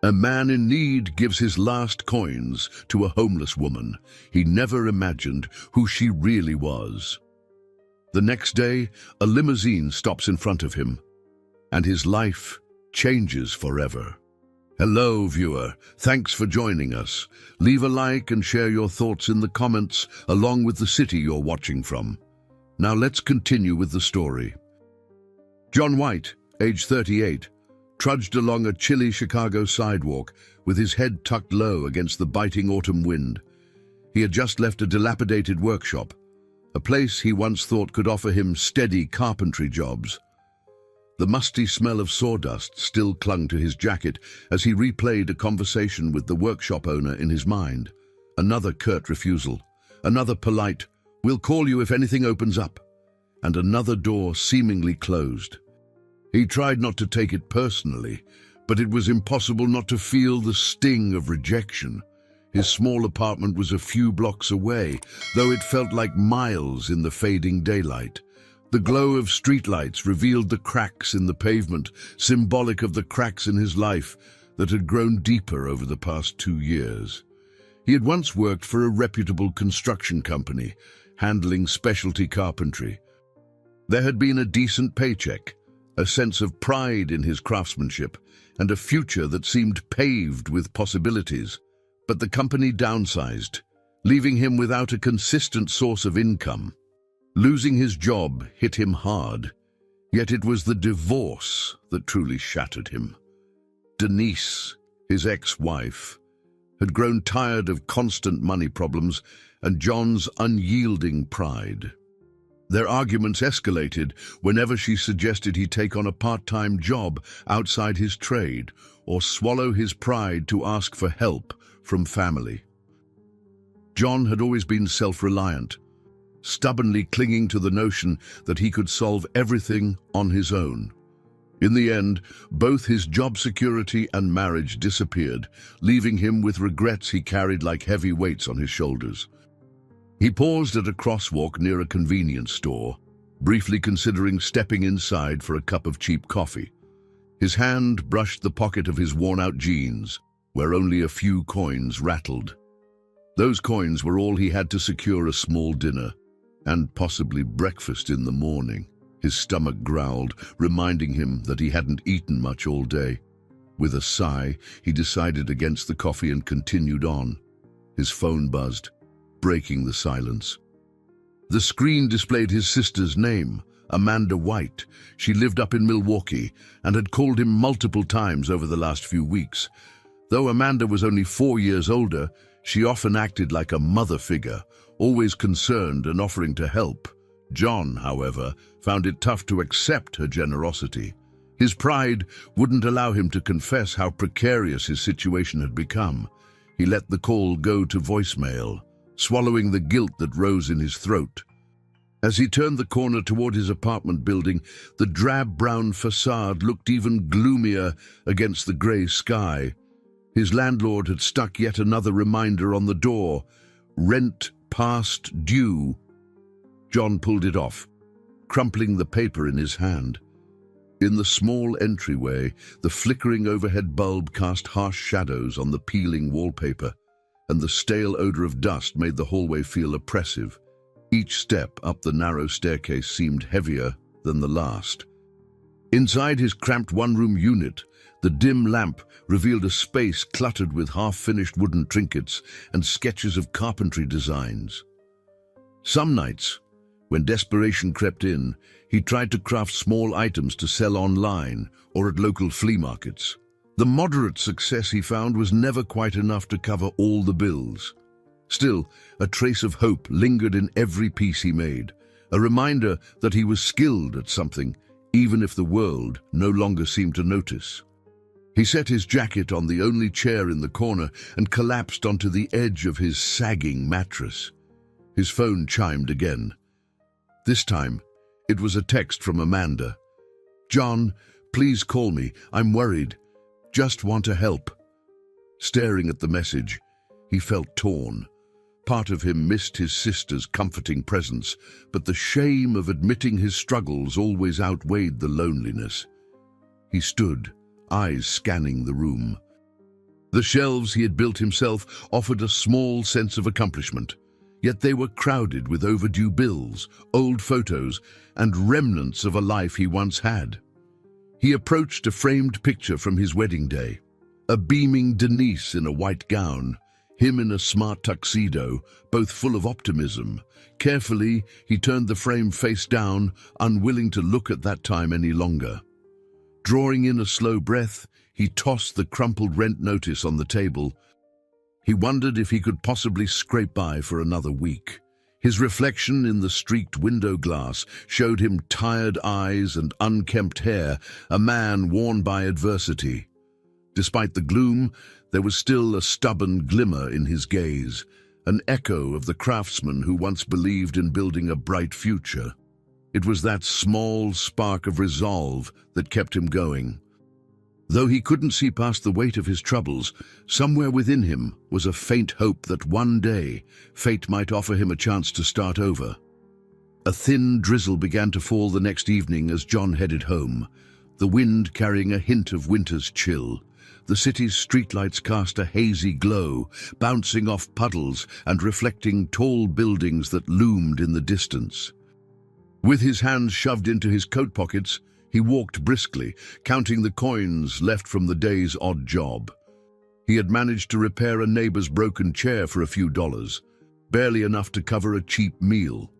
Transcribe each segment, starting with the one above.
A man in need gives his last coins to a homeless woman. He never imagined who she really was. The next day, a limousine stops in front of him, and his life changes forever. Hello, viewer. Thanks for joining us. Leave a like and share your thoughts in the comments, along with the city you're watching from. Now let's continue with the story. John White, age 38, trudged along a chilly Chicago sidewalk with his head tucked low against the biting autumn wind. He had just left a dilapidated workshop, a place he once thought could offer him steady carpentry jobs. The musty smell of sawdust still clung to his jacket as he replayed a conversation with the workshop owner in his mind. Another curt refusal, another polite, "We'll call you if anything opens up," and another door seemingly closed. He tried not to take it personally, but it was impossible not to feel the sting of rejection. His small apartment was a few blocks away, though it felt like miles in the fading daylight. The glow of streetlights revealed the cracks in the pavement, symbolic of the cracks in his life that had grown deeper over the past 2 years. He had once worked for a reputable construction company, handling specialty carpentry. There had been a decent paycheck, a sense of pride in his craftsmanship, and a future that seemed paved with possibilities. But the company downsized, leaving him without a consistent source of income. Losing his job hit him hard, yet it was the divorce that truly shattered him. Denise, his ex-wife, had grown tired of constant money problems and John's unyielding pride. Their arguments escalated whenever she suggested he take on a part-time job outside his trade or swallow his pride to ask for help from family. John had always been self-reliant, stubbornly clinging to the notion that he could solve everything on his own. In the end, both his job security and marriage disappeared, leaving him with regrets he carried like heavy weights on his shoulders. He paused at a crosswalk near a convenience store, briefly considering stepping inside for a cup of cheap coffee. His hand brushed the pocket of his worn-out jeans, where only a few coins rattled. Those coins were all he had to secure a small dinner, and possibly breakfast in the morning. His stomach growled, reminding him that he hadn't eaten much all day. With a sigh, he decided against the coffee and continued on. His phone buzzed, breaking the silence. The screen displayed his sister's name, Amanda White. She lived up in Milwaukee and had called him multiple times over the last few weeks. Though Amanda was only 4 years older, she often acted like a mother figure, always concerned and offering to help. John, however, found it tough to accept her generosity. His pride wouldn't allow him to confess how precarious his situation had become. He let the call go to voicemail, swallowing the guilt that rose in his throat. As he turned the corner toward his apartment building, the drab-brown facade looked even gloomier against the grey sky. His landlord had stuck yet another reminder on the door: rent past due. John pulled it off, crumpling the paper in his hand. In the small entryway, the flickering overhead bulb cast harsh shadows on the peeling wallpaper, and the stale odor of dust made the hallway feel oppressive. Each step up the narrow staircase seemed heavier than the last. Inside his cramped one-room unit, the dim lamp revealed a space cluttered with half-finished wooden trinkets and sketches of carpentry designs. Some nights, when desperation crept in, he tried to craft small items to sell online or at local flea markets. The moderate success he found was never quite enough to cover all the bills. Still, a trace of hope lingered in every piece he made, a reminder that he was skilled at something, even if the world no longer seemed to notice. He set his jacket on the only chair in the corner and collapsed onto the edge of his sagging mattress. His phone chimed again. This time, it was a text from Amanda. "John, please call me. I'm worried. Just want to help." Staring at the message, he felt torn. Part of him missed his sister's comforting presence, but the shame of admitting his struggles always outweighed the loneliness. He stood, eyes scanning the room. The shelves he had built himself offered a small sense of accomplishment, yet they were crowded with overdue bills, old photos, and remnants of a life he once had. He approached a framed picture from his wedding day, a beaming Denise in a white gown, him in a smart tuxedo, both full of optimism. Carefully, he turned the frame face down, unwilling to look at that time any longer. Drawing in a slow breath, he tossed the crumpled rent notice on the table. He wondered if he could possibly scrape by for another week. His reflection in the streaked window glass showed him tired eyes and unkempt hair, a man worn by adversity. Despite the gloom, there was still a stubborn glimmer in his gaze, an echo of the craftsman who once believed in building a bright future. It was that small spark of resolve that kept him going. Though he couldn't see past the weight of his troubles, somewhere within him was a faint hope that one day fate might offer him a chance to start over. A thin drizzle began to fall the next evening as John headed home, the wind carrying a hint of winter's chill. The city's streetlights cast a hazy glow, bouncing off puddles and reflecting tall buildings that loomed in the distance. With his hands shoved into his coat pockets, he walked briskly, counting the coins left from the day's odd job. He had managed to repair a neighbor's broken chair for a few dollars, barely enough to cover a cheap meal.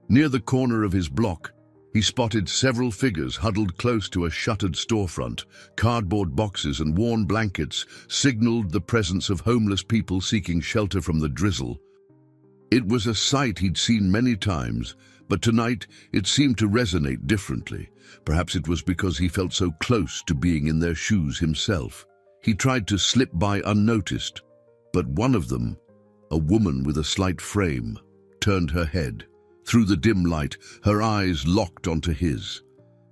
Near the corner of his block, he spotted several figures huddled close to a shuttered storefront. Cardboard boxes and worn blankets signaled the presence of homeless people seeking shelter from the drizzle. It was a sight he'd seen many times, but tonight it seemed to resonate differently. Perhaps it was because he felt so close to being in their shoes himself. He tried to slip by unnoticed, but one of them, a woman with a slight frame, turned her head. Through the dim light, her eyes locked onto his.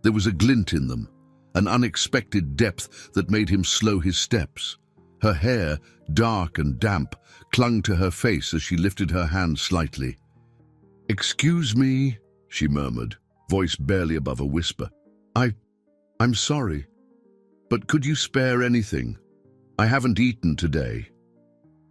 There was a glint in them, an unexpected depth that made him slow his steps. Her hair, dark and damp, clung to her face as she lifted her hand slightly. "Excuse me," she murmured, voice barely above a whisper. I'm sorry, but could you spare anything? I haven't eaten today."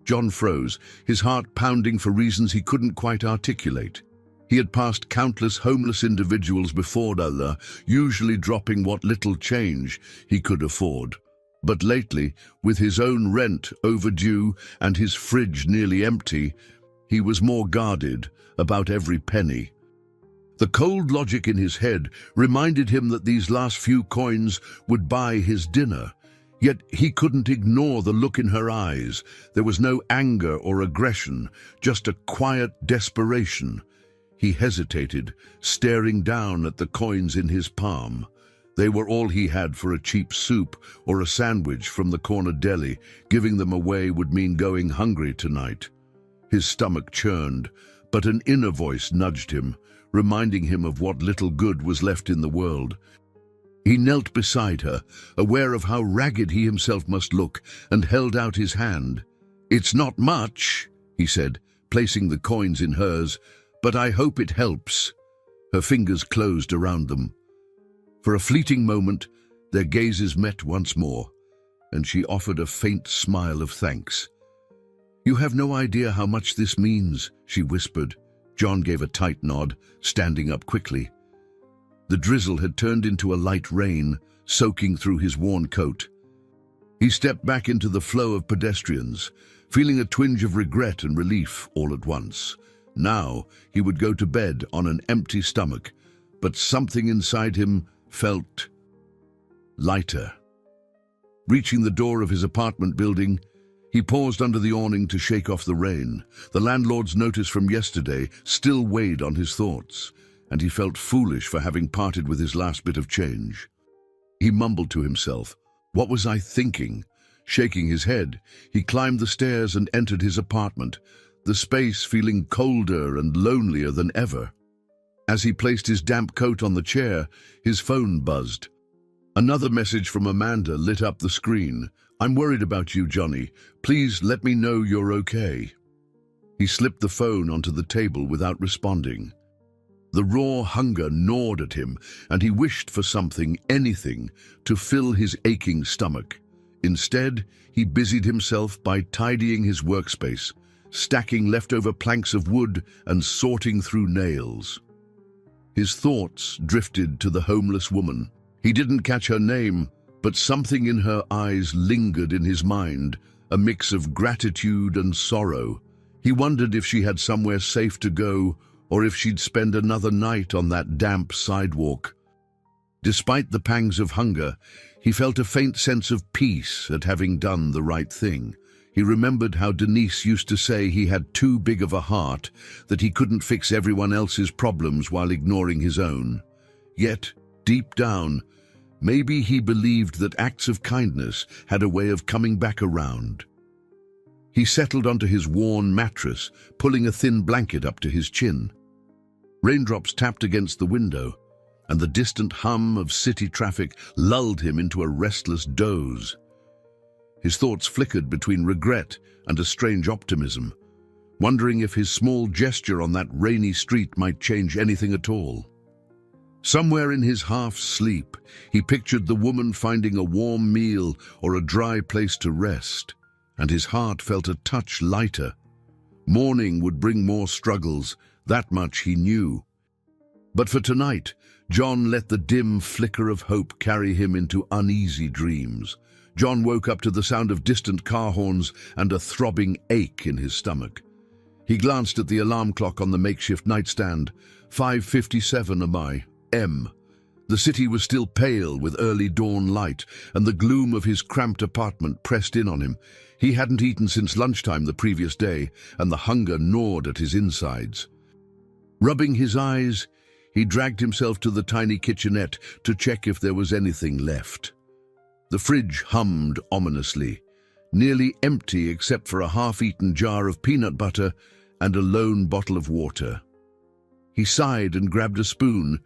John froze, his heart pounding for reasons he couldn't quite articulate. He had passed countless homeless individuals before Allah, usually dropping what little change he could afford. But lately, with his own rent overdue and his fridge nearly empty, he was more guarded about every penny. The cold logic in his head reminded him that these last few coins would buy his dinner. Yet he couldn't ignore the look in her eyes. There was no anger or aggression, just a quiet desperation. He hesitated, staring down at the coins in his palm. They were all he had for a cheap soup or a sandwich from the corner deli. Giving them away would mean going hungry tonight. His stomach churned, but an inner voice nudged him, reminding him of what little good was left in the world. He knelt beside her, aware of how ragged he himself must look, and held out his hand. "It's not much," he said, placing the coins in hers, "but I hope it helps." Her fingers closed around them. For a fleeting moment, their gazes met once more, and she offered a faint smile of thanks. "You have no idea how much this means," she whispered. John gave a tight nod, standing up quickly. The drizzle had turned into a light rain, soaking through his worn coat. He stepped back into the flow of pedestrians, feeling a twinge of regret and relief all at once. Now he would go to bed on an empty stomach, but something inside him felt lighter. Reaching the door of his apartment building, he paused under the awning to shake off the rain. The landlord's notice from yesterday still weighed on his thoughts, and he felt foolish for having parted with his last bit of change. He mumbled to himself, "What was I thinking?" Shaking his head, he climbed the stairs and entered his apartment, the space feeling colder and lonelier than ever. As he placed his damp coat on the chair, his phone buzzed. Another message from Amanda lit up the screen. "I'm worried about you, Johnny. Please let me know you're okay." He slipped the phone onto the table without responding. The raw hunger gnawed at him, and he wished for something, anything, to fill his aching stomach. Instead, he busied himself by tidying his workspace, stacking leftover planks of wood and sorting through nails. His thoughts drifted to the homeless woman. He didn't catch her name, but something in her eyes lingered in his mind, a mix of gratitude and sorrow. He wondered if she had somewhere safe to go, or if she'd spend another night on that damp sidewalk. Despite the pangs of hunger, he felt a faint sense of peace at having done the right thing. He remembered how Denise used to say he had too big of a heart, that he couldn't fix everyone else's problems while ignoring his own. Yet, deep down, maybe he believed that acts of kindness had a way of coming back around. He settled onto his worn mattress, pulling a thin blanket up to his chin. Raindrops tapped against the window, and the distant hum of city traffic lulled him into a restless doze. His thoughts flickered between regret and a strange optimism, wondering if his small gesture on that rainy street might change anything at all. Somewhere in his half-sleep, he pictured the woman finding a warm meal or a dry place to rest, and his heart felt a touch lighter. Morning would bring more struggles, that much he knew. But for tonight, John let the dim flicker of hope carry him into uneasy dreams. John woke up to the sound of distant car horns and a throbbing ache in his stomach. He glanced at the alarm clock on the makeshift nightstand. 5:57 AM. The city was still pale with early dawn light, and the gloom of his cramped apartment pressed in on him. He hadn't eaten since lunchtime the previous day, and the hunger gnawed at his insides. Rubbing his eyes, he dragged himself to the tiny kitchenette to check if there was anything left. The fridge hummed ominously, nearly empty except for a half-eaten jar of peanut butter and a lone bottle of water. He sighed and grabbed a spoon,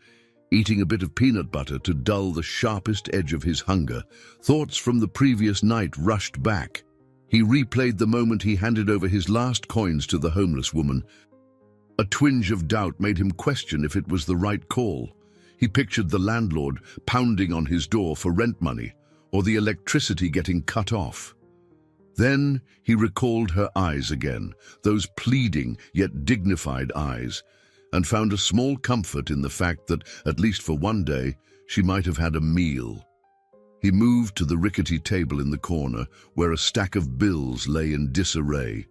eating a bit of peanut butter to dull the sharpest edge of his hunger. Thoughts from the previous night rushed back. He replayed the moment he handed over his last coins to the homeless woman. A twinge of doubt made him question if it was the right call. He pictured the landlord pounding on his door for rent money, or the electricity getting cut off. Then he recalled her eyes again, those pleading yet dignified eyes, and found a small comfort in the fact that, at least for one day, she might have had a meal. He moved to the rickety table in the corner, where a stack of bills lay in disarray.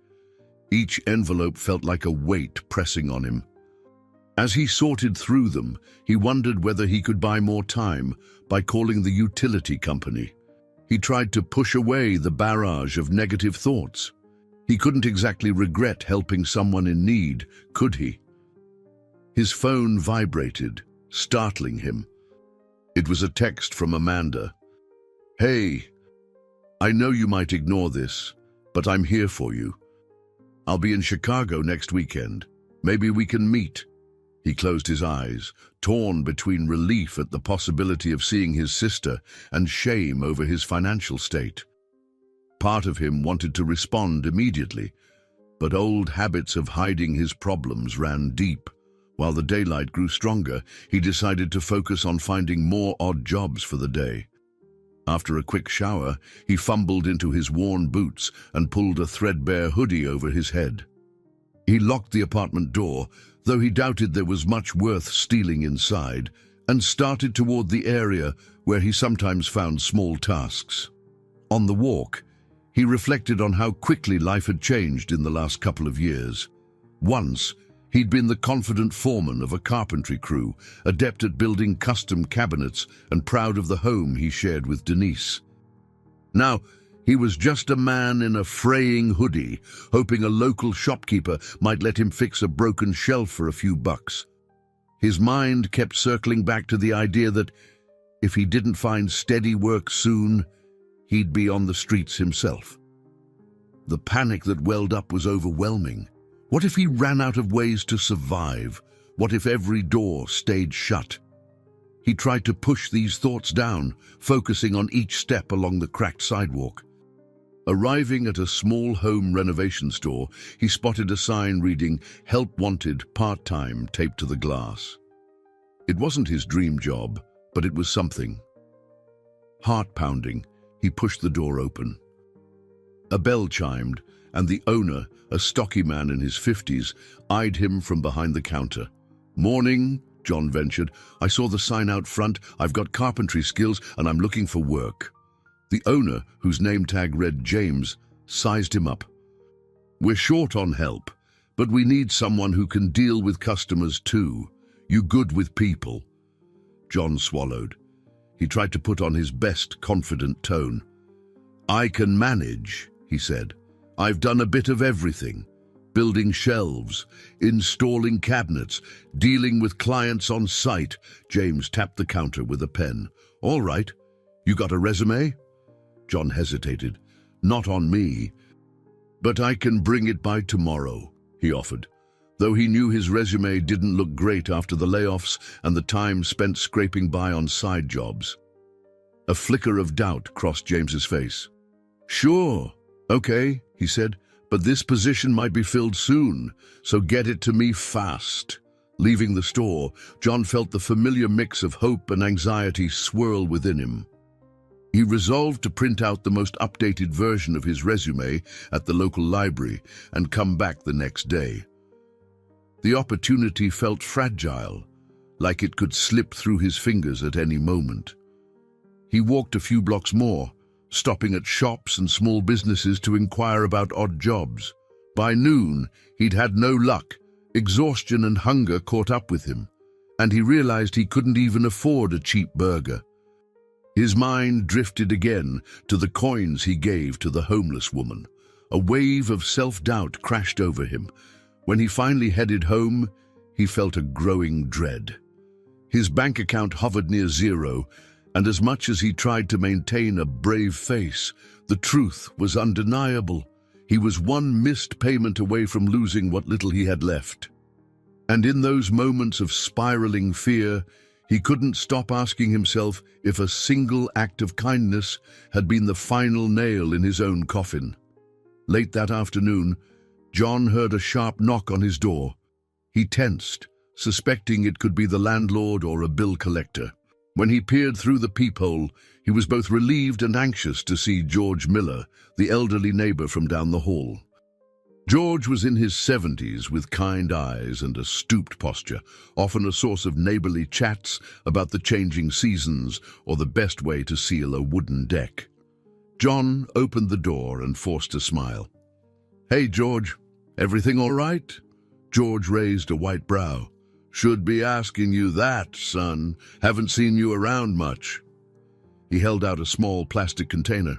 Each envelope felt like a weight pressing on him. As he sorted through them, he wondered whether he could buy more time by calling the utility company. He tried to push away the barrage of negative thoughts. He couldn't exactly regret helping someone in need, could he? His phone vibrated, startling him. It was a text from Amanda. "Hey, I know you might ignore this, but I'm here for you. I'll be in Chicago next weekend. Maybe we can meet." He closed his eyes, torn between relief at the possibility of seeing his sister and shame over his financial state. Part of him wanted to respond immediately, but old habits of hiding his problems ran deep. While the daylight grew stronger, he decided to focus on finding more odd jobs for the day. After a quick shower, he fumbled into his worn boots and pulled a threadbare hoodie over his head. He locked the apartment door, though he doubted there was much worth stealing inside, and started toward the area where he sometimes found small tasks. On the walk, he reflected on how quickly life had changed in the last couple of years. Once, he'd been the confident foreman of a carpentry crew, adept at building custom cabinets and proud of the home he shared with Denise. Now, he was just a man in a fraying hoodie, hoping a local shopkeeper might let him fix a broken shelf for a few bucks. His mind kept circling back to the idea that if he didn't find steady work soon, he'd be on the streets himself. The panic that welled up was overwhelming. What if he ran out of ways to survive? What if every door stayed shut? He tried to push these thoughts down, focusing on each step along the cracked sidewalk. Arriving at a small home renovation store, he spotted a sign reading, "Help Wanted, Part-Time," taped to the glass. It wasn't his dream job, but it was something. Heart pounding, He pushed the door open. A bell chimed, and the owner, a stocky man in his 50s, eyed him from behind the counter. "Morning," John ventured. "I saw the sign out front. I've got carpentry skills, and I'm looking for work." The owner, whose name tag read James, sized him up. "We're short on help, but we need someone who can deal with customers too. You good with people?" John swallowed. He tried to put on his best confident tone. "I can manage," he said. "I've done a bit of everything. Building shelves, installing cabinets, dealing with clients on site." James tapped the counter with a pen. "All right. You got a resume?" John hesitated. "Not on me. But I can bring it by tomorrow," he offered, though he knew his resume didn't look great after the layoffs and the time spent scraping by on side jobs. A flicker of doubt crossed James's face. "Sure, okay," he said, "but this position might be filled soon, so get it to me fast." Leaving the store, John felt the familiar mix of hope and anxiety swirl within him. He resolved to print out the most updated version of his resume at the local library and come back the next day. The opportunity felt fragile, like it could slip through his fingers at any moment. He walked a few blocks more, stopping at shops and small businesses to inquire about odd jobs. By noon, he'd had no luck. Exhaustion and hunger caught up with him, and he realized he couldn't even afford a cheap burger. His mind drifted again to the coins he gave to the homeless woman. A wave of self-doubt crashed over him. When he finally headed home, he felt a growing dread. His bank account hovered near zero, and as much as he tried to maintain a brave face, the truth was undeniable. He was one missed payment away from losing what little he had left. And in those moments of spiraling fear, he couldn't stop asking himself if a single act of kindness had been the final nail in his own coffin. Late that afternoon, John heard a sharp knock on his door. He tensed, suspecting it could be the landlord or a bill collector. When he peered through the peephole, he was both relieved and anxious to see George Miller, the elderly neighbor from down the hall. George was in his 70s with kind eyes and a stooped posture, often a source of neighborly chats about the changing seasons or the best way to seal a wooden deck. John opened the door and forced a smile. "Hey, George, everything all right?" George raised a white brow. "Should be asking you that, son. Haven't seen you around much." He held out a small plastic container.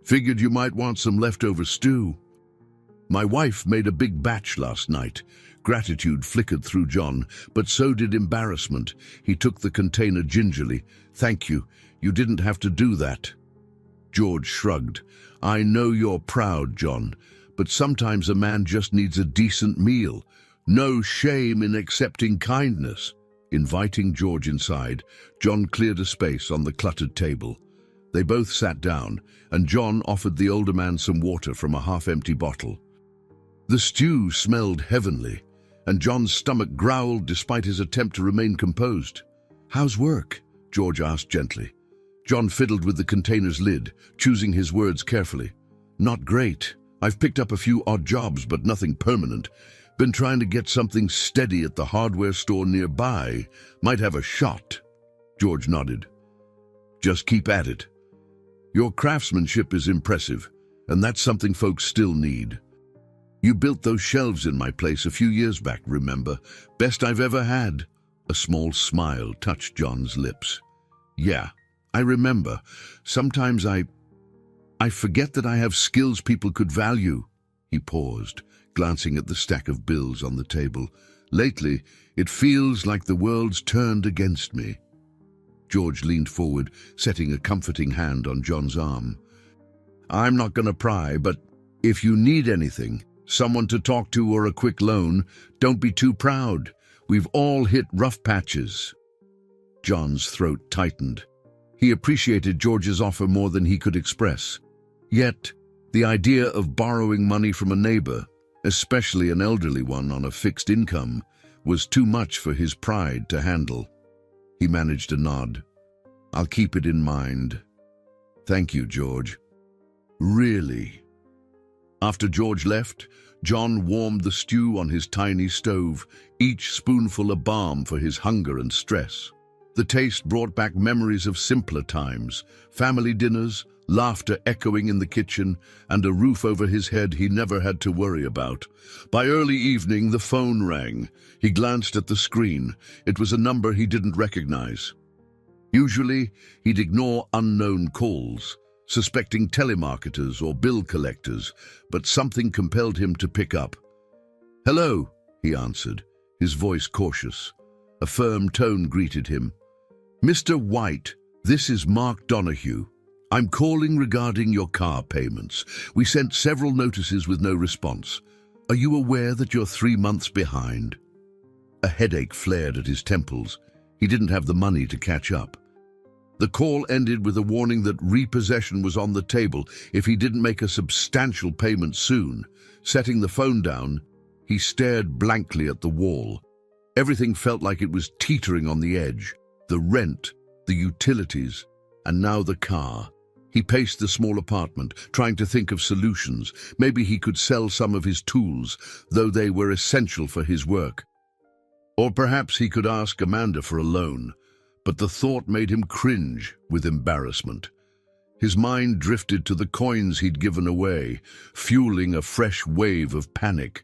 "Figured you might want some leftover stew." "My wife made a big batch last night." Gratitude flickered through John, but so did embarrassment. He took the container gingerly. "Thank you. You didn't have to do that." George shrugged. "I know you're proud, John, but sometimes a man just needs a decent meal. No shame in accepting kindness." Inviting George inside, John cleared a space on the cluttered table. They both sat down, and John offered the older man some water from a half-empty bottle. The stew smelled heavenly, and John's stomach growled despite his attempt to remain composed. "How's work?" George asked gently. John fiddled with the container's lid, choosing his words carefully. "Not great. I've picked up a few odd jobs, but nothing permanent. Been trying to get something steady at the hardware store nearby. Might have a shot." George nodded. "Just keep at it. Your craftsmanship is impressive, and that's something folks still need. You built those shelves in my place a few years back, remember? Best I've ever had." A small smile touched John's lips. "Yeah, I remember. Sometimes I forget that I have skills people could value." He paused, glancing at the stack of bills on the table. "Lately, it feels like the world's turned against me." George leaned forward, setting a comforting hand on John's arm. "I'm not going to pry, but if you need anything, someone to talk to or a quick loan, don't be too proud. We've all hit rough patches." John's throat tightened. He appreciated George's offer more than he could express. Yet, the idea of borrowing money from a neighbor, especially an elderly one on a fixed income, was too much for his pride to handle. He managed a nod. "I'll keep it in mind." Thank you, George. Really? After George left, John warmed the stew on his tiny stove, each spoonful a balm for his hunger and stress. The taste brought back memories of simpler times, family dinners, laughter echoing in the kitchen, and a roof over his head he never had to worry about. By early evening, the phone rang. He glanced at the screen. It was a number he didn't recognize. Usually, he'd ignore unknown calls, suspecting telemarketers or bill collectors, but something compelled him to pick up. "Hello," he answered, his voice cautious. A firm tone greeted him. "Mr. White, this is Mark Donahue. I'm calling regarding your car payments. We sent several notices with no response. Are you aware that you're 3 months behind?" A headache flared at his temples. He didn't have the money to catch up. The call ended with a warning that repossession was on the table if he didn't make a substantial payment soon. Setting the phone down, he stared blankly at the wall. Everything felt like it was teetering on the edge. The rent, the utilities, and now the car. He paced the small apartment, trying to think of solutions. Maybe he could sell some of his tools, though they were essential for his work. Or perhaps he could ask Amanda for a loan. But the thought made him cringe with embarrassment. His mind drifted to the coins he'd given away, fueling a fresh wave of panic.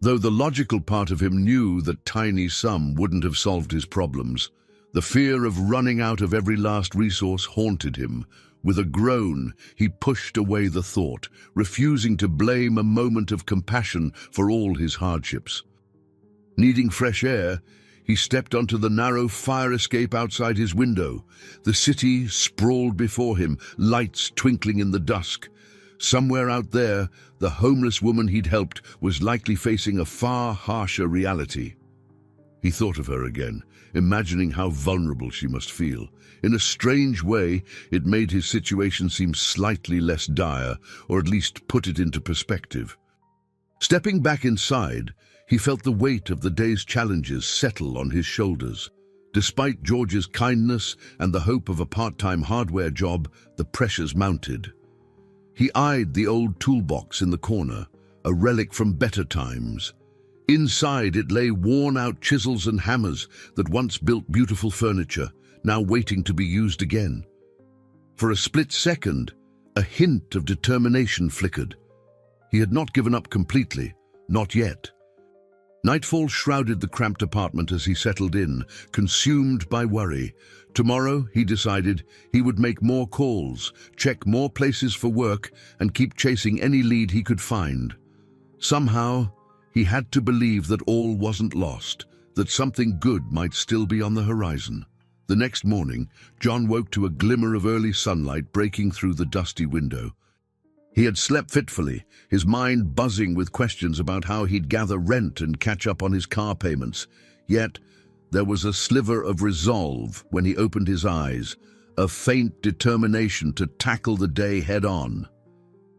Though the logical part of him knew that tiny sum wouldn't have solved his problems, the fear of running out of every last resource haunted him. With a groan, he pushed away the thought, refusing to blame a moment of compassion for all his hardships. Needing fresh air, he stepped onto the narrow fire escape outside his window. The city sprawled before him, lights twinkling in the dusk. Somewhere out there, the homeless woman he'd helped was likely facing a far harsher reality. He thought of her again, imagining how vulnerable she must feel. In a strange way, it made his situation seem slightly less dire, or at least put it into perspective. Stepping back inside, he felt the weight of the day's challenges settle on his shoulders. Despite George's kindness and the hope of a part-time hardware job, the pressures mounted. He eyed the old toolbox in the corner, a relic from better times. Inside it lay worn-out chisels and hammers that once built beautiful furniture, now waiting to be used again. For a split second, a hint of determination flickered. He had not given up completely, not yet. Nightfall shrouded the cramped apartment as he settled in, consumed by worry. Tomorrow, he decided, he would make more calls, check more places for work, and keep chasing any lead he could find. Somehow, he had to believe that all wasn't lost, that something good might still be on the horizon. The next morning, John woke to a glimmer of early sunlight breaking through the dusty window. He had slept fitfully, his mind buzzing with questions about how he'd gather rent and catch up on his car payments. Yet, there was a sliver of resolve when he opened his eyes, a faint determination to tackle the day head-on.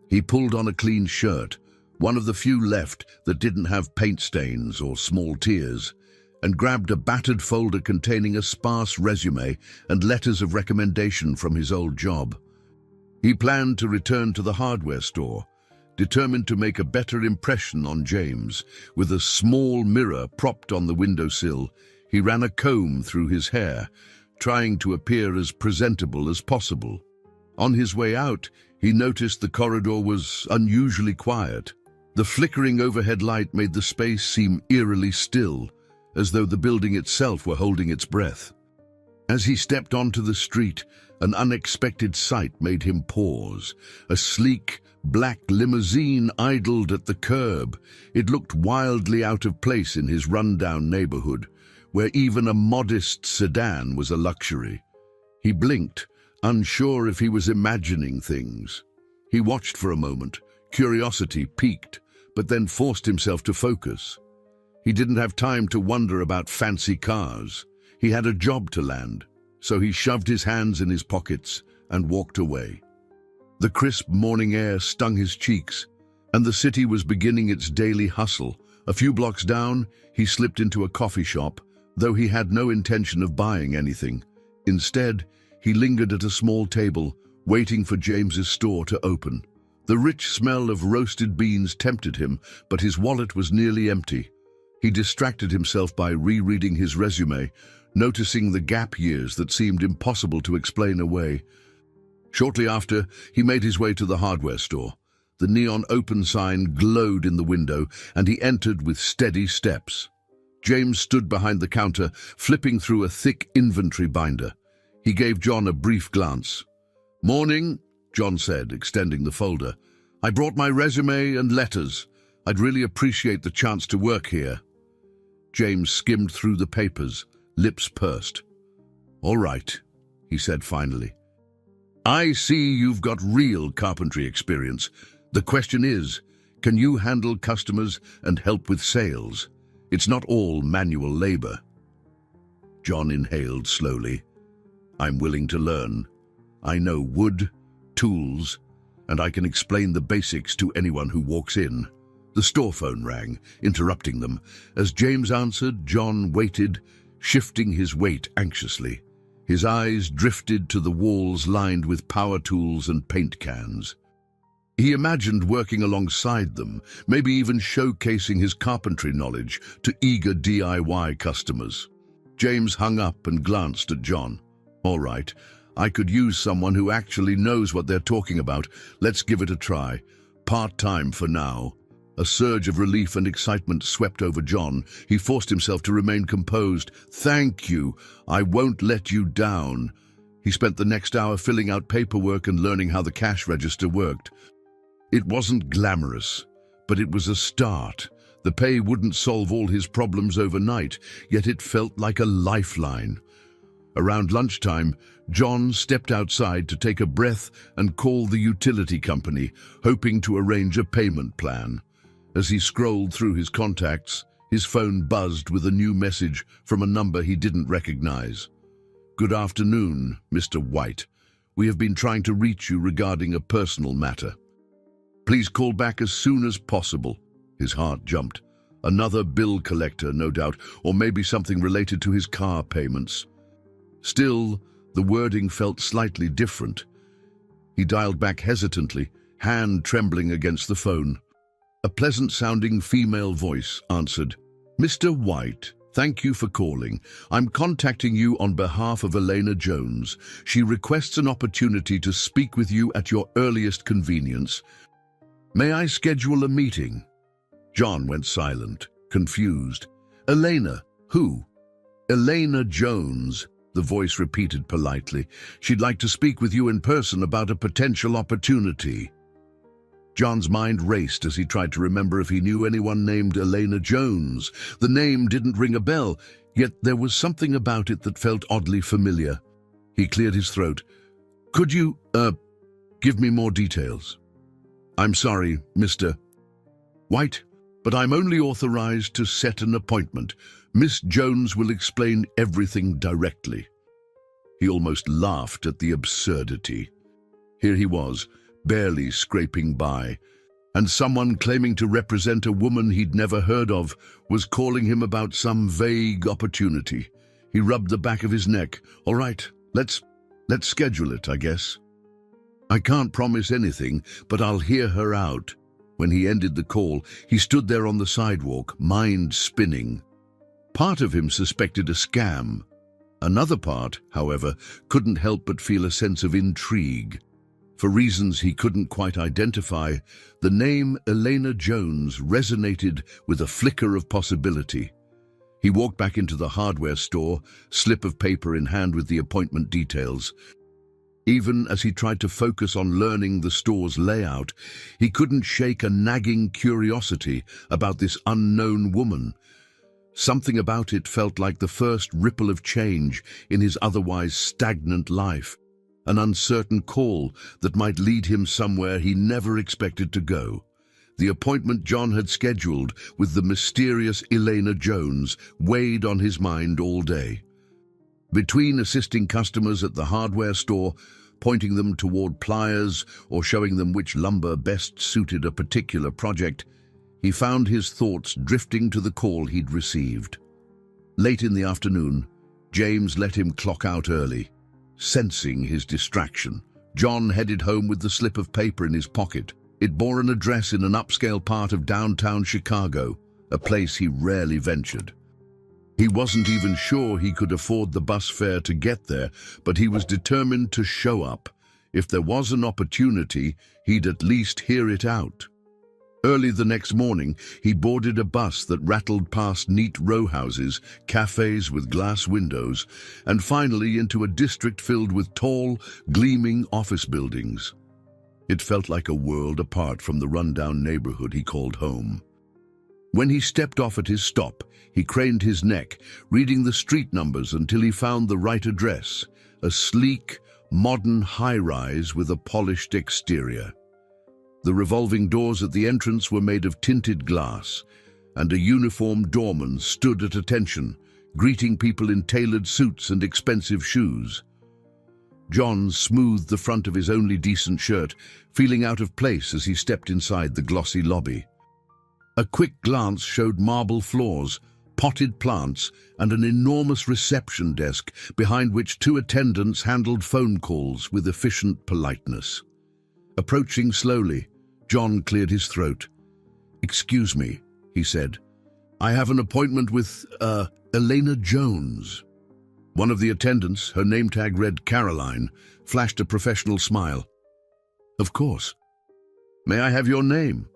He pulled on a clean shirt, one of the few left that didn't have paint stains or small tears, and grabbed a battered folder containing a sparse resume and letters of recommendation from his old job. He planned to return to the hardware store, determined to make a better impression on James. With a small mirror propped on the windowsill, he ran a comb through his hair, trying to appear as presentable as possible. On his way out, he noticed the corridor was unusually quiet. The flickering overhead light made the space seem eerily still, as though the building itself were holding its breath. As he stepped onto the street, an unexpected sight made him pause. A sleek, black limousine idled at the curb. It looked wildly out of place in his rundown neighborhood, where even a modest sedan was a luxury. He blinked, unsure if he was imagining things. He watched for a moment, curiosity piqued, but then forced himself to focus. He didn't have time to wonder about fancy cars. He had a job to land, so he shoved his hands in his pockets and walked away. The crisp morning air stung his cheeks, and the city was beginning its daily hustle. A few blocks down, he slipped into a coffee shop, though he had no intention of buying anything. Instead, he lingered at a small table, waiting for James's store to open. The rich smell of roasted beans tempted him, but his wallet was nearly empty. He distracted himself by rereading his resume, noticing the gap years that seemed impossible to explain away. Shortly after, he made his way to the hardware store. The neon open sign glowed in the window, and he entered with steady steps. James stood behind the counter, flipping through a thick inventory binder. He gave John a brief glance. "Morning," John said, extending the folder. "I brought my resume and letters. I'd really appreciate the chance to work here." James skimmed through the papers, lips pursed. "All right," he said finally. "I see you've got real carpentry experience. The question is, can you handle customers and help with sales? It's not all manual labor." John inhaled slowly. "I'm willing to learn. I know wood, tools, and I can explain the basics to anyone who walks in." The store phone rang, interrupting them. As James answered, John waited, shifting his weight anxiously. His eyes drifted to the walls lined with power tools and paint cans. He imagined working alongside them, maybe even showcasing his carpentry knowledge to eager DIY customers. James hung up and glanced at John. "All right, I could use someone who actually knows what they're talking about. Let's give it a try. Part-time for now." A surge of relief and excitement swept over John. He forced himself to remain composed. "Thank you. I won't let you down." He spent the next hour filling out paperwork and learning how the cash register worked. It wasn't glamorous, but it was a start. The pay wouldn't solve all his problems overnight, yet it felt like a lifeline. Around lunchtime, John stepped outside to take a breath and call the utility company, hoping to arrange a payment plan. As he scrolled through his contacts, his phone buzzed with a new message from a number he didn't recognize. "Good afternoon, Mr. White. We have been trying to reach you regarding a personal matter. Please call back as soon as possible." His heart jumped. Another bill collector, no doubt, or maybe something related to his car payments. Still, the wording felt slightly different. He dialed back hesitantly, hand trembling against the phone. A pleasant-sounding female voice answered. "Mr. White, thank you for calling. I'm contacting you on behalf of Elena Jones. She requests an opportunity to speak with you at your earliest convenience. May I schedule a meeting?" John went silent, confused. "Elena, who?" "Elena Jones," the voice repeated politely. "She'd like to speak with you in person about a potential opportunity." John's mind raced as he tried to remember if he knew anyone named Elena Jones. The name didn't ring a bell, yet there was something about it that felt oddly familiar. He cleared his throat. "Could you, give me more details?" "I'm sorry, Mr. White, but I'm only authorized to set an appointment. Miss Jones will explain everything directly." He almost laughed at the absurdity. Here he was, barely scraping by, and someone claiming to represent a woman he'd never heard of was calling him about some vague opportunity. He rubbed the back of his neck. "All right, let's schedule it, I guess. I can't promise anything, but I'll hear her out." When he ended the call, he stood there on the sidewalk, mind spinning. Part of him suspected a scam. Another part, however, couldn't help but feel a sense of intrigue. For reasons he couldn't quite identify, the name Elena Jones resonated with a flicker of possibility. He walked back into the hardware store, slip of paper in hand with the appointment details. Even as he tried to focus on learning the store's layout, he couldn't shake a nagging curiosity about this unknown woman. Something about it felt like the first ripple of change in his otherwise stagnant life. An uncertain call that might lead him somewhere he never expected to go. The appointment John had scheduled with the mysterious Elena Jones weighed on his mind all day. Between assisting customers at the hardware store, pointing them toward pliers or showing them which lumber best suited a particular project, he found his thoughts drifting to the call he'd received. Late in the afternoon, James let him clock out early. Sensing his distraction, John headed home with the slip of paper in his pocket. It bore an address in an upscale part of downtown Chicago, a place he rarely ventured. He wasn't even sure he could afford the bus fare to get there, but he was determined to show up. If there was an opportunity, he'd at least hear it out. Early the next morning, he boarded a bus that rattled past neat row houses, cafes with glass windows, and finally into a district filled with tall, gleaming office buildings. It felt like a world apart from the rundown neighborhood he called home. When he stepped off at his stop, he craned his neck, reading the street numbers until he found the right address, a sleek, modern high-rise with a polished exterior. The revolving doors at the entrance were made of tinted glass, and a uniformed doorman stood at attention, greeting people in tailored suits and expensive shoes. John smoothed the front of his only decent shirt, feeling out of place as he stepped inside the glossy lobby. A quick glance showed marble floors, potted plants, and an enormous reception desk behind which two attendants handled phone calls with efficient politeness. Approaching slowly, John cleared his throat. "Excuse me," he said. "I have an appointment with, Elena Jones." One of the attendants, her name tag read Caroline, flashed a professional smile. "Of course. May I have your name?"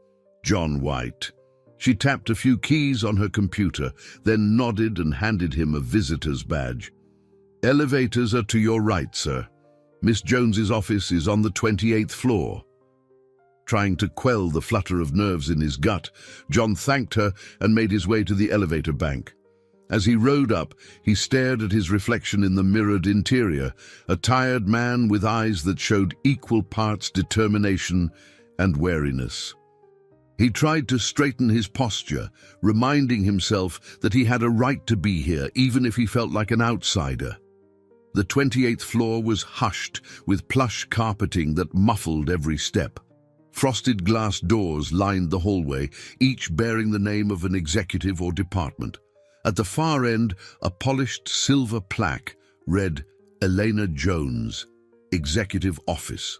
"John White." She tapped a few keys on her computer, then nodded and handed him a visitor's badge. "Elevators are to your right, sir. Miss Jones's office is on the 28th floor." Trying to quell the flutter of nerves in his gut, John thanked her and made his way to the elevator bank. As he rode up, he stared at his reflection in the mirrored interior, a tired man with eyes that showed equal parts determination and wariness. He tried to straighten his posture, reminding himself that he had a right to be here, even if he felt like an outsider. The 28th floor was hushed, with plush carpeting that muffled every step. Frosted glass doors lined the hallway, each bearing the name of an executive or department. At the far end, a polished silver plaque read Elena Jones, Executive Office.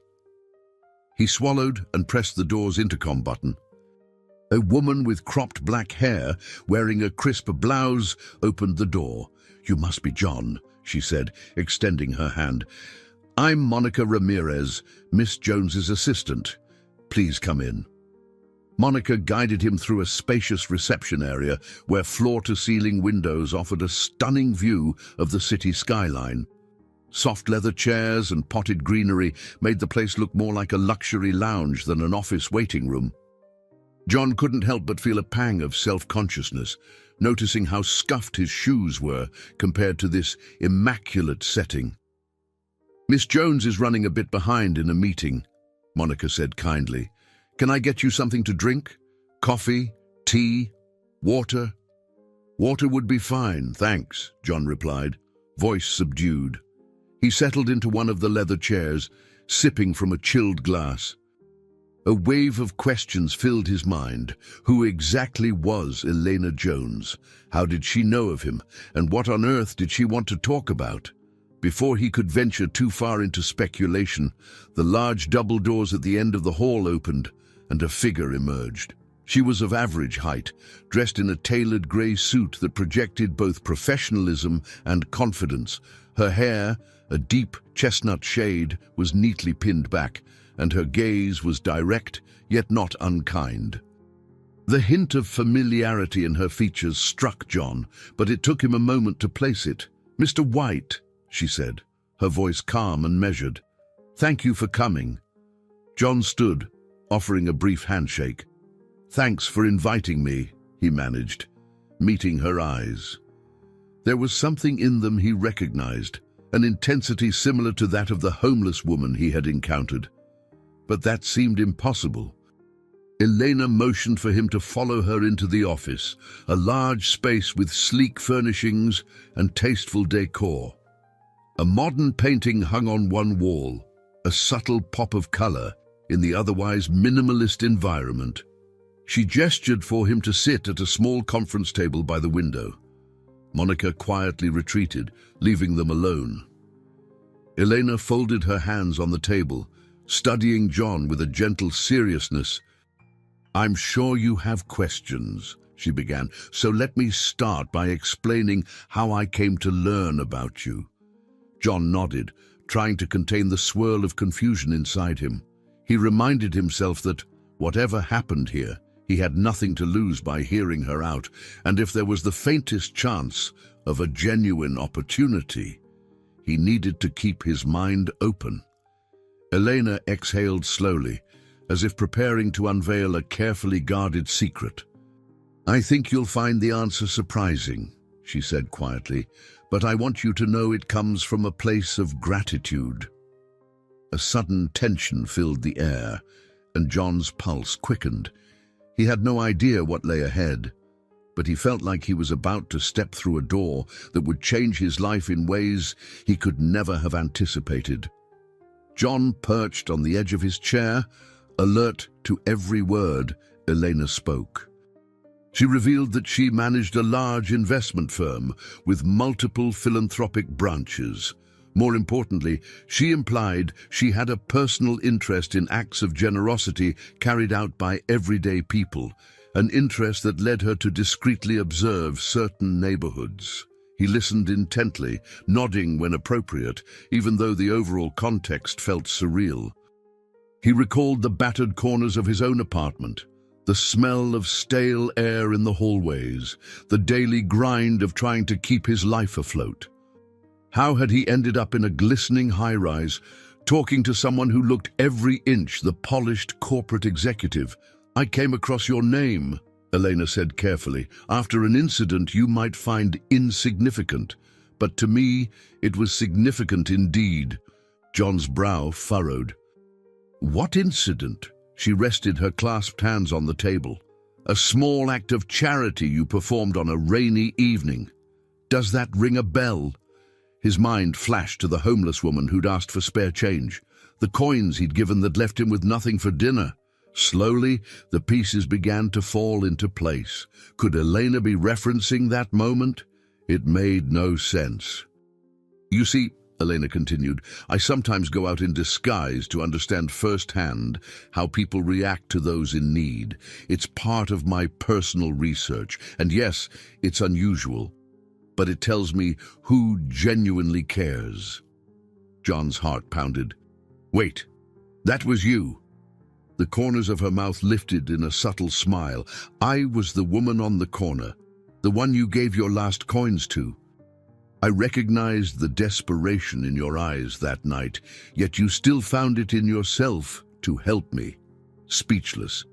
He swallowed and pressed the door's intercom button. A woman with cropped black hair, wearing a crisp blouse, opened the door. "You must be John," she said, extending her hand. "I'm Monica Ramirez, Miss Jones's assistant. Please come in." Monica guided him through a spacious reception area where floor-to-ceiling windows offered a stunning view of the city skyline. Soft leather chairs and potted greenery made the place look more like a luxury lounge than an office waiting room. John couldn't help but feel a pang of self-consciousness, noticing how scuffed his shoes were compared to this immaculate setting. "Miss Jones is running a bit behind in a meeting," Monica said kindly. "Can I get you something to drink? Coffee? Tea? Water?" "Water would be fine, thanks," John replied, voice subdued. He settled into one of the leather chairs, sipping from a chilled glass. A wave of questions filled his mind. Who exactly was Elena Jones? How did she know of him? And what on earth did she want to talk about? Before he could venture too far into speculation, the large double doors at the end of the hall opened, and a figure emerged. She was of average height, dressed in a tailored grey suit that projected both professionalism and confidence. Her hair, a deep chestnut shade, was neatly pinned back, and her gaze was direct, yet not unkind. The hint of familiarity in her features struck John, but it took him a moment to place it. "Mr. White," she said, her voice calm and measured. "Thank you for coming." John stood, offering a brief handshake. "Thanks for inviting me," he managed, meeting her eyes. There was something in them he recognized, an intensity similar to that of the homeless woman he had encountered. But that seemed impossible. Elena motioned for him to follow her into the office, a large space with sleek furnishings and tasteful decor. A modern painting hung on one wall, a subtle pop of color in the otherwise minimalist environment. She gestured for him to sit at a small conference table by the window. Monica quietly retreated, leaving them alone. Elena folded her hands on the table, studying John with a gentle seriousness. "I'm sure you have questions," she began, "so let me start by explaining how I came to learn about you." John nodded, trying to contain the swirl of confusion inside him. He reminded himself that, whatever happened here, he had nothing to lose by hearing her out, and if there was the faintest chance of a genuine opportunity, he needed to keep his mind open. Elena exhaled slowly, as if preparing to unveil a carefully guarded secret. "I think you'll find the answer surprising," she said quietly, "but I want you to know it comes from a place of gratitude." A sudden tension filled the air, and John's pulse quickened. He had no idea what lay ahead, but he felt like he was about to step through a door that would change his life in ways he could never have anticipated. John perched on the edge of his chair, alert to every word Elena spoke. She revealed that she managed a large investment firm with multiple philanthropic branches. More importantly, she implied she had a personal interest in acts of generosity carried out by everyday people, an interest that led her to discreetly observe certain neighborhoods. He listened intently, nodding when appropriate, even though the overall context felt surreal. He recalled the battered corners of his own apartment, the smell of stale air in the hallways, the daily grind of trying to keep his life afloat. How had he ended up in a glistening high-rise, talking to someone who looked every inch the polished corporate executive? "I came across your name," Elena said carefully, "after an incident you might find insignificant, but to me it was significant indeed." John's brow furrowed. "What incident?" She rested her clasped hands on the table. "A small act of charity you performed on a rainy evening. Does that ring a bell?" His mind flashed to the homeless woman who'd asked for spare change, the coins he'd given that left him with nothing for dinner. Slowly, the pieces began to fall into place. Could Elena be referencing that moment? It made no sense. "You see," Elena continued, "I sometimes go out in disguise to understand firsthand how people react to those in need. It's part of my personal research, and yes, it's unusual, but it tells me who genuinely cares." John's heart pounded. "Wait, that was you?" The corners of her mouth lifted in a subtle smile. "I was the woman on the corner, the one you gave your last coins to. I recognized the desperation in your eyes that night, yet you still found it in yourself to help me." Speechless,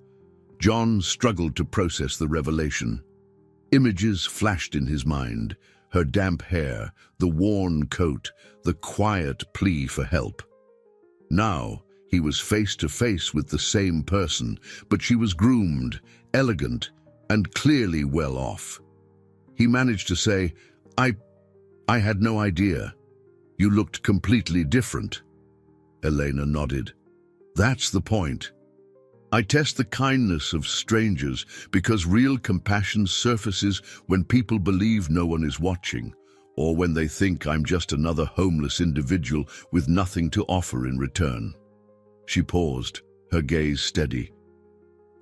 John struggled to process the revelation. Images flashed in his mind, her damp hair, the worn coat, the quiet plea for help. Now, he was face to face with the same person, but she was groomed, elegant, and clearly well off. He managed to say, I had no idea. You looked completely different." Elena nodded. "That's the point. I test the kindness of strangers because real compassion surfaces when people believe no one is watching, or when they think I'm just another homeless individual with nothing to offer in return." She paused, her gaze steady.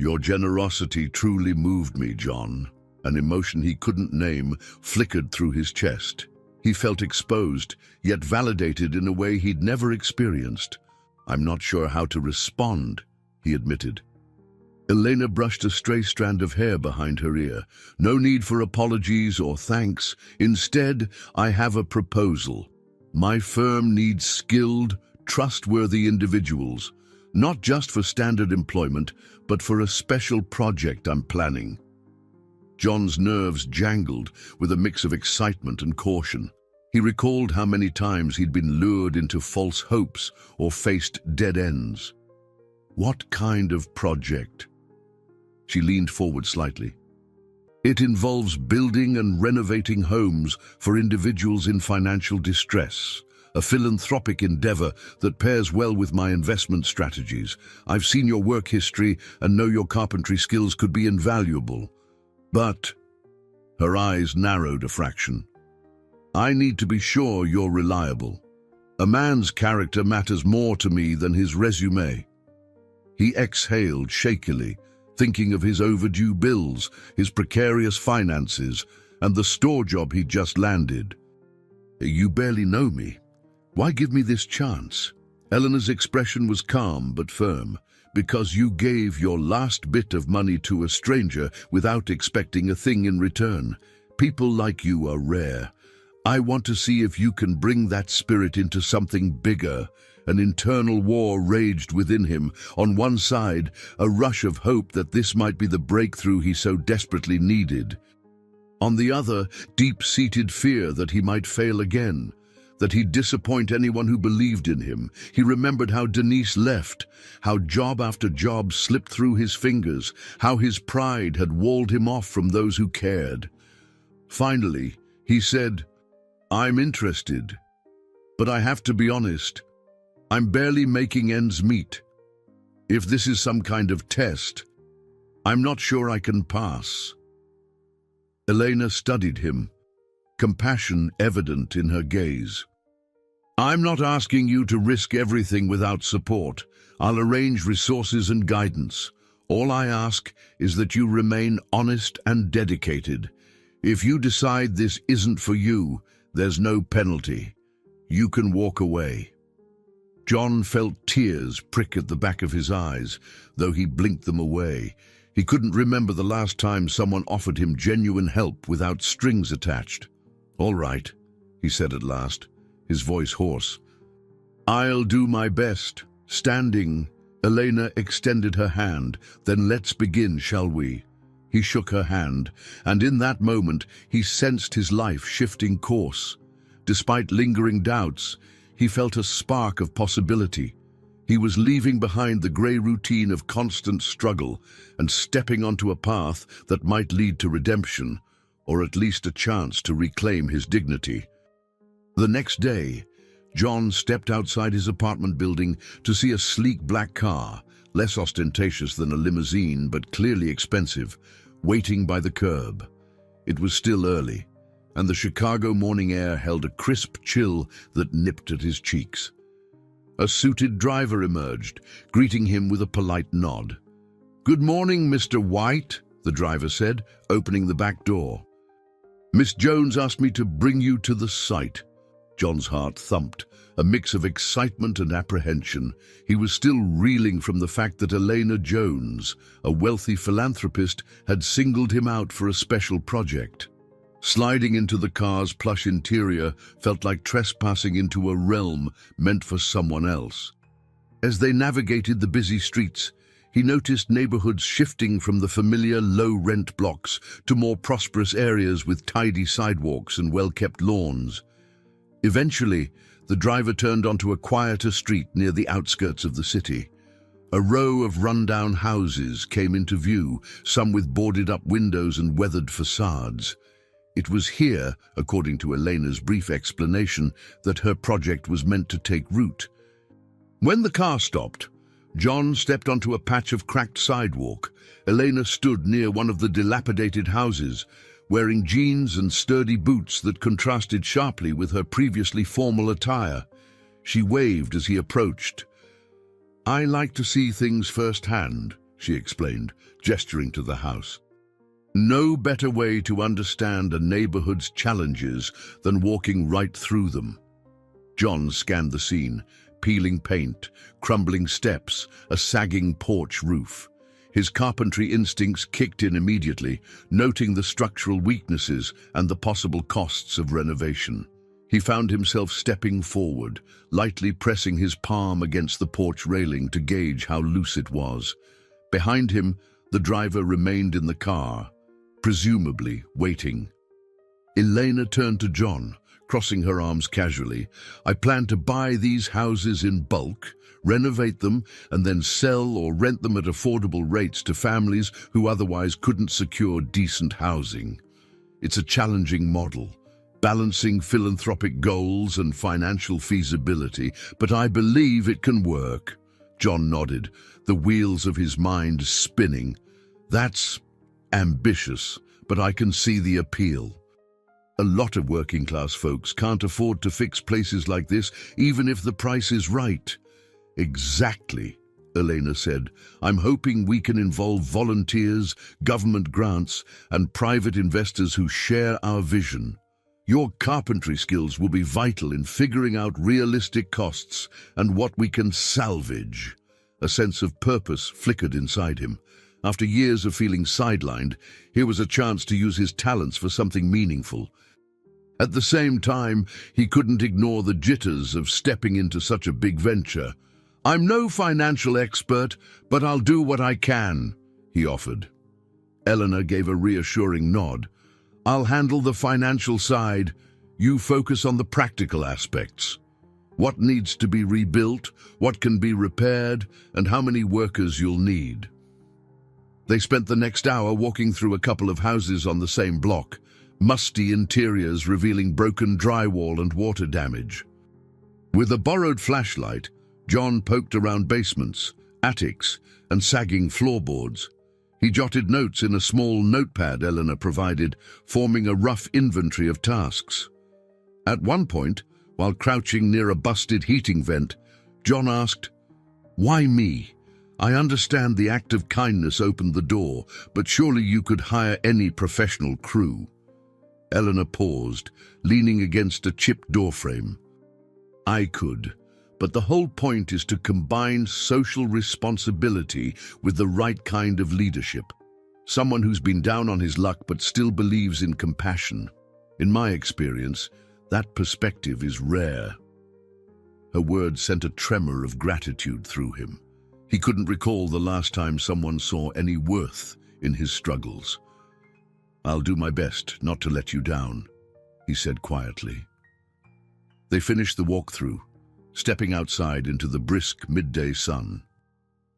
"Your generosity truly moved me, John." An emotion he couldn't name flickered through his chest. He felt exposed, yet validated in a way he'd never experienced. "I'm not sure how to respond," he admitted. Elena brushed a stray strand of hair behind her ear. "No need for apologies or thanks. Instead, I have a proposal. My firm needs skilled, trustworthy individuals, not just for standard employment, but for a special project I'm planning." John's nerves jangled with a mix of excitement and caution. He recalled how many times he'd been lured into false hopes or faced dead ends. "What kind of project?" She leaned forward slightly. "It involves building and renovating homes for individuals in financial distress, a philanthropic endeavor that pairs well with my investment strategies. I've seen your work history and know your carpentry skills could be invaluable. But," her eyes narrowed a fraction, "I need to be sure you're reliable. A man's character matters more to me than his resume. He exhaled shakily, thinking of his overdue bills, his precarious finances, and the store job he'd just landed. You barely know me. Why give me this chance? Eleanor's expression was calm but firm. Because you gave your last bit of money to a stranger without expecting a thing in return. People like you are rare. I want to see if you can bring that spirit into something bigger. An internal war raged within him. On one side, a rush of hope that this might be the breakthrough he so desperately needed. On the other, deep-seated fear that he might fail again, that he'd disappoint anyone who believed in him. He remembered how Denise left, how job after job slipped through his fingers, how his pride had walled him off from those who cared. Finally, he said, "I'm interested, but I have to be honest. I'm barely making ends meet. If this is some kind of test, I'm not sure I can pass." Elena studied him, compassion evident in her gaze. "I'm not asking you to risk everything without support. I'll arrange resources and guidance. All I ask is that you remain honest and dedicated. If you decide this isn't for you, there's no penalty. You can walk away." John felt tears prick at the back of his eyes, though he blinked them away. He couldn't remember the last time someone offered him genuine help without strings attached. "All right," he said at last, his voice hoarse. "I'll do my best." Standing, Elena extended her hand. "Then let's begin, shall we?" He shook her hand, and in that moment he sensed his life shifting course. Despite lingering doubts, he felt a spark of possibility. He was leaving behind the grey routine of constant struggle and stepping onto a path that might lead to redemption, or at least a chance to reclaim his dignity. The next day, John stepped outside his apartment building to see a sleek black car, less ostentatious than a limousine but clearly expensive, waiting by the curb. It was still early, and the Chicago morning air held a crisp chill that nipped at his cheeks. A suited driver emerged, greeting him with a polite nod. "Good morning, Mr. White," the driver said, opening the back door. "Miss Jones asked me to bring you to the site." John's heart thumped, a mix of excitement and apprehension. He was still reeling from the fact that Elena Jones, a wealthy philanthropist, had singled him out for a special project. Sliding into the car's plush interior felt like trespassing into a realm meant for someone else. As they navigated the busy streets, he noticed neighborhoods shifting from the familiar low-rent blocks to more prosperous areas with tidy sidewalks and well-kept lawns. Eventually, the driver turned onto a quieter street near the outskirts of the city. A row of rundown houses came into view, some with boarded-up windows and weathered facades. It was here, according to Elena's brief explanation, that her project was meant to take root. When the car stopped, John stepped onto a patch of cracked sidewalk. Elena stood near one of the dilapidated houses, wearing jeans and sturdy boots that contrasted sharply with her previously formal attire. She waved as he approached. "I like to see things firsthand," she explained, gesturing to the house. "No better way to understand a neighborhood's challenges than walking right through them." John scanned the scene, peeling paint, crumbling steps, a sagging porch roof. His carpentry instincts kicked in immediately, noting the structural weaknesses and the possible costs of renovation. He found himself stepping forward, lightly pressing his palm against the porch railing to gauge how loose it was. Behind him, the driver remained in the car, presumably waiting. Elena turned to John, crossing her arms casually. "I plan to buy these houses in bulk, renovate them, and then sell or rent them at affordable rates to families who otherwise couldn't secure decent housing. It's a challenging model, balancing philanthropic goals and financial feasibility, but I believe it can work." John nodded, the wheels of his mind spinning. "That's ambitious, but I can see the appeal." A lot of working-class folks can't afford to fix places like this, even if the price is right. Exactly, Elena said. I'm hoping we can involve volunteers, government grants, and private investors who share our vision. Your carpentry skills will be vital in figuring out realistic costs and what we can salvage. A sense of purpose flickered inside him. After years of feeling sidelined, here was a chance to use his talents for something meaningful. At the same time, he couldn't ignore the jitters of stepping into such a big venture. I'm no financial expert, but I'll do what I can, he offered. Eleanor gave a reassuring nod. I'll handle the financial side. You focus on the practical aspects. What needs to be rebuilt, what can be repaired, and how many workers you'll need. They spent the next hour walking through a couple of houses on the same block, musty interiors revealing broken drywall and water damage. With a borrowed flashlight, John poked around basements, attics, and sagging floorboards. He jotted notes in a small notepad Eleanor provided, forming a rough inventory of tasks. At one point, while crouching near a busted heating vent, John asked, "Why me? I understand the act of kindness opened the door, but surely you could hire any professional crew." Eleanor paused, leaning against a chipped doorframe. "I could, but the whole point is to combine social responsibility with the right kind of leadership. Someone who's been down on his luck but still believes in compassion. In my experience, that perspective is rare." Her words sent a tremor of gratitude through him. He couldn't recall the last time someone saw any worth in his struggles. "I'll do my best not to let you down," he said quietly. They finished the walkthrough, stepping outside into the brisk midday sun.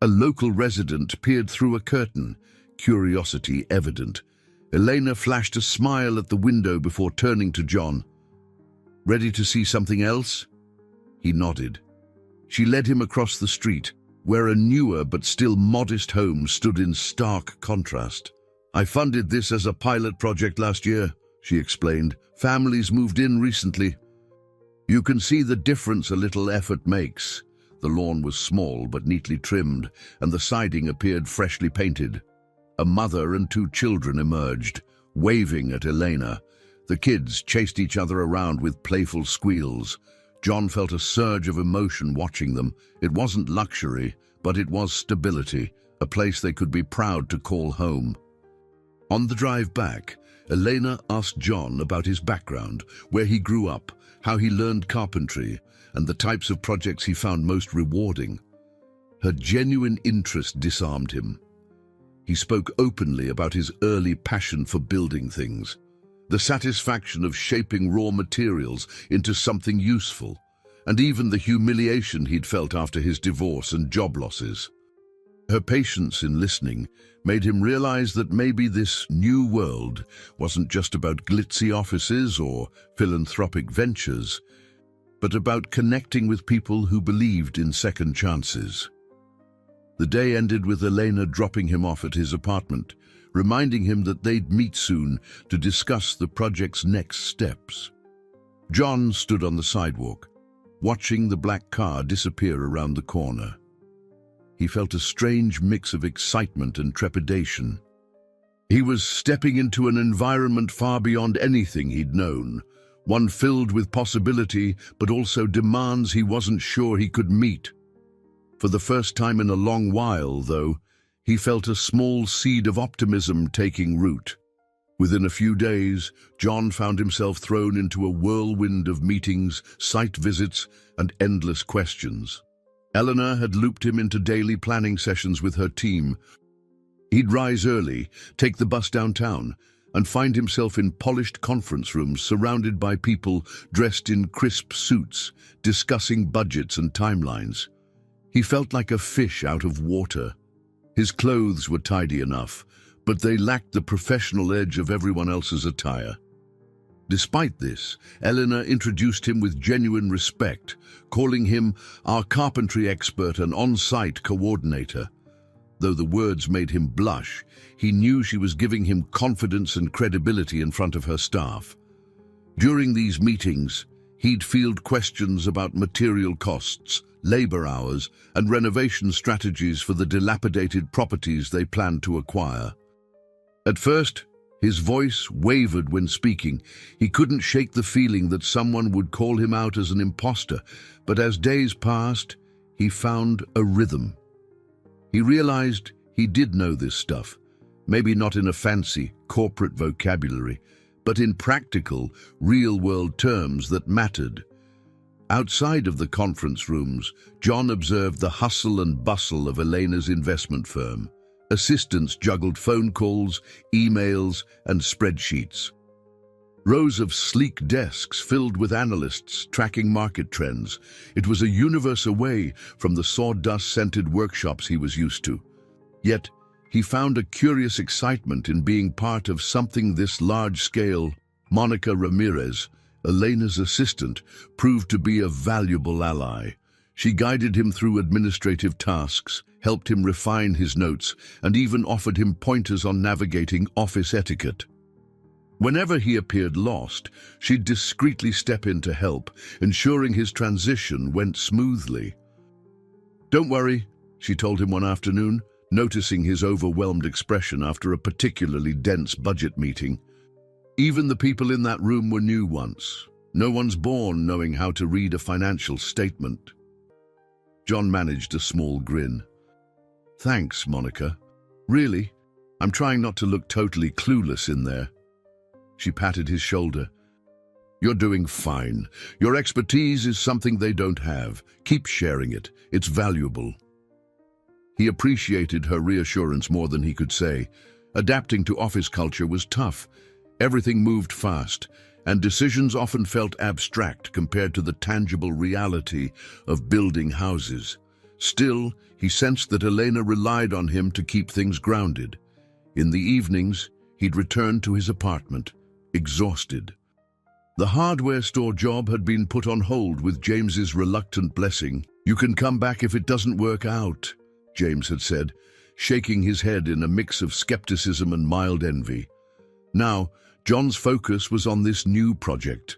A local resident peered through a curtain, curiosity evident. Elena flashed a smile at the window before turning to John. "Ready to see something else?" He nodded. She led him across the street, where a newer but still modest home stood in stark contrast. "I funded this as a pilot project last year," she explained. "Families moved in recently. You can see the difference a little effort makes." The lawn was small but neatly trimmed, and the siding appeared freshly painted. A mother and two children emerged, waving at Elena. The kids chased each other around with playful squeals. John felt a surge of emotion watching them. It wasn't luxury, but it was stability, a place they could be proud to call home. On the drive back, Elena asked John about his background, where he grew up, how he learned carpentry, and the types of projects he found most rewarding. Her genuine interest disarmed him. He spoke openly about his early passion for building things, the satisfaction of shaping raw materials into something useful, and even the humiliation he'd felt after his divorce and job losses. Her patience in listening made him realize that maybe this new world wasn't just about glitzy offices or philanthropic ventures, but about connecting with people who believed in second chances. The day ended with Elena dropping him off at his apartment, reminding him that they'd meet soon to discuss the project's next steps. John stood on the sidewalk, watching the black car disappear around the corner. He felt a strange mix of excitement and trepidation. He was stepping into an environment far beyond anything he'd known, one filled with possibility but also demands he wasn't sure he could meet. For the first time in a long while, though, he felt a small seed of optimism taking root. Within a few days, John found himself thrown into a whirlwind of meetings, site visits, and endless questions. Eleanor had looped him into daily planning sessions with her team. He'd rise early, take the bus downtown, and find himself in polished conference rooms surrounded by people dressed in crisp suits, discussing budgets and timelines. He felt like a fish out of water. His clothes were tidy enough, but they lacked the professional edge of everyone else's attire. Despite this, Eleanor introduced him with genuine respect, calling him our carpentry expert and on-site coordinator. Though the words made him blush, he knew she was giving him confidence and credibility in front of her staff. During these meetings, he'd field questions about material costs, labor hours, and renovation strategies for the dilapidated properties they planned to acquire. At first, his voice wavered when speaking. He couldn't shake the feeling that someone would call him out as an imposter, but as days passed, he found a rhythm. He realized he did know this stuff, maybe not in a fancy, corporate vocabulary, but in practical, real-world terms that mattered. Outside of the conference rooms, John observed the hustle and bustle of Elena's investment firm. Assistants juggled phone calls, emails, and spreadsheets. Rows of sleek desks filled with analysts tracking market trends. It was a universe away from the sawdust-scented workshops he was used to. Yet, he found a curious excitement in being part of something this large-scale. Monica Ramirez, Elena's assistant, proved to be a valuable ally. She guided him through administrative tasks, helped him refine his notes, and even offered him pointers on navigating office etiquette. Whenever he appeared lost, she'd discreetly step in to help, ensuring his transition went smoothly. "Don't worry," she told him one afternoon, noticing his overwhelmed expression after a particularly dense budget meeting. "Even the people in that room were new once. No one's born knowing how to read a financial statement." John managed a small grin. "Thanks, Monica. Really, I'm trying not to look totally clueless in there." She patted his shoulder. "You're doing fine. Your expertise is something they don't have. Keep sharing it. It's valuable." He appreciated her reassurance more than he could say. Adapting to office culture was tough. Everything moved fast, and decisions often felt abstract compared to the tangible reality of building houses. Still, he sensed that Elena relied on him to keep things grounded. In the evenings, he'd return to his apartment, exhausted. The hardware store job had been put on hold with James's reluctant blessing. "You can come back if it doesn't work out," James had said, shaking his head in a mix of skepticism and mild envy. Now, John's focus was on this new project.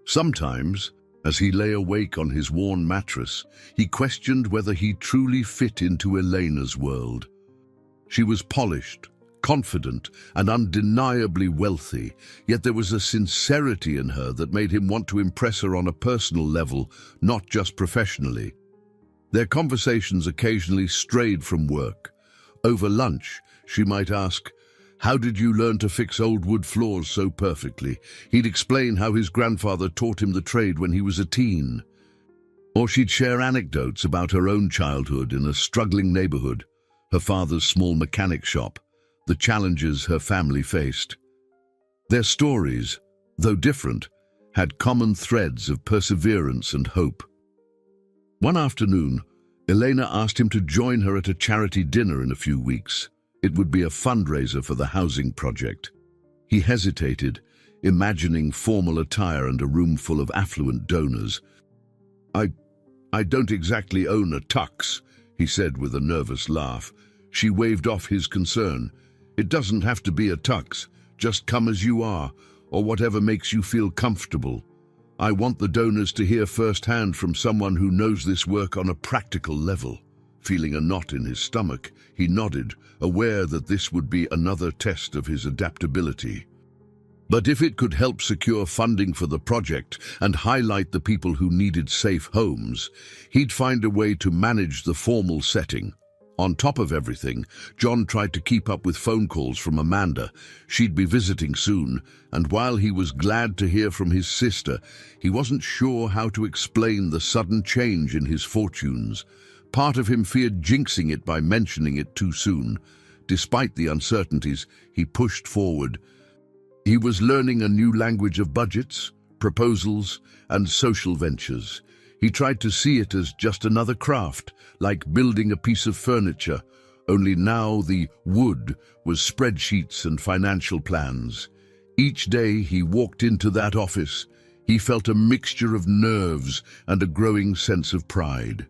Sometimes, as he lay awake on his worn mattress, he questioned whether he truly fit into Elena's world. She was polished, confident, and undeniably wealthy, yet there was a sincerity in her that made him want to impress her on a personal level, not just professionally. Their conversations occasionally strayed from work. Over lunch, she might ask, "How did you learn to fix old wood floors so perfectly?" He'd explain how his grandfather taught him the trade when he was a teen. Or she'd share anecdotes about her own childhood in a struggling neighborhood, her father's small mechanic shop, the challenges her family faced. Their stories, though different, had common threads of perseverance and hope. One afternoon, Elena asked him to join her at a charity dinner in a few weeks. It would be a fundraiser for the housing project. He hesitated, imagining formal attire and a room full of affluent donors. I don't exactly own a tux," he said with a nervous laugh. She waved off his concern. "It doesn't have to be a tux. Just come as you are, or whatever makes you feel comfortable. I want the donors to hear firsthand from someone who knows this work on a practical level." Feeling a knot in his stomach, he nodded, aware that this would be another test of his adaptability. But if it could help secure funding for the project and highlight the people who needed safe homes, he'd find a way to manage the formal setting. On top of everything, John tried to keep up with phone calls from Amanda. She'd be visiting soon, and while he was glad to hear from his sister, he wasn't sure how to explain the sudden change in his fortunes. Part of him feared jinxing it by mentioning it too soon. Despite the uncertainties, he pushed forward. He was learning a new language of budgets, proposals, and social ventures. He tried to see it as just another craft, like building a piece of furniture, only now the wood was spreadsheets and financial plans. Each day he walked into that office, he felt a mixture of nerves and a growing sense of pride.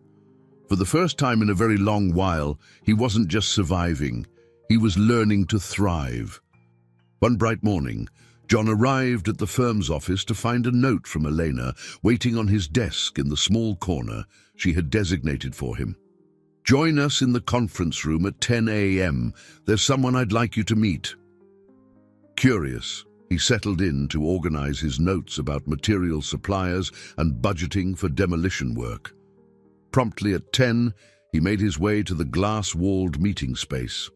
For the first time in a very long while, he wasn't just surviving, he was learning to thrive. One bright morning, John arrived at the firm's office to find a note from Elena waiting on his desk in the small corner she had designated for him. "Join us in the conference room at 10 a.m. There's someone I'd like you to meet." Curious, he settled in to organize his notes about material suppliers and budgeting for demolition work. Promptly at 10, he made his way to the glass-walled meeting space.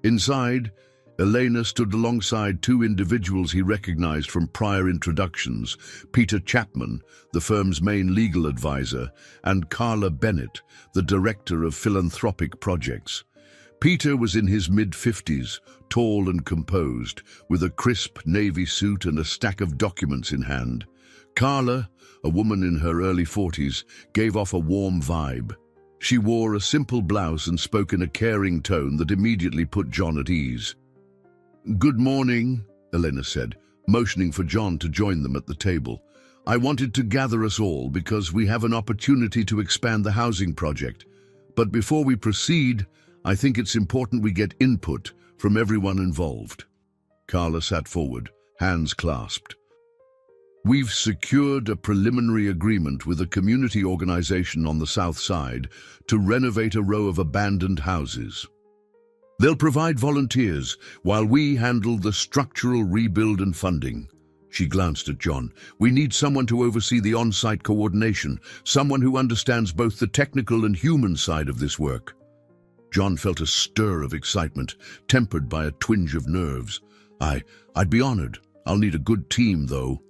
Inside, Elena stood alongside two individuals he recognized from prior introductions, Peter Chapman, the firm's main legal advisor, and Carla Bennett, the director of philanthropic projects. Peter was in his mid-50s, tall and composed, with a crisp navy suit and a stack of documents in hand. Carla, a woman in her early 40s, gave off a warm vibe. She wore a simple blouse and spoke in a caring tone that immediately put John at ease. "Good morning," Elena said, motioning for John to join them at the table. "I wanted to gather us all because we have an opportunity to expand the housing project. But before we proceed, I think it's important we get input from everyone involved." Carla sat forward, hands clasped. "We've secured a preliminary agreement with a community organization on the south side to renovate a row of abandoned houses. They'll provide volunteers while we handle the structural rebuild and funding." She glanced at John. "We need someone to oversee the on-site coordination, someone who understands both the technical and human side of this work." John felt a stir of excitement, tempered by a twinge of nerves. I'd be honored. I'll need a good team, though."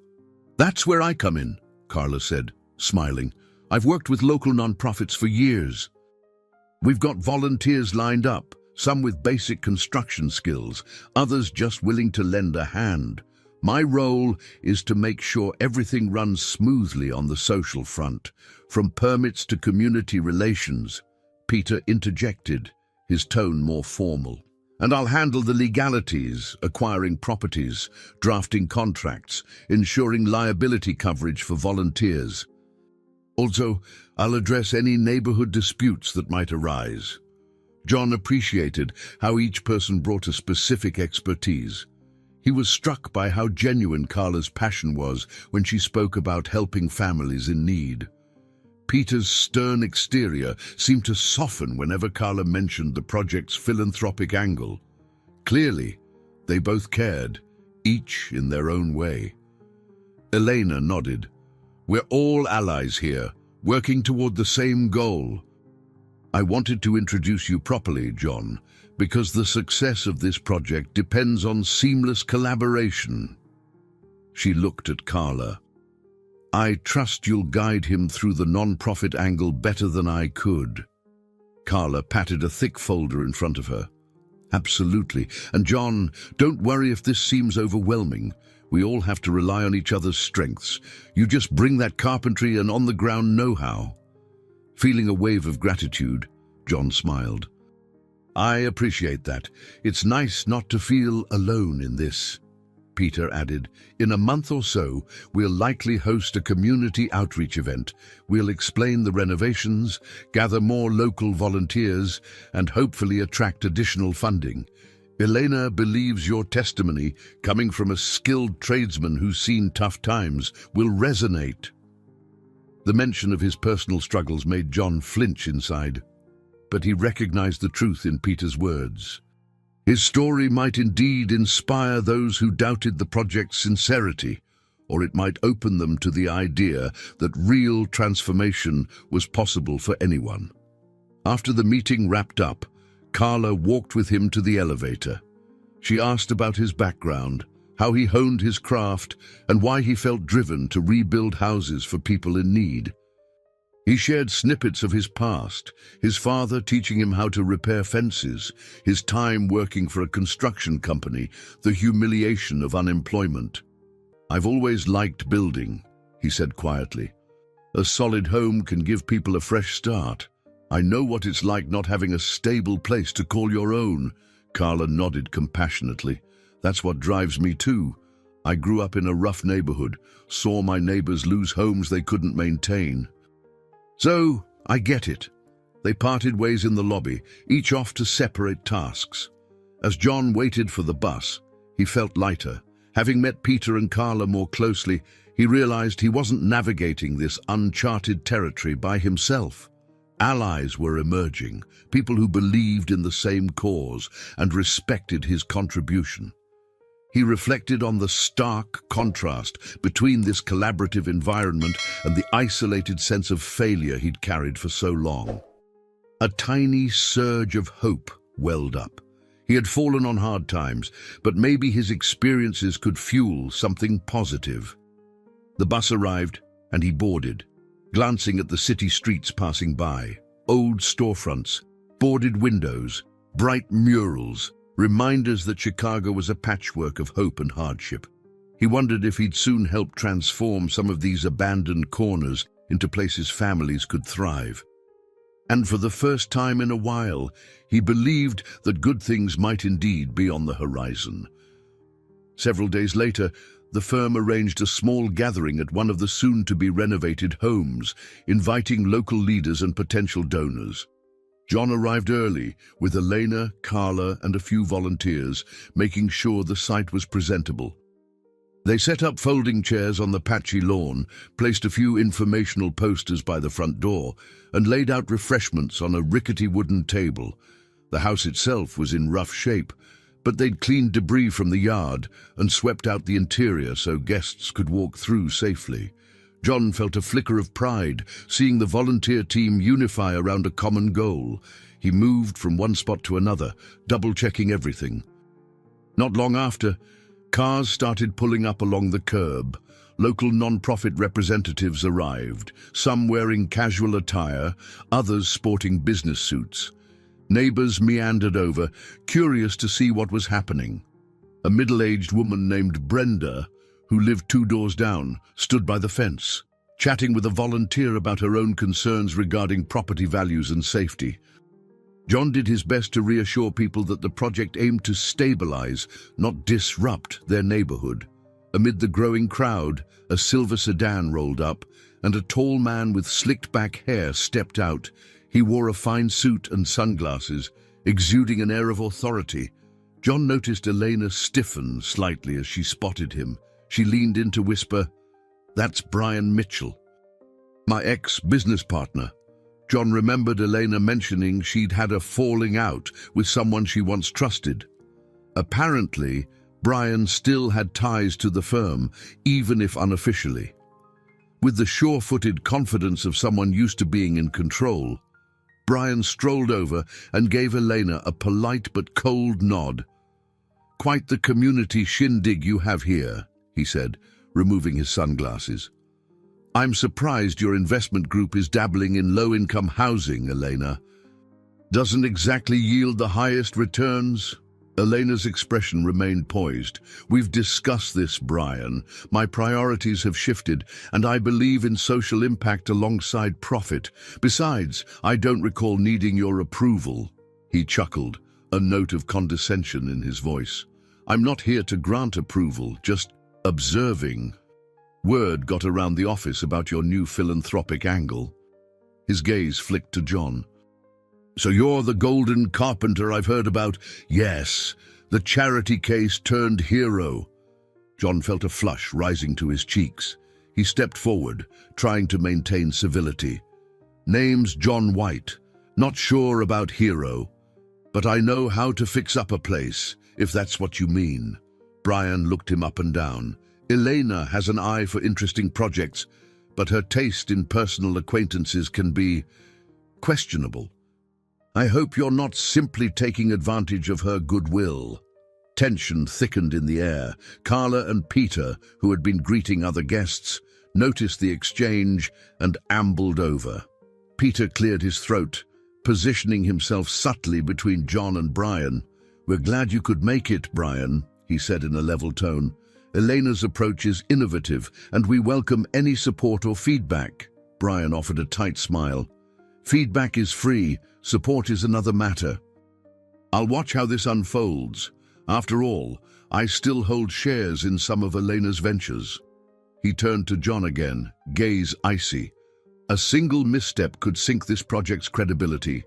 "That's where I come in," Carla said, smiling. "I've worked with local nonprofits for years. We've got volunteers lined up, some with basic construction skills, others just willing to lend a hand. My role is to make sure everything runs smoothly on the social front, from permits to community relations." Peter interjected, his tone more formal. "And I'll handle the legalities, acquiring properties, drafting contracts, ensuring liability coverage for volunteers. Also, I'll address any neighborhood disputes that might arise." John appreciated how each person brought a specific expertise. He was struck by how genuine Carla's passion was when she spoke about helping families in need. Peter's stern exterior seemed to soften whenever Carla mentioned the project's philanthropic angle. Clearly, they both cared, each in their own way. Elena nodded. "We're all allies here, working toward the same goal. I wanted to introduce you properly, John, because the success of this project depends on seamless collaboration." She looked at Carla. "I trust you'll guide him through the non-profit angle better than I could." Carla patted a thick folder in front of her. "Absolutely. And John, don't worry if this seems overwhelming. We all have to rely on each other's strengths. You just bring that carpentry and on-the-ground know-how." Feeling a wave of gratitude, John smiled. "I appreciate that. It's nice not to feel alone in this." Peter added, "In a month or so, we'll likely host a community outreach event. We'll explain the renovations, gather more local volunteers, and hopefully attract additional funding. Elena believes your testimony, coming from a skilled tradesman who's seen tough times, will resonate." The mention of his personal struggles made John flinch inside, but he recognized the truth in Peter's words. His story might indeed inspire those who doubted the project's sincerity, or it might open them to the idea that real transformation was possible for anyone. After the meeting wrapped up, Carla walked with him to the elevator. She asked about his background, how he honed his craft, and why he felt driven to rebuild houses for people in need. He shared snippets of his past, his father teaching him how to repair fences, his time working for a construction company, the humiliation of unemployment. "I've always liked building," he said quietly. "A solid home can give people a fresh start. I know what it's like not having a stable place to call your own." Carla nodded compassionately. "That's what drives me too. I grew up in a rough neighborhood, saw my neighbors lose homes they couldn't maintain. So, I get it." They parted ways in the lobby, each off to separate tasks. As John waited for the bus, he felt lighter, Having met Peter and Carla more closely, he realized he wasn't navigating this uncharted territory by himself. Allies were emerging, people who believed in the same cause and respected his contribution. He reflected on the stark contrast between this collaborative environment and the isolated sense of failure he'd carried for so long. A tiny surge of hope welled up. He had fallen on hard times, but maybe his experiences could fuel something positive. The bus arrived, and he boarded, glancing at the city streets passing by. Old storefronts, boarded windows, bright murals, reminders that Chicago was a patchwork of hope and hardship. He wondered if he'd soon help transform some of these abandoned corners into places families could thrive. And for the first time in a while, he believed that good things might indeed be on the horizon. Several days later, the firm arranged a small gathering at one of the soon-to-be renovated homes, inviting local leaders and potential donors. John arrived early, with Elena, Carla, and a few volunteers, making sure the site was presentable. They set up folding chairs on the patchy lawn, placed a few informational posters by the front door, and laid out refreshments on a rickety wooden table. The house itself was in rough shape, but they'd cleaned debris from the yard and swept out the interior so guests could walk through safely. John felt a flicker of pride, seeing the volunteer team unify around a common goal. He moved from one spot to another, double-checking everything. Not long after, cars started pulling up along the curb. Local non-profit representatives arrived, some wearing casual attire, others sporting business suits. Neighbors meandered over, curious to see what was happening. A middle-aged woman named Brenda, who lived 2 doors down, stood by the fence, chatting with a volunteer about her own concerns regarding property values and safety. John did his best to reassure people that the project aimed to stabilize, not disrupt, their neighborhood. Amid the growing crowd, a silver sedan rolled up, and a tall man with slicked-back hair stepped out. He wore a fine suit and sunglasses, exuding an air of authority. John noticed Elena stiffen slightly as she spotted him. She leaned in to whisper, "That's Brian Mitchell, my ex-business partner." John remembered Elena mentioning she'd had a falling out with someone she once trusted. Apparently, Brian still had ties to the firm, even if unofficially. With the sure-footed confidence of someone used to being in control, Brian strolled over and gave Elena a polite but cold nod. "Quite the community shindig you have here," he said, removing his sunglasses. "I'm surprised your investment group is dabbling in low-income housing, Elena. Doesn't exactly yield the highest returns?" Elena's expression remained poised. "We've discussed this, Brian. My priorities have shifted, and I believe in social impact alongside profit. Besides, I don't recall needing your approval." He chuckled, a note of condescension in his voice. "I'm not here to grant approval, just observing. Word got around the office about your new philanthropic angle." His gaze flicked to John. "So you're the golden carpenter I've heard about?" "Yes, the charity case turned hero." John felt a flush rising to his cheeks. He stepped forward, trying to maintain civility. "Name's John White. Not sure about hero, but I know how to fix up a place, if that's what you mean." Brian looked him up and down. "Elena has an eye for interesting projects, but her taste in personal acquaintances can be questionable. I hope you're not simply taking advantage of her goodwill." Tension thickened in the air. Carla and Peter, who had been greeting other guests, noticed the exchange and ambled over. Peter cleared his throat, positioning himself subtly between John and Brian. "We're glad you could make it, Brian," he said in a level tone. "Elena's approach is innovative, and we welcome any support or feedback." Brian offered a tight smile. "Feedback is free, support is another matter. I'll watch how this unfolds. After all, I still hold shares in some of Elena's ventures." He turned to John again, gaze icy. "A single misstep could sink this project's credibility.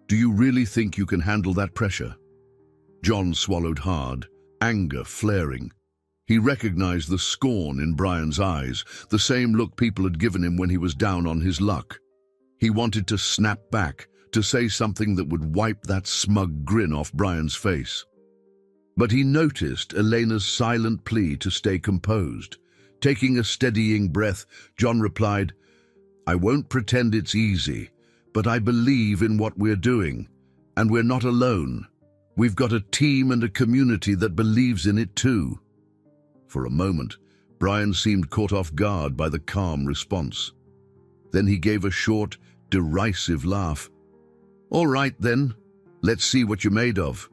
Do you really think you can handle that pressure?" John swallowed hard, anger flaring. He recognized the scorn in Brian's eyes, the same look people had given him when he was down on his luck. He wanted to snap back, to say something that would wipe that smug grin off Brian's face. But he noticed Elena's silent plea to stay composed. Taking a steadying breath, John replied, "I won't pretend it's easy, but I believe in what we're doing, and we're not alone. We've got a team and a community that believes in it too." For a moment, Brian seemed caught off guard by the calm response. Then he gave a short, derisive laugh. "All right then, let's see what you're made of."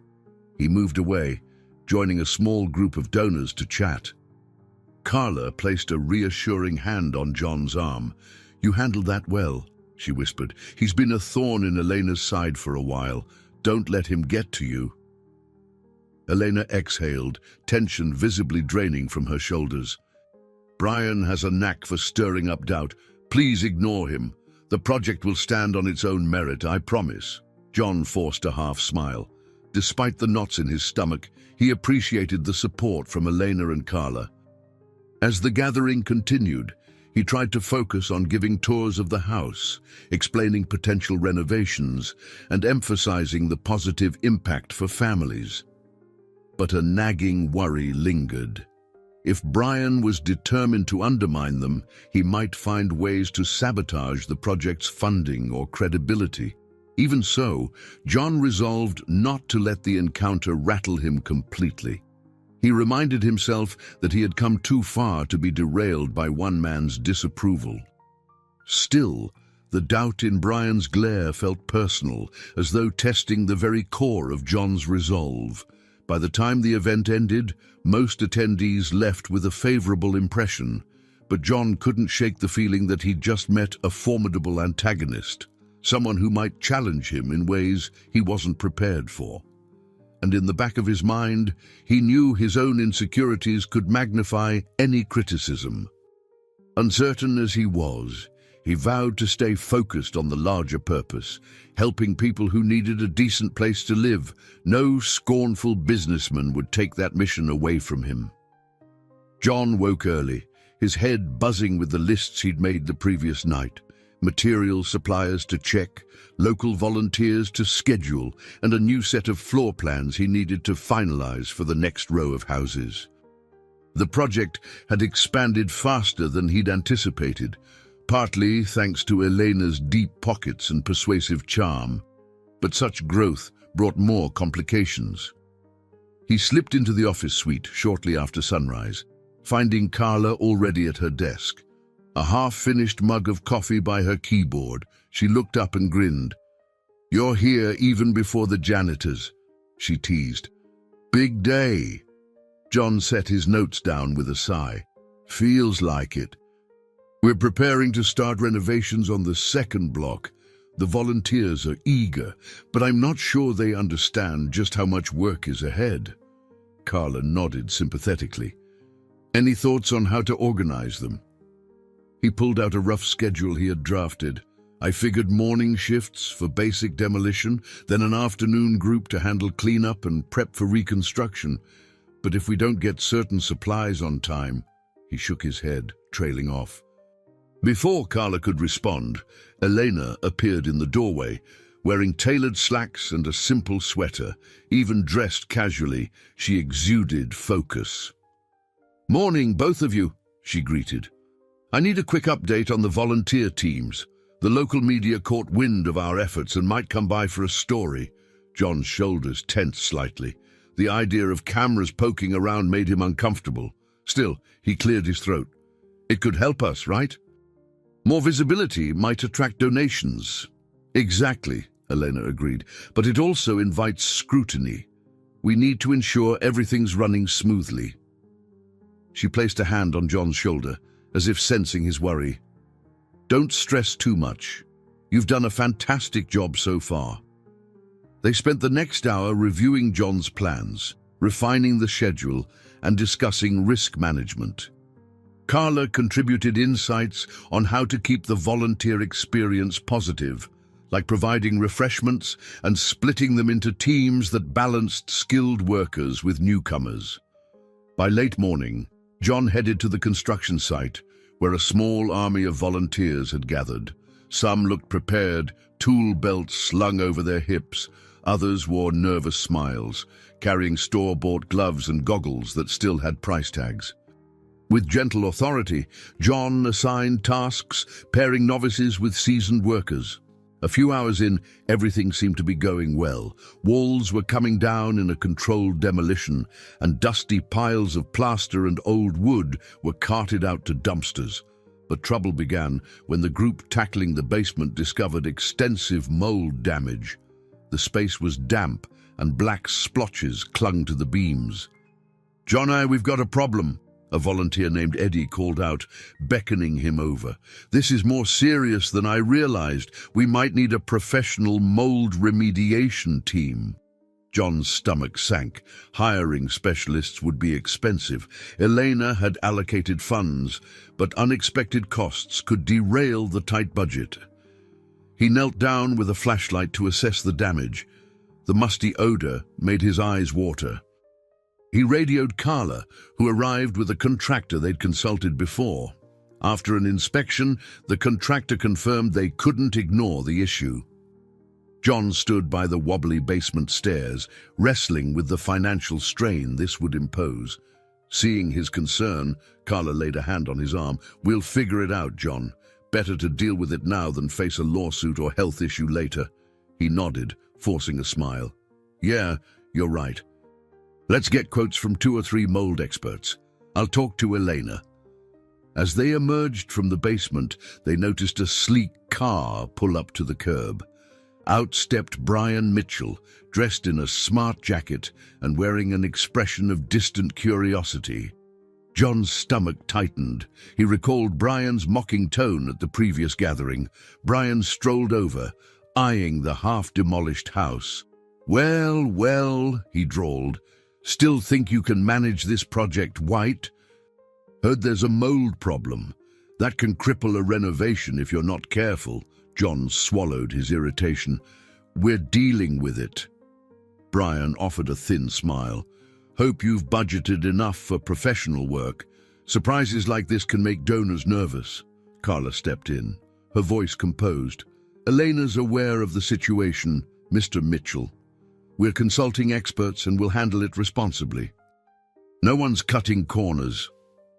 He moved away, joining a small group of donors to chat. Carla placed a reassuring hand on John's arm. "You handled that well," she whispered. "He's been a thorn in Elena's side for a while. Don't let him get to you." Elena exhaled, tension visibly draining from her shoulders. "Brian has a knack for stirring up doubt. Please ignore him. The project will stand on its own merit, I promise." John forced a half smile. Despite the knots in his stomach, he appreciated the support from Elena and Carla. As the gathering continued, he tried to focus on giving tours of the house, explaining potential renovations, and emphasizing the positive impact for families. But a nagging worry lingered. If Brian was determined to undermine them, he might find ways to sabotage the project's funding or credibility. Even so, John resolved not to let the encounter rattle him completely. He reminded himself that he had come too far to be derailed by one man's disapproval. Still, the doubt in Brian's glare felt personal, as though testing the very core of John's resolve. By the time the event ended, most attendees left with a favorable impression, but John couldn't shake the feeling that he'd just met a formidable antagonist, someone who might challenge him in ways he wasn't prepared for. And in the back of his mind, he knew his own insecurities could magnify any criticism. Uncertain as he was, he vowed to stay focused on the larger purpose, helping people who needed a decent place to live. No scornful businessman would take that mission away from him. John woke early, his head buzzing with the lists he'd made the previous night. Material suppliers to check, local volunteers to schedule, and a new set of floor plans he needed to finalize for the next row of houses. The project had expanded faster than he'd anticipated, partly thanks to Elena's deep pockets and persuasive charm, but such growth brought more complications. He slipped into the office suite shortly after sunrise, finding Carla already at her desk. A half-finished mug of coffee by her keyboard, she looked up and grinned. "You're here even before the janitors," she teased. "Big day." John set his notes down with a sigh. "Feels like it. We're preparing to start renovations on the second block. The volunteers are eager, but I'm not sure they understand just how much work is ahead." Carla nodded sympathetically. "Any thoughts on how to organize them?" He pulled out a rough schedule he had drafted. "I figured morning shifts for basic demolition, then an afternoon group to handle cleanup and prep for reconstruction. But if we don't get certain supplies on time..." He shook his head, trailing off. Before Carla could respond, Elena appeared in the doorway, wearing tailored slacks and a simple sweater. Even dressed casually, she exuded focus. "Morning, both of you," she greeted. "I need a quick update on the volunteer teams. The local media caught wind of our efforts and might come by for a story." John's shoulders tensed slightly. The idea of cameras poking around made him uncomfortable. Still, he cleared his throat. "It could help us, right? More visibility might attract donations." "Exactly," Elena agreed, "but it also invites scrutiny. We need to ensure everything's running smoothly." She placed a hand on John's shoulder, as if sensing his worry. "Don't stress too much. You've done a fantastic job so far." They spent the next hour reviewing John's plans, refining the schedule, and discussing risk management. Carla contributed insights on how to keep the volunteer experience positive, like providing refreshments and splitting them into teams that balanced skilled workers with newcomers. By late morning, John headed to the construction site, where a small army of volunteers had gathered. Some looked prepared, tool belts slung over their hips. Others wore nervous smiles, carrying store-bought gloves and goggles that still had price tags. With gentle authority, John assigned tasks, pairing novices with seasoned workers. A few hours in, everything seemed to be going well. Walls were coming down in a controlled demolition, and dusty piles of plaster and old wood were carted out to dumpsters. But trouble began when the group tackling the basement discovered extensive mold damage. The space was damp, and black splotches clung to the beams. "John, we've got a problem," a volunteer named Eddie called out, beckoning him over. "This is more serious than I realized. We might need a professional mold remediation team." John's stomach sank. Hiring specialists would be expensive. Elena had allocated funds, but unexpected costs could derail the tight budget. He knelt down with a flashlight to assess the damage. The musty odor made his eyes water. He radioed Carla, who arrived with a contractor they'd consulted before. After an inspection, the contractor confirmed they couldn't ignore the issue. John stood by the wobbly basement stairs, wrestling with the financial strain this would impose. Seeing his concern, Carla laid a hand on his arm. "We'll figure it out, John. Better to deal with it now than face a lawsuit or health issue later." He nodded, forcing a smile. "Yeah, you're right. Let's get quotes from 2 or 3 mold experts. I'll talk to Elena." As they emerged from the basement, they noticed a sleek car pull up to the curb. Out stepped Brian Mitchell, dressed in a smart jacket and wearing an expression of distant curiosity. John's stomach tightened. He recalled Brian's mocking tone at the previous gathering. Brian strolled over, eyeing the half-demolished house. Well, he drawled. "Still think you can manage this project, White? Heard there's a mold problem. That can cripple a renovation if you're not careful." John swallowed his irritation. "We're dealing with it." Brian offered a thin smile. "Hope you've budgeted enough for professional work. Surprises like this can make donors nervous." Carla stepped in, her voice composed. "Elena's aware of the situation, Mr. Mitchell. We're consulting experts and we'll handle it responsibly." "No one's cutting corners."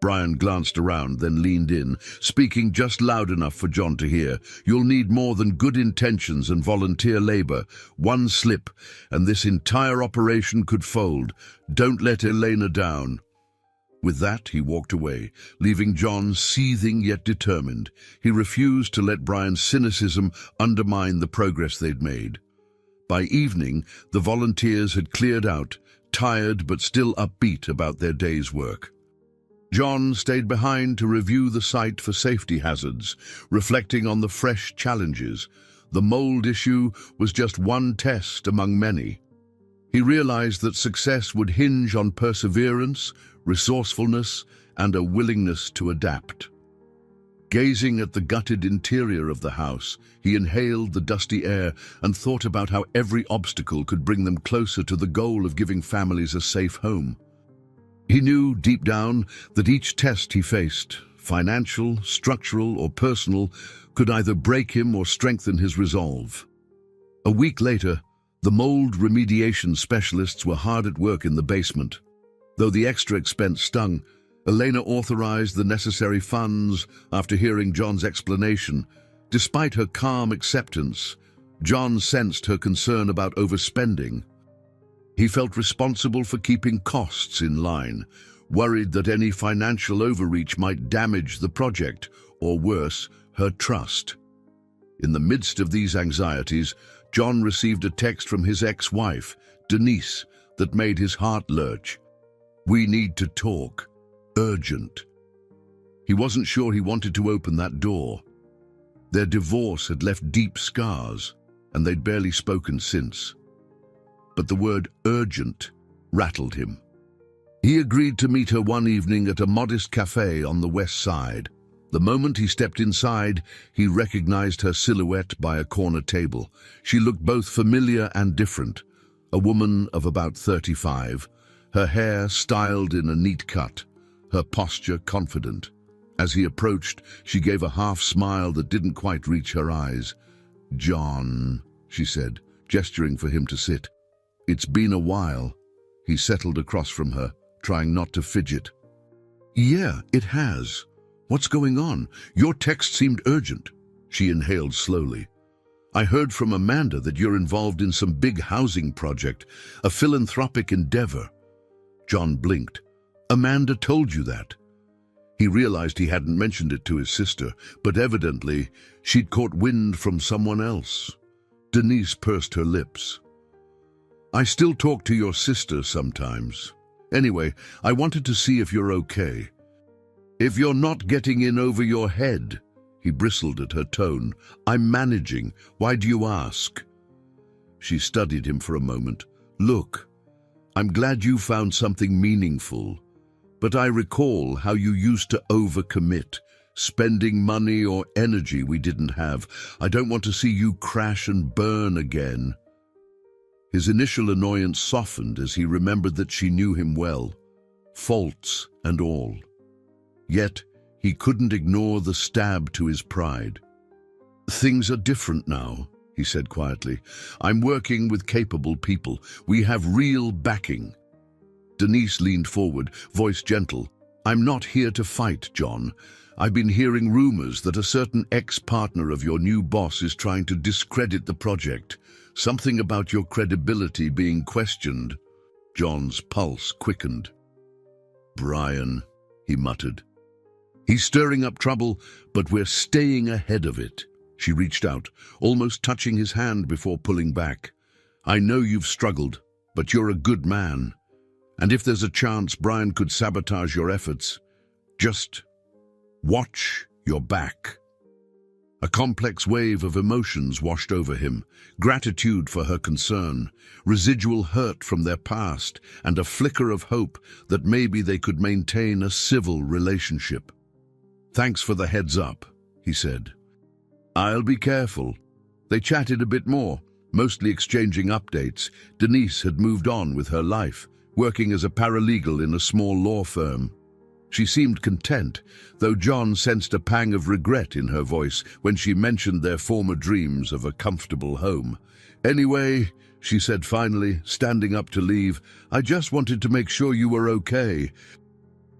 Brian glanced around, then leaned in, speaking just loud enough for John to hear. "You'll need more than good intentions and volunteer labor. One slip, and this entire operation could fold. Don't let Elena down." With that, he walked away, leaving John seething yet determined. He refused to let Brian's cynicism undermine the progress they'd made. By evening, the volunteers had cleared out, tired but still upbeat about their day's work. John stayed behind to review the site for safety hazards, reflecting on the fresh challenges. The mold issue was just one test among many. He realized that success would hinge on perseverance, resourcefulness, and a willingness to adapt. Gazing at the gutted interior of the house, he inhaled the dusty air and thought about how every obstacle could bring them closer to the goal of giving families a safe home. He knew deep down that each test he faced, financial, structural, or personal, could either break him or strengthen his resolve. A week later, the mold remediation specialists were hard at work in the basement. Though the extra expense stung, Elena authorized the necessary funds after hearing John's explanation. Despite her calm acceptance, John sensed her concern about overspending. He felt responsible for keeping costs in line, worried that any financial overreach might damage the project, or worse, her trust. In the midst of these anxieties, John received a text from his ex-wife, Denise, that made his heart lurch. "We need to talk. Urgent." He wasn't sure he wanted to open that door. Their divorce had left deep scars, and they'd barely spoken since. But the word urgent rattled him. He agreed to meet her one evening at a modest cafe on the west side. The moment he stepped inside, he recognized her silhouette by a corner table. She looked both familiar and different. A woman of about 35, her hair styled in a neat cut, her posture confident. As he approached, she gave a half smile that didn't quite reach her eyes. "John," she said, gesturing for him to sit. "It's been a while." He settled across from her, trying not to fidget. "Yeah, it has. What's going on? Your text seemed urgent." She inhaled slowly. "I heard from Amanda that you're involved in some big housing project, a philanthropic endeavor." John blinked. "Amanda told you that?" He realized he hadn't mentioned it to his sister, but evidently she'd caught wind from someone else. Denise pursed her lips. "I still talk to your sister sometimes. Anyway, I wanted to see if you're okay. If you're not getting in over your head." He bristled at her tone. "I'm managing. Why do you ask?" She studied him for a moment. "Look, I'm glad you found something meaningful. But I recall how you used to overcommit, spending money or energy we didn't have. I don't want to see you crash and burn again." His initial annoyance softened as he remembered that she knew him well, faults and all. Yet he couldn't ignore the stab to his pride. "Things are different now," he said quietly. "I'm working with capable people. We have real backing." Denise leaned forward, voice gentle. "I'm not here to fight, John. I've been hearing rumors that a certain ex-partner of your new boss is trying to discredit the project. Something about your credibility being questioned." John's pulse quickened. "Brian," he muttered. "He's stirring up trouble, but we're staying ahead of it." She reached out, almost touching his hand before pulling back. "I know you've struggled, but you're a good man. And if there's a chance Brian could sabotage your efforts, just watch your back." A complex wave of emotions washed over him, gratitude for her concern, residual hurt from their past, and a flicker of hope that maybe they could maintain a civil relationship. "Thanks for the heads up," he said. "I'll be careful." They chatted a bit more, mostly exchanging updates. Denise had moved on with her life, working as a paralegal in a small law firm. She seemed content, though John sensed a pang of regret in her voice when she mentioned their former dreams of a comfortable home. "Anyway," she said finally, standing up to leave, "I just wanted to make sure you were okay.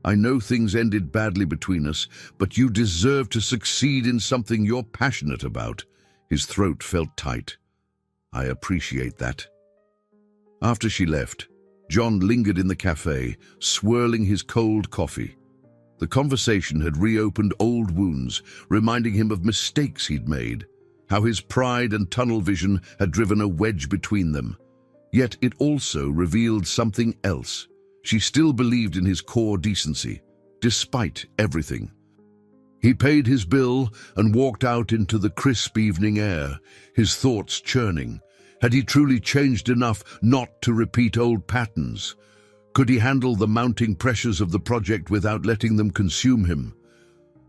I know things ended badly between us, but you deserve to succeed in something you're passionate about." His throat felt tight. "I appreciate that." After she left, John lingered in the cafe, swirling his cold coffee. The conversation had reopened old wounds, reminding him of mistakes he'd made, how his pride and tunnel vision had driven a wedge between them. Yet it also revealed something else. She still believed in his core decency, despite everything. He paid his bill and walked out into the crisp evening air, his thoughts churning. Had he truly changed enough not to repeat old patterns? Could he handle the mounting pressures of the project without letting them consume him?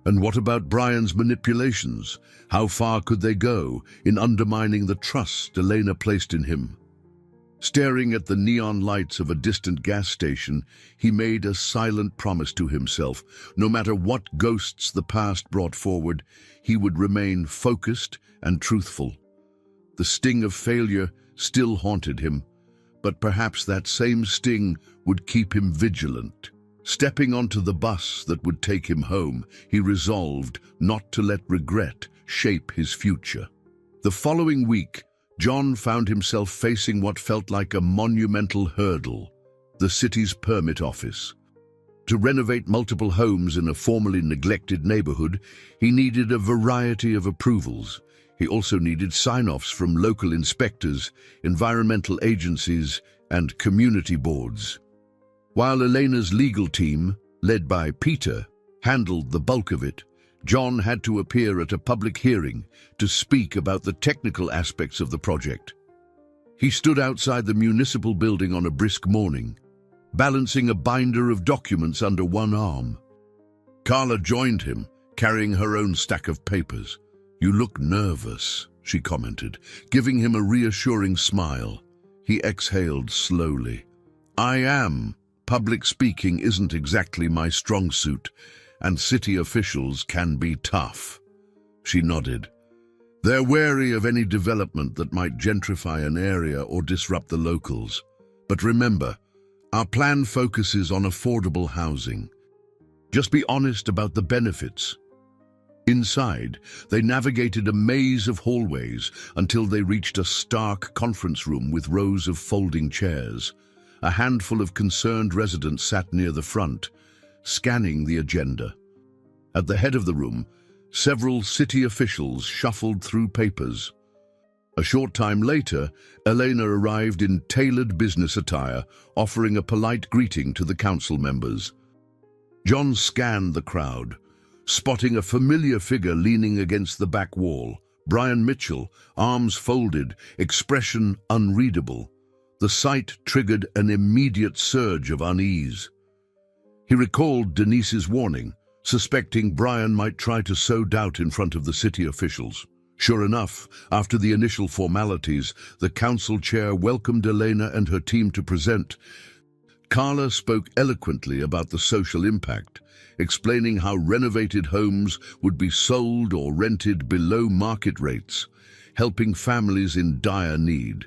And what about Brian's manipulations? How far could they go in undermining the trust Elena placed in him? Staring at the neon lights of a distant gas station, he made a silent promise to himself. No matter what ghosts the past brought forward, he would remain focused and truthful. The sting of failure still haunted him, but perhaps that same sting would keep him vigilant. Stepping onto the bus that would take him home, he resolved not to let regret shape his future. The following week, John found himself facing what felt like a monumental hurdle: the city's permit office. To renovate multiple homes in a formerly neglected neighborhood, he needed a variety of approvals. He also needed sign-offs from local inspectors, environmental agencies, and community boards. While Elena's legal team, led by Peter, handled the bulk of it, John had to appear at a public hearing to speak about the technical aspects of the project. He stood outside the municipal building on a brisk morning, balancing a binder of documents under one arm. Carla joined him, carrying her own stack of papers. "You look nervous," she commented, giving him a reassuring smile. He exhaled slowly. "I am," public speaking isn't exactly my strong suit, and city officials can be tough." She nodded. "They're wary of any development that might gentrify an area or disrupt the locals. But remember, our plan focuses on affordable housing. Just be honest about the benefits." Inside, they navigated a maze of hallways until they reached a stark conference room with rows of folding chairs. A handful of concerned residents sat near the front, scanning the agenda. At the head of the room, several city officials shuffled through papers. A short time later, Elena arrived in tailored business attire, offering a polite greeting to the council members. John scanned the crowd, spotting a familiar figure leaning against the back wall. Brian Mitchell, arms folded, expression unreadable. The sight triggered an immediate surge of unease. He recalled Denise's warning, suspecting Brian might try to sow doubt in front of the city officials. Sure enough, after the initial formalities, the council chair welcomed Elena and her team to present. Carla spoke eloquently about the social impact, explaining how renovated homes would be sold or rented below market rates, helping families in dire need.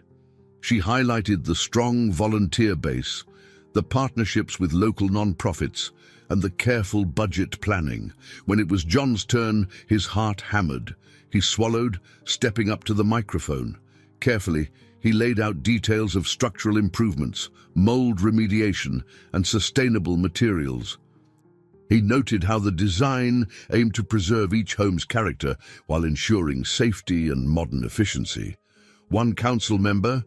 She highlighted the strong volunteer base, the partnerships with local non-profits, and the careful budget planning. When it was John's turn, his heart hammered. He swallowed, stepping up to the microphone. Carefully, he laid out details of structural improvements, mold remediation, and sustainable materials. He noted how the design aimed to preserve each home's character while ensuring safety and modern efficiency. One council member,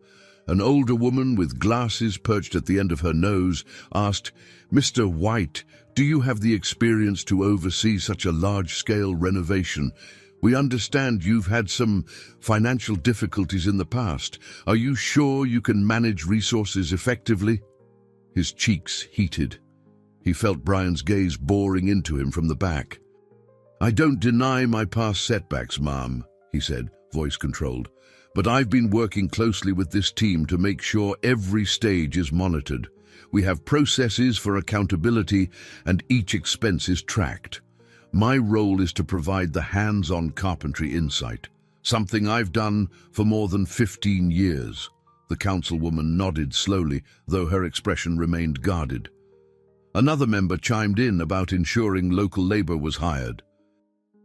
an older woman with glasses perched at the end of her nose, asked, "Mr. White, do you have the experience to oversee such a large-scale renovation? We understand you've had some financial difficulties in the past. Are you sure you can manage resources effectively?" His cheeks heated. He felt Brian's gaze boring into him from the back. "I don't deny my past setbacks, ma'am," he said, voice controlled. "But I've been working closely with this team to make sure every stage is monitored. We have processes for accountability and each expense is tracked. My role is to provide the hands-on carpentry insight, something I've done for more than 15 years. The councilwoman nodded slowly, though her expression remained guarded. Another member chimed in about ensuring local labor was hired.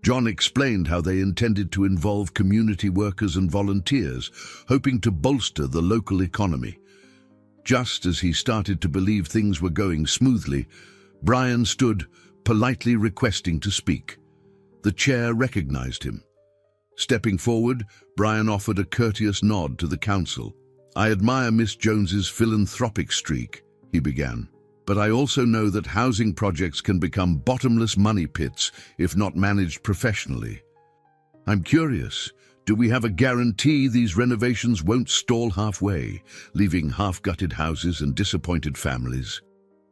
John explained how they intended to involve community workers and volunteers, hoping to bolster the local economy. Just as he started to believe things were going smoothly, Brian stood, politely requesting to speak. The chair recognized him. Stepping forward, Brian offered a courteous nod to the council. "I admire Miss Jones's philanthropic streak," he began, "but I also know that housing projects can become bottomless money pits if not managed professionally. I'm curious, do we have a guarantee these renovations won't stall halfway, leaving half-gutted houses and disappointed families?"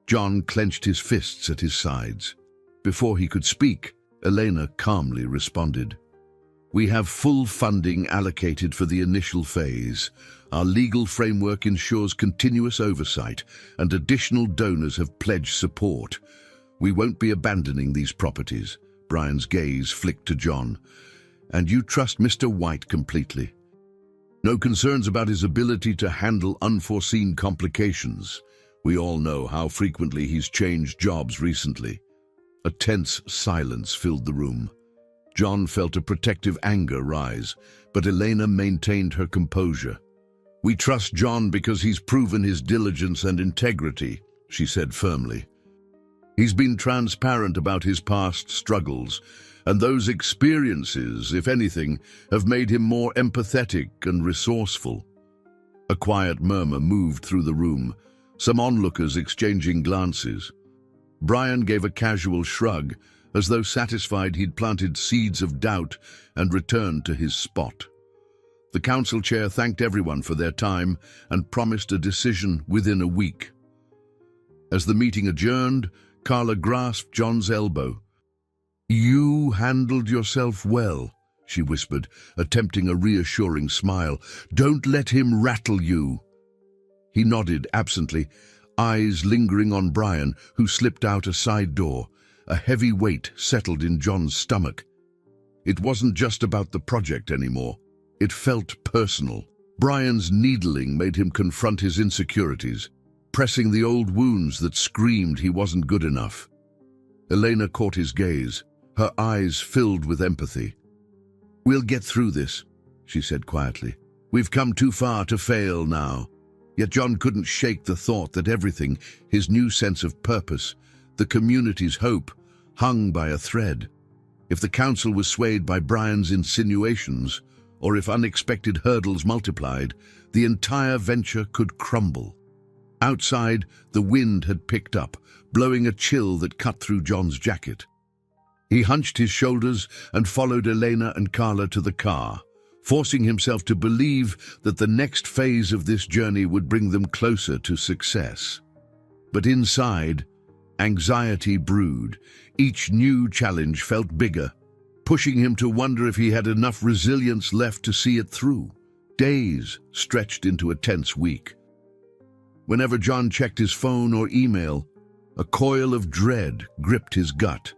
John clenched his fists at his sides. Before he could speak, Elena calmly responded. "We have full funding allocated for the initial phase. Our legal framework ensures continuous oversight, and additional donors have pledged support. We won't be abandoning these properties." Brian's gaze flicked to John. "And you trust Mr. White completely? No concerns about his ability to handle unforeseen complications? We all know how frequently he's changed jobs recently." A tense silence filled the room. John felt a protective anger rise, but Elena maintained her composure. "We trust John because he's proven his diligence and integrity," she said firmly. "He's been transparent about his past struggles, and those experiences, if anything, have made him more empathetic and resourceful." A quiet murmur moved through the room, some onlookers exchanging glances. Brian gave a casual shrug, as though satisfied he'd planted seeds of doubt, and returned to his spot. The council chair thanked everyone for their time and promised a decision within a week. As the meeting adjourned, Carla grasped John's elbow. "You handled yourself well," she whispered, attempting a reassuring smile. "Don't let him rattle you." He nodded absently. eyes lingering on Brian, who slipped out a side door. A heavy weight settled in John's stomach. It wasn't just about the project anymore. It felt personal. Brian's needling made him confront his insecurities, pressing the old wounds that screamed he wasn't good enough. Elena caught his gaze, her eyes filled with empathy. "We'll get through this," she said quietly. "We've come too far to fail now." Yet John couldn't shake the thought that everything, his new sense of purpose, the community's hope, hung by a thread. If the council was swayed by Brian's insinuations, or if unexpected hurdles multiplied, the entire venture could crumble. Outside, the wind had picked up, blowing a chill that cut through John's jacket. He hunched his shoulders and followed Elena and Carla to the car, forcing himself to believe that the next phase of this journey would bring them closer to success. But inside, anxiety brewed. Each new challenge felt bigger, pushing him to wonder if he had enough resilience left to see it through. Days stretched into a tense week. Whenever John checked his phone or email, a coil of dread gripped his gut.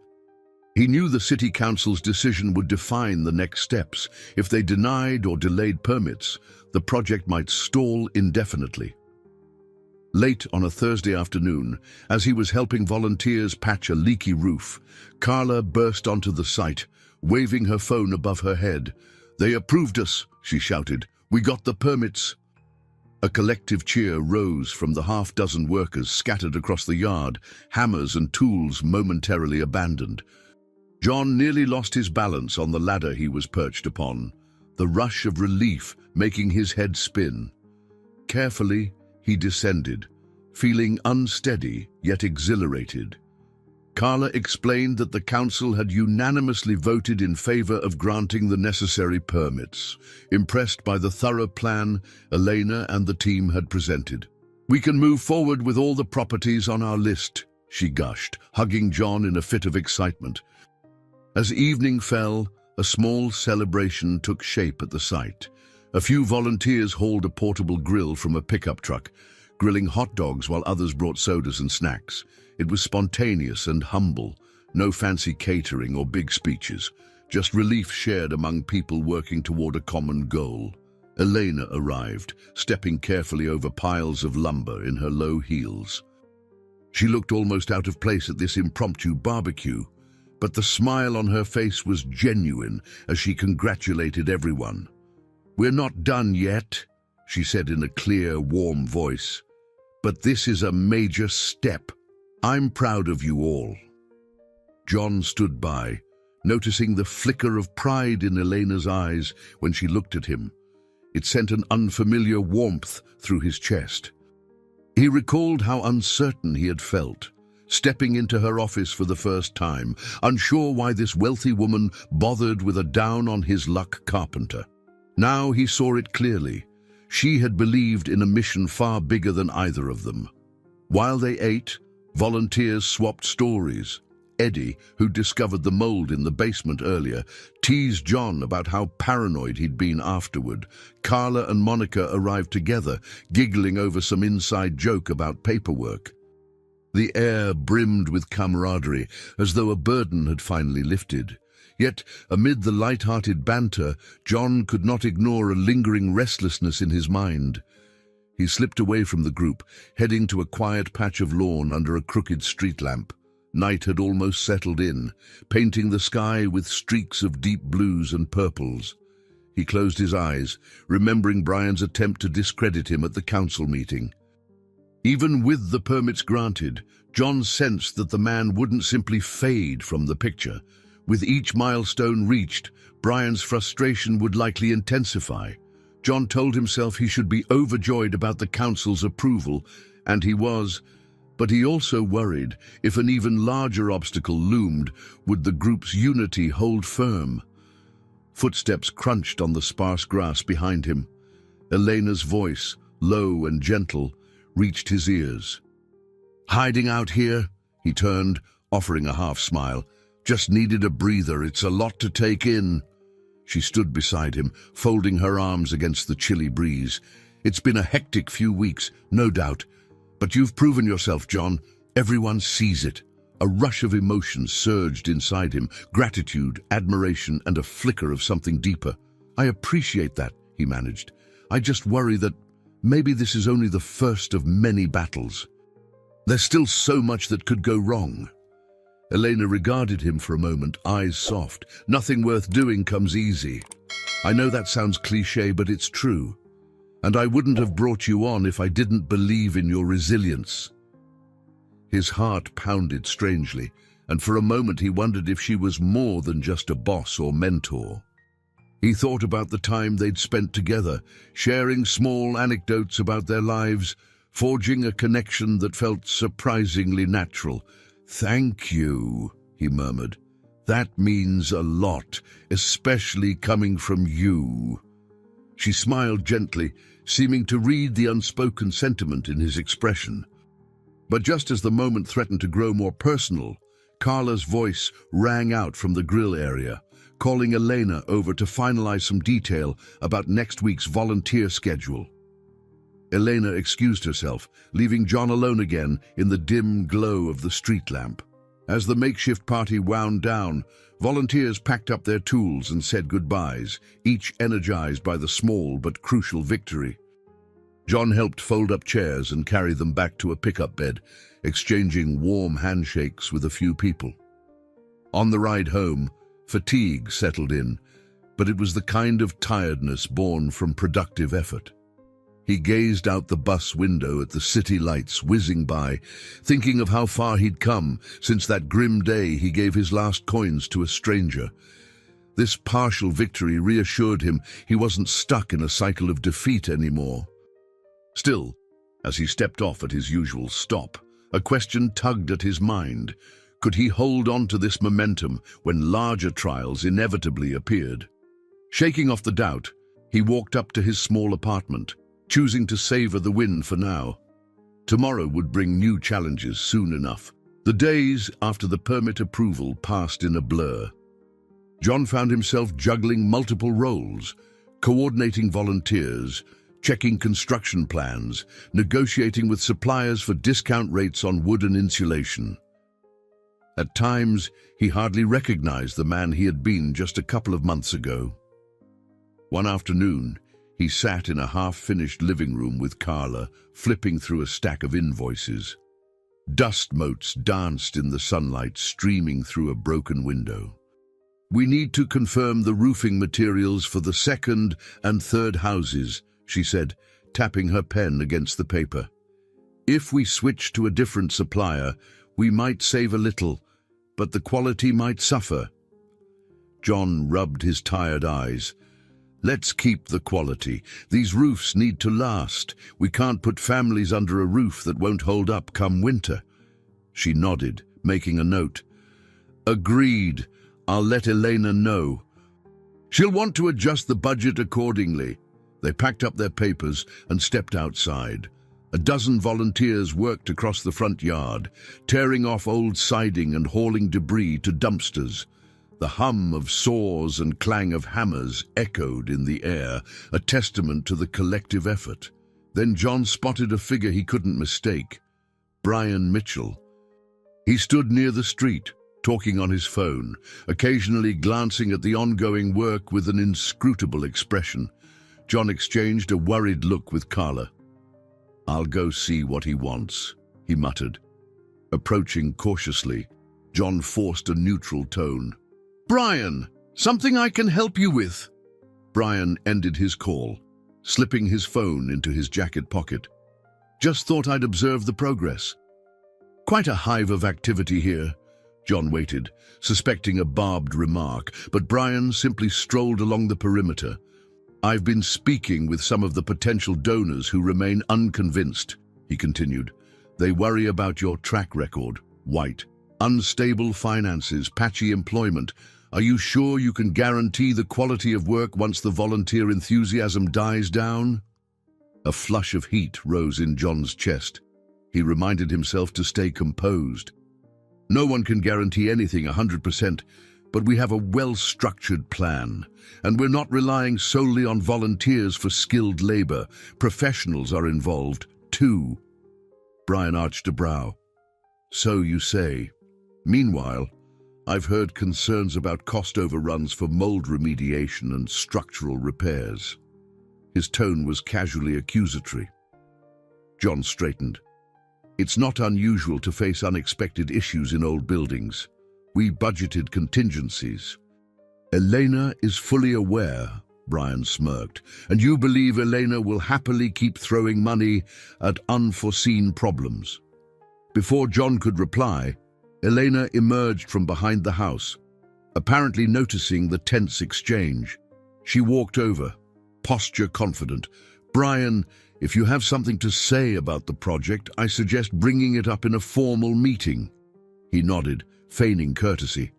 He knew the city council's decision would define the next steps. If they denied or delayed permits, the project might stall indefinitely. Late on a Thursday afternoon, as he was helping volunteers patch a leaky roof, Carla burst onto the site, waving her phone above her head. "They approved us," she shouted. "We got the permits." A collective cheer rose from the half-dozen workers scattered across the yard, hammers and tools momentarily abandoned. John nearly lost his balance on the ladder he was perched upon, the rush of relief making his head spin. Carefully, he descended, feeling unsteady yet exhilarated. Carla explained that the council had unanimously voted in favor of granting the necessary permits, impressed by the thorough plan Elena and the team had presented. "We can move forward with all the properties on our list," she gushed, hugging John in a fit of excitement. As evening fell, a small celebration took shape at the site. A few volunteers hauled a portable grill from a pickup truck, grilling hot dogs while others brought sodas and snacks. It was spontaneous and humble, no fancy catering or big speeches, just relief shared among people working toward a common goal. Elena arrived, stepping carefully over piles of lumber in her low heels. She looked almost out of place at this impromptu barbecue, but the smile on her face was genuine as she congratulated everyone. "We're not done yet," she said in a clear, warm voice, "but this is a major step. I'm proud of you all." John stood by, noticing the flicker of pride in Elena's eyes when she looked at him. It sent an unfamiliar warmth through his chest. He recalled how uncertain he had felt, stepping into her office for the first time, unsure why this wealthy woman bothered with a down-on-his-luck carpenter. Now he saw it clearly. She had believed in a mission far bigger than either of them. While they ate, volunteers swapped stories. Eddie, who discovered the mold in the basement earlier, teased John about how paranoid he'd been afterward. Carla and Monica arrived together, giggling over some inside joke about paperwork. The air brimmed with camaraderie, as though a burden had finally lifted. Yet, amid the light-hearted banter, John could not ignore a lingering restlessness in his mind. He slipped away from the group, heading to a quiet patch of lawn under a crooked street lamp. Night had almost settled in, painting the sky with streaks of deep blues and purples. He closed his eyes, remembering Brian's attempt to discredit him at the council meeting. Even with the permits granted, John sensed that the man wouldn't simply fade from the picture. With each milestone reached, Brian's frustration would likely intensify. John told himself he should be overjoyed about the council's approval, and he was, but he also worried if an even larger obstacle loomed, would the group's unity hold firm? Footsteps crunched on the sparse grass behind him. Elena's voice, low and gentle, reached his ears. "Hiding out here?" He turned, offering a half-smile. "Just needed a breather. It's a lot to take in." She stood beside him, folding her arms against the chilly breeze. "It's been a hectic few weeks, no doubt, But you've proven yourself, John. Everyone sees it. A rush of emotion surged inside him, gratitude, admiration, and a flicker of something deeper. I appreciate that, he managed. I just worry that maybe this is only the first of many battles. There's still so much that could go wrong. Elena regarded him for a moment, eyes soft. Nothing worth doing comes easy. I know that sounds cliché, but it's true. And I wouldn't have brought you on if I didn't believe in your resilience. His heart pounded strangely, and for a moment he wondered if she was more than just a boss or mentor. He thought about the time they'd spent together, sharing small anecdotes about their lives, forging a connection that felt surprisingly natural. "Thank you," he murmured. "That means a lot, especially coming from you." She smiled gently, seeming to read the unspoken sentiment in his expression. But just as the moment threatened to grow more personal, Carla's voice rang out from the grill area, calling Elena over to finalize some detail about next week's volunteer schedule. Elena excused herself, leaving John alone again in the dim glow of the street lamp. As the makeshift party wound down, volunteers packed up their tools and said goodbyes, each energized by the small but crucial victory. John helped fold up chairs and carry them back to a pickup bed, exchanging warm handshakes with a few people. On the ride home, fatigue settled in, but it was the kind of tiredness born from productive effort. He gazed out the bus window at the city lights whizzing by, thinking of how far he'd come since that grim day he gave his last coins to a stranger. This partial victory reassured him he wasn't stuck in a cycle of defeat anymore. Still, as he stepped off at his usual stop, a question tugged at his mind. Could he hold on to this momentum when larger trials inevitably appeared? Shaking off the doubt, he walked up to his small apartment, choosing to savor the win for now. Tomorrow would bring new challenges soon enough. The days after the permit approval passed in a blur. John found himself juggling multiple roles, coordinating volunteers, checking construction plans, negotiating with suppliers for discount rates on wood and insulation. At times, he hardly recognized the man he had been just a couple of months ago. One afternoon, he sat in a half-finished living room with Carla, flipping through a stack of invoices. Dust motes danced in the sunlight, streaming through a broken window. "We need to confirm the roofing materials for the second and third houses," she said, tapping her pen against the paper. "If we switch to a different supplier, we might save a little, but the quality might suffer." John rubbed his tired eyes. "Let's keep the quality. These roofs need to last. We can't put families under a roof that won't hold up come winter." She nodded, making a note. "Agreed. I'll let Elena know. She'll want to adjust the budget accordingly." They packed up their papers and stepped outside. A dozen volunteers worked across the front yard, tearing off old siding and hauling debris to dumpsters. The hum of saws and clang of hammers echoed in the air, a testament to the collective effort. Then John spotted a figure he couldn't mistake. Brian Mitchell. He stood near the street, talking on his phone, occasionally glancing at the ongoing work with an inscrutable expression. John exchanged a worried look with Carla. "I'll go see what he wants," he muttered. Approaching cautiously, John forced a neutral tone. "Brian, something I can help you with?" Brian ended his call, slipping his phone into his jacket pocket. "Just thought I'd observe the progress." "Quite a hive of activity here." John waited, suspecting a barbed remark, but Brian simply strolled along the perimeter. "I've been speaking with some of the potential donors who remain unconvinced," he continued. "They worry about your track record, White. Unstable finances, patchy employment. Are you sure you can guarantee the quality of work once the volunteer enthusiasm dies down?" A flush of heat rose in John's chest. He reminded himself to stay composed. "No one can guarantee anything 100%, but we have a well-structured plan, and we're not relying solely on volunteers for skilled labor. Professionals are involved, too." Brian arched a brow. So you say. Meanwhile, I've heard concerns about cost overruns for mold remediation and structural repairs. His tone was casually accusatory. John straightened. It's not unusual to face unexpected issues in old buildings. We budgeted contingencies. Elena is fully aware, Brian smirked, and you believe Elena will happily keep throwing money at unforeseen problems. Before John could reply, Elena emerged from behind the house, apparently noticing the tense exchange. She walked over, posture confident. Brian, if you have something to say about the project, I suggest bringing it up in a formal meeting. He nodded, feigning courtesy.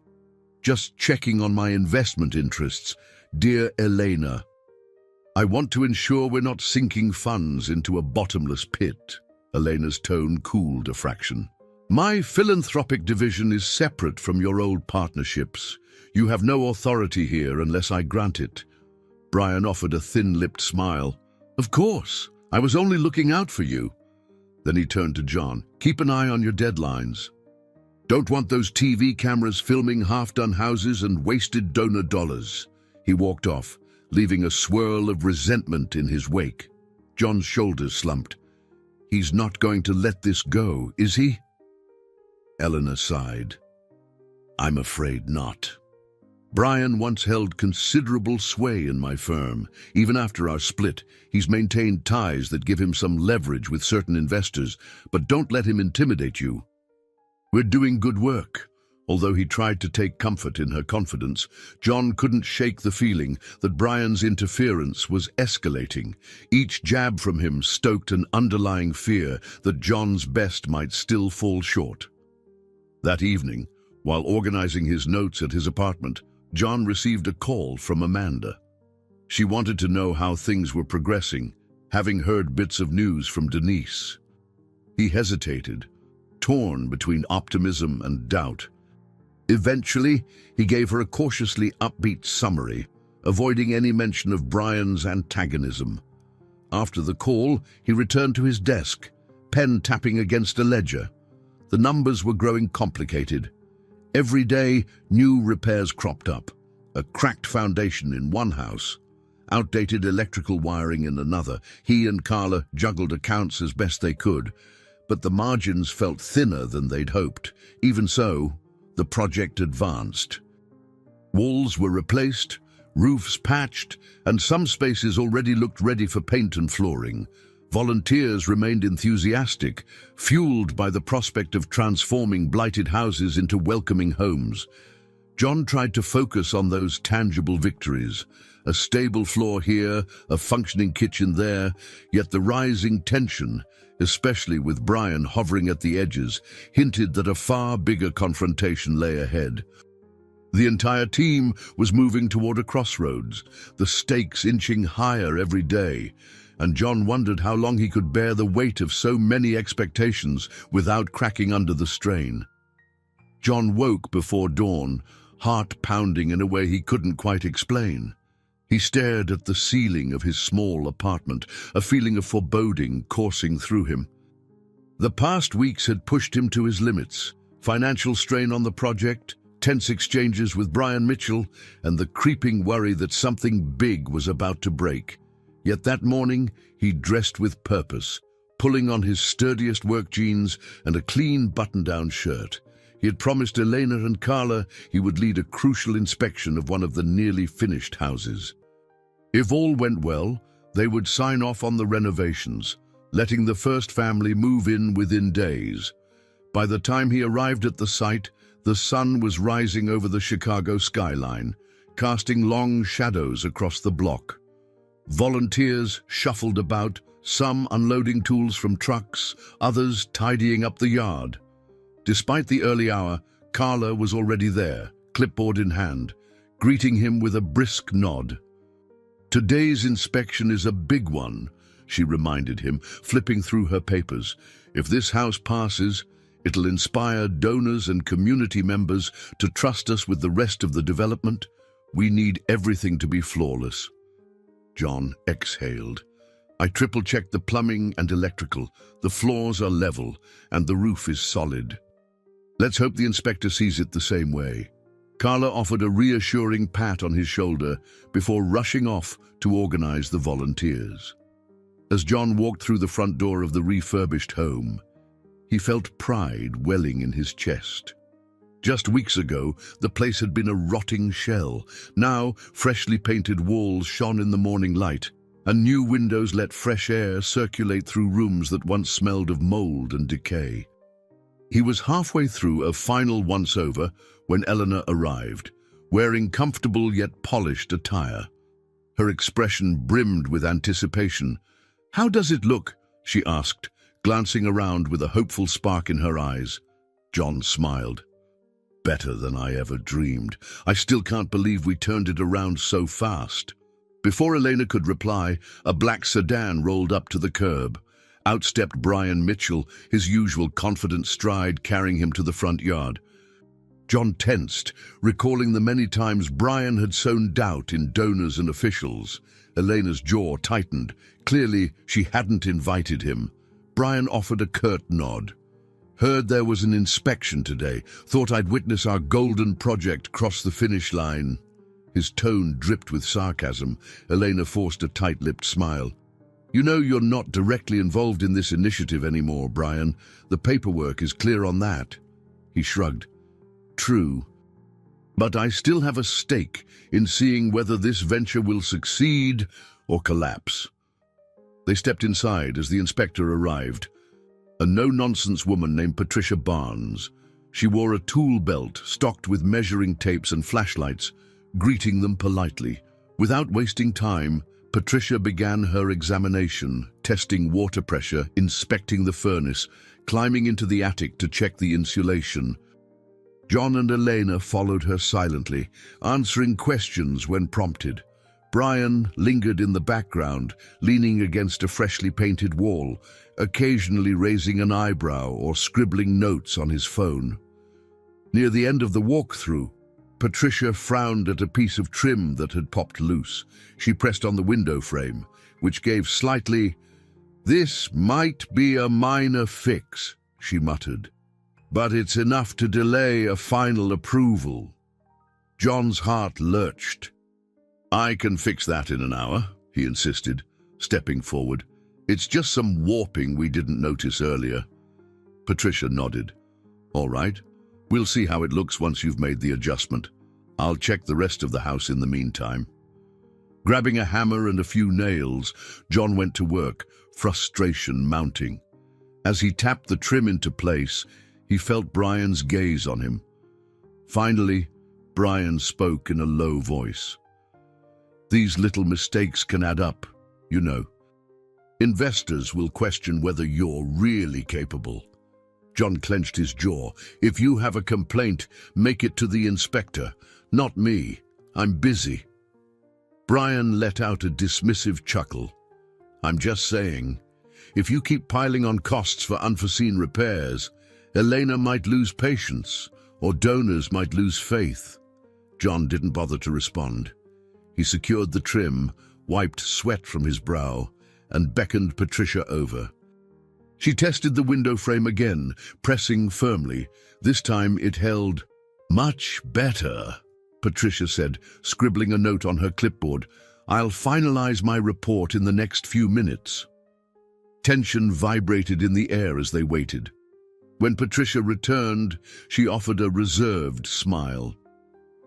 Just checking on my investment interests, dear Elena. I want to ensure we're not sinking funds into a bottomless pit. Elena's tone cooled a fraction. My philanthropic division is separate from your old partnerships. You have no authority here unless I grant it. Brian offered a thin-lipped smile. Of course, I was only looking out for you. Then he turned to John. Keep an eye on your deadlines. Don't want those TV cameras filming half-done houses and wasted donor dollars. He walked off, leaving a swirl of resentment in his wake. John's shoulders slumped. He's not going to let this go, is he? Eleanor sighed. I'm afraid not. Brian once held considerable sway in my firm. Even after our split, he's maintained ties that give him some leverage with certain investors, but don't let him intimidate you. We're doing good work. Although he tried to take comfort in her confidence, John couldn't shake the feeling that Brian's interference was escalating. Each jab from him stoked an underlying fear that John's best might still fall short. That evening, while organizing his notes at his apartment, John received a call from Amanda. She wanted to know how things were progressing, having heard bits of news from Denise. He hesitated, torn between optimism and doubt. Eventually, he gave her a cautiously upbeat summary, avoiding any mention of Brian's antagonism. After the call, he returned to his desk, pen tapping against a ledger. The numbers were growing complicated. Every day, new repairs cropped up. A cracked foundation in one house, outdated electrical wiring in another. He and Carla juggled accounts as best they could, but the margins felt thinner than they'd hoped. Even so, the project advanced. Walls were replaced, roofs patched, and some spaces already looked ready for paint and flooring. Volunteers remained enthusiastic, fueled by the prospect of transforming blighted houses into welcoming homes. John tried to focus on those tangible victories. A stable floor here, a functioning kitchen there, yet the rising tension, especially with Brian hovering at the edges, hinted that a far bigger confrontation lay ahead. The entire team was moving toward a crossroads, the stakes inching higher every day, and John wondered how long he could bear the weight of so many expectations without cracking under the strain. John woke before dawn, heart pounding in a way he couldn't quite explain. He stared at the ceiling of his small apartment, a feeling of foreboding coursing through him. The past weeks had pushed him to his limits. Financial strain on the project, tense exchanges with Brian Mitchell, and the creeping worry that something big was about to break. Yet that morning, he dressed with purpose, pulling on his sturdiest work jeans and a clean button-down shirt. He had promised Elena and Carla he would lead a crucial inspection of one of the nearly finished houses. If all went well, they would sign off on the renovations, letting the first family move in within days. By the time he arrived at the site, the sun was rising over the Chicago skyline, casting long shadows across the block. Volunteers shuffled about, some unloading tools from trucks, others tidying up the yard. Despite the early hour, Carla was already there, clipboard in hand, greeting him with a brisk nod. Today's inspection is a big one, she reminded him, flipping through her papers. If this house passes, it'll inspire donors and community members to trust us with the rest of the development. We need everything to be flawless. John exhaled. I triple-checked the plumbing and electrical. The floors are level, and the roof is solid. Let's hope the inspector sees it the same way. Carla offered a reassuring pat on his shoulder before rushing off to organize the volunteers. As John walked through the front door of the refurbished home, he felt pride welling in his chest. Just weeks ago, the place had been a rotting shell. Now, freshly painted walls shone in the morning light, and new windows let fresh air circulate through rooms that once smelled of mold and decay. He was halfway through a final once-over when Eleanor arrived, wearing comfortable yet polished attire. Her expression brimmed with anticipation. "How does it look?" she asked, glancing around with a hopeful spark in her eyes. John smiled. "Better than I ever dreamed. I still can't believe we turned it around so fast." Before Elena could reply, a black sedan rolled up to the curb. Out stepped Brian Mitchell, his usual confident stride carrying him to the front yard. John tensed, recalling the many times Brian had sown doubt in donors and officials. Elena's jaw tightened. Clearly, she hadn't invited him. Brian offered a curt nod. "Heard there was an inspection today. Thought I'd witness our golden project cross the finish line." His tone dripped with sarcasm. Elena forced a tight-lipped smile. "You know you're not directly involved in this initiative anymore, Brian. The paperwork is clear on that." He shrugged. "True. But I still have a stake in seeing whether this venture will succeed or collapse." They stepped inside as the inspector arrived. A no-nonsense woman named Patricia Barnes. She wore a tool belt stocked with measuring tapes and flashlights, greeting them politely. Without wasting time, Patricia began her examination, testing water pressure, inspecting the furnace, climbing into the attic to check the insulation. John and Elena followed her silently, answering questions when prompted. Brian lingered in the background, leaning against a freshly painted wall, occasionally raising an eyebrow or scribbling notes on his phone. Near the end of the walkthrough, Patricia frowned at a piece of trim that had popped loose. She pressed on the window frame, which gave slightly. "This might be a minor fix," she muttered, "but it's enough to delay a final approval." John's heart lurched. "I can fix that in an hour," he insisted, stepping forward. "It's just some warping we didn't notice earlier." Patricia nodded. "All right. We'll see how it looks once you've made the adjustment. I'll check the rest of the house in the meantime." Grabbing a hammer and a few nails, John went to work, frustration mounting. As he tapped the trim into place, he felt Brian's gaze on him. Finally, Brian spoke in a low voice. "These little mistakes can add up, you know. Investors will question whether you're really capable." John clenched his jaw. "If you have a complaint, make it to the inspector, not me. I'm busy." Brian let out a dismissive chuckle. "I'm just saying, if you keep piling on costs for unforeseen repairs, Elena might lose patience, or donors might lose faith." John didn't bother to respond. He secured the trim, wiped sweat from his brow, and beckoned Patricia over. She tested the window frame again, pressing firmly. This time it held. "Much better," Patricia said, scribbling a note on her clipboard. "I'll finalize my report in the next few minutes." Tension vibrated in the air as they waited. When Patricia returned, she offered a reserved smile.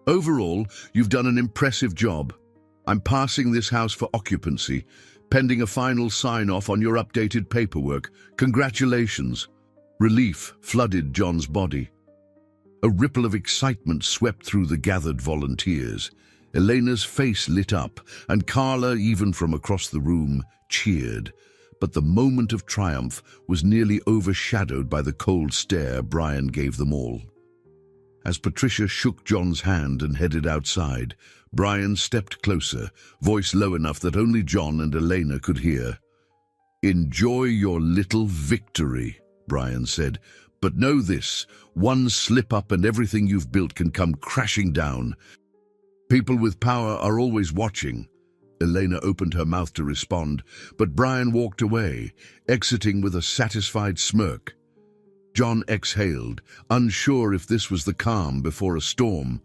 "Overall, you've done an impressive job. I'm passing this house for occupancy, pending a final sign-off on your updated paperwork. Congratulations." Relief flooded John's body. A ripple of excitement swept through the gathered volunteers. Elena's face lit up, and Carla, even from across the room, cheered. But the moment of triumph was nearly overshadowed by the cold stare Brian gave them all. As Patricia shook John's hand and headed outside, Brian stepped closer, voice low enough that only John and Elena could hear. "Enjoy your little victory," Brian said. "But know this, one slip-up and everything you've built can come crashing down. People with power are always watching. Elena opened her mouth to respond, but Brian walked away, exiting with a satisfied smirk. John exhaled, unsure if this was the calm before a storm.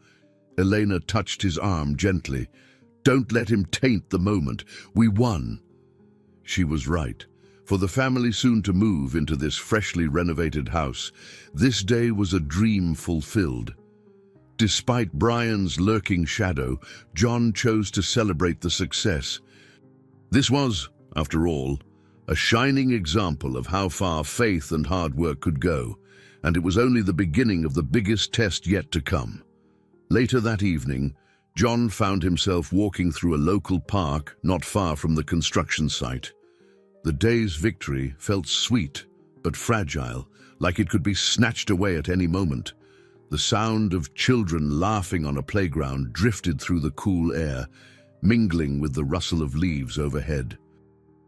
Elena touched his arm gently. "Don't let him taint the moment. We won." She was right. For the family soon to move into this freshly renovated house, this day was a dream fulfilled. Despite Brian's lurking shadow, John chose to celebrate the success. This was, after all, a shining example of how far faith and hard work could go, and it was only the beginning of the biggest test yet to come. Later that evening, John found himself walking through a local park not far from the construction site. The day's victory felt sweet but fragile, like it could be snatched away at any moment. The sound of children laughing on a playground drifted through the cool air, mingling with the rustle of leaves overhead.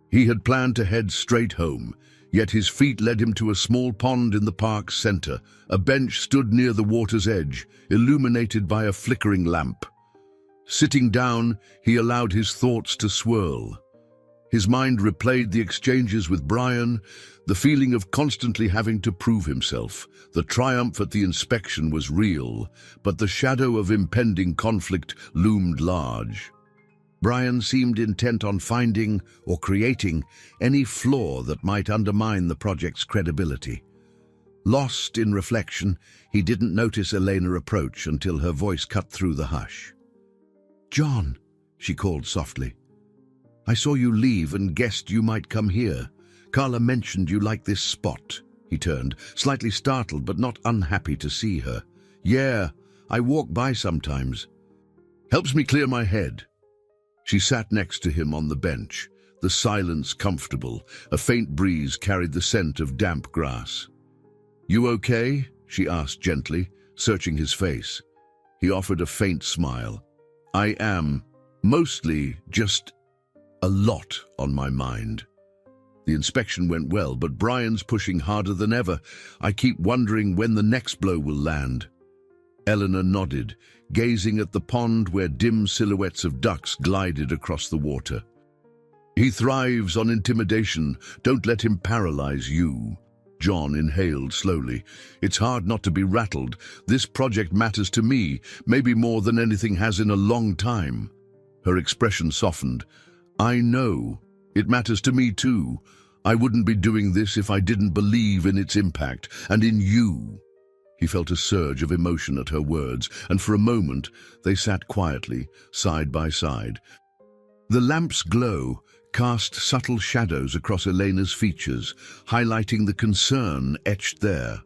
He had planned to head straight home, yet his feet led him to a small pond in the park's center. A bench stood near the water's edge, illuminated by a flickering lamp. Sitting down, he allowed his thoughts to swirl. His mind replayed the exchanges with Brian, the feeling of constantly having to prove himself. The triumph at the inspection was real, but the shadow of impending conflict loomed large. Brian seemed intent on finding or creating any flaw that might undermine the project's credibility. Lost in reflection, he didn't notice Elena approach until her voice cut through the hush. "John," she called softly. "I saw you leave and guessed you might come here. Carla mentioned you like this spot." He turned, slightly startled but not unhappy to see her. "Yeah, I walk by sometimes. Helps me clear my head." She sat next to him on the bench, the silence comfortable. A faint breeze carried the scent of damp grass. "You okay?" she asked gently, searching his face. He offered a faint smile. "I am. Mostly just a lot on my mind." The inspection went well, but Brian's pushing harder than ever. "I keep wondering when the next blow will land." Eleanor nodded, gazing at the pond where dim silhouettes of ducks glided across the water. "He thrives on intimidation. Don't let him paralyze you." John inhaled slowly. "It's hard not to be rattled. This project matters to me, maybe more than anything has in a long time." Her expression softened. "I know. It matters to me too. I wouldn't be doing this if I didn't believe in its impact, and in you." He felt a surge of emotion at her words, and for a moment they sat quietly, side by side. The lamp's glow cast subtle shadows across Elena's features, highlighting the concern etched there.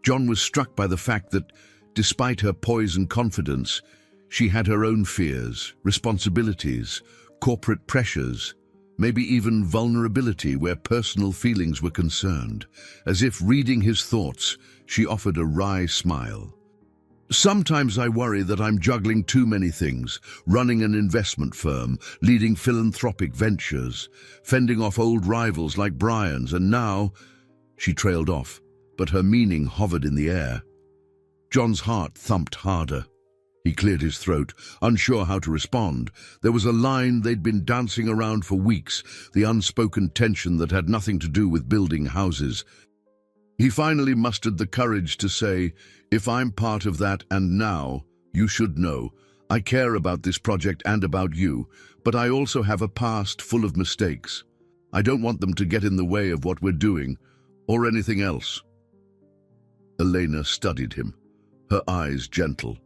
John was struck by the fact that, despite her poise and confidence, she had her own fears, responsibilities, corporate pressures, maybe even vulnerability where personal feelings were concerned. As if reading his thoughts, she offered a wry smile. "Sometimes I worry that I'm juggling too many things, running an investment firm, leading philanthropic ventures, fending off old rivals like Brian's, and now—" She trailed off, but her meaning hovered in the air. John's heart thumped harder. He cleared his throat, unsure how to respond. There was a line they'd been dancing around for weeks, the unspoken tension that had nothing to do with building houses. He finally mustered the courage to say, "If I'm part of that, and now, you should know, I care about this project and about you, but I also have a past full of mistakes. I don't want them to get in the way of what we're doing, or anything else." Elena studied him, her eyes gentle.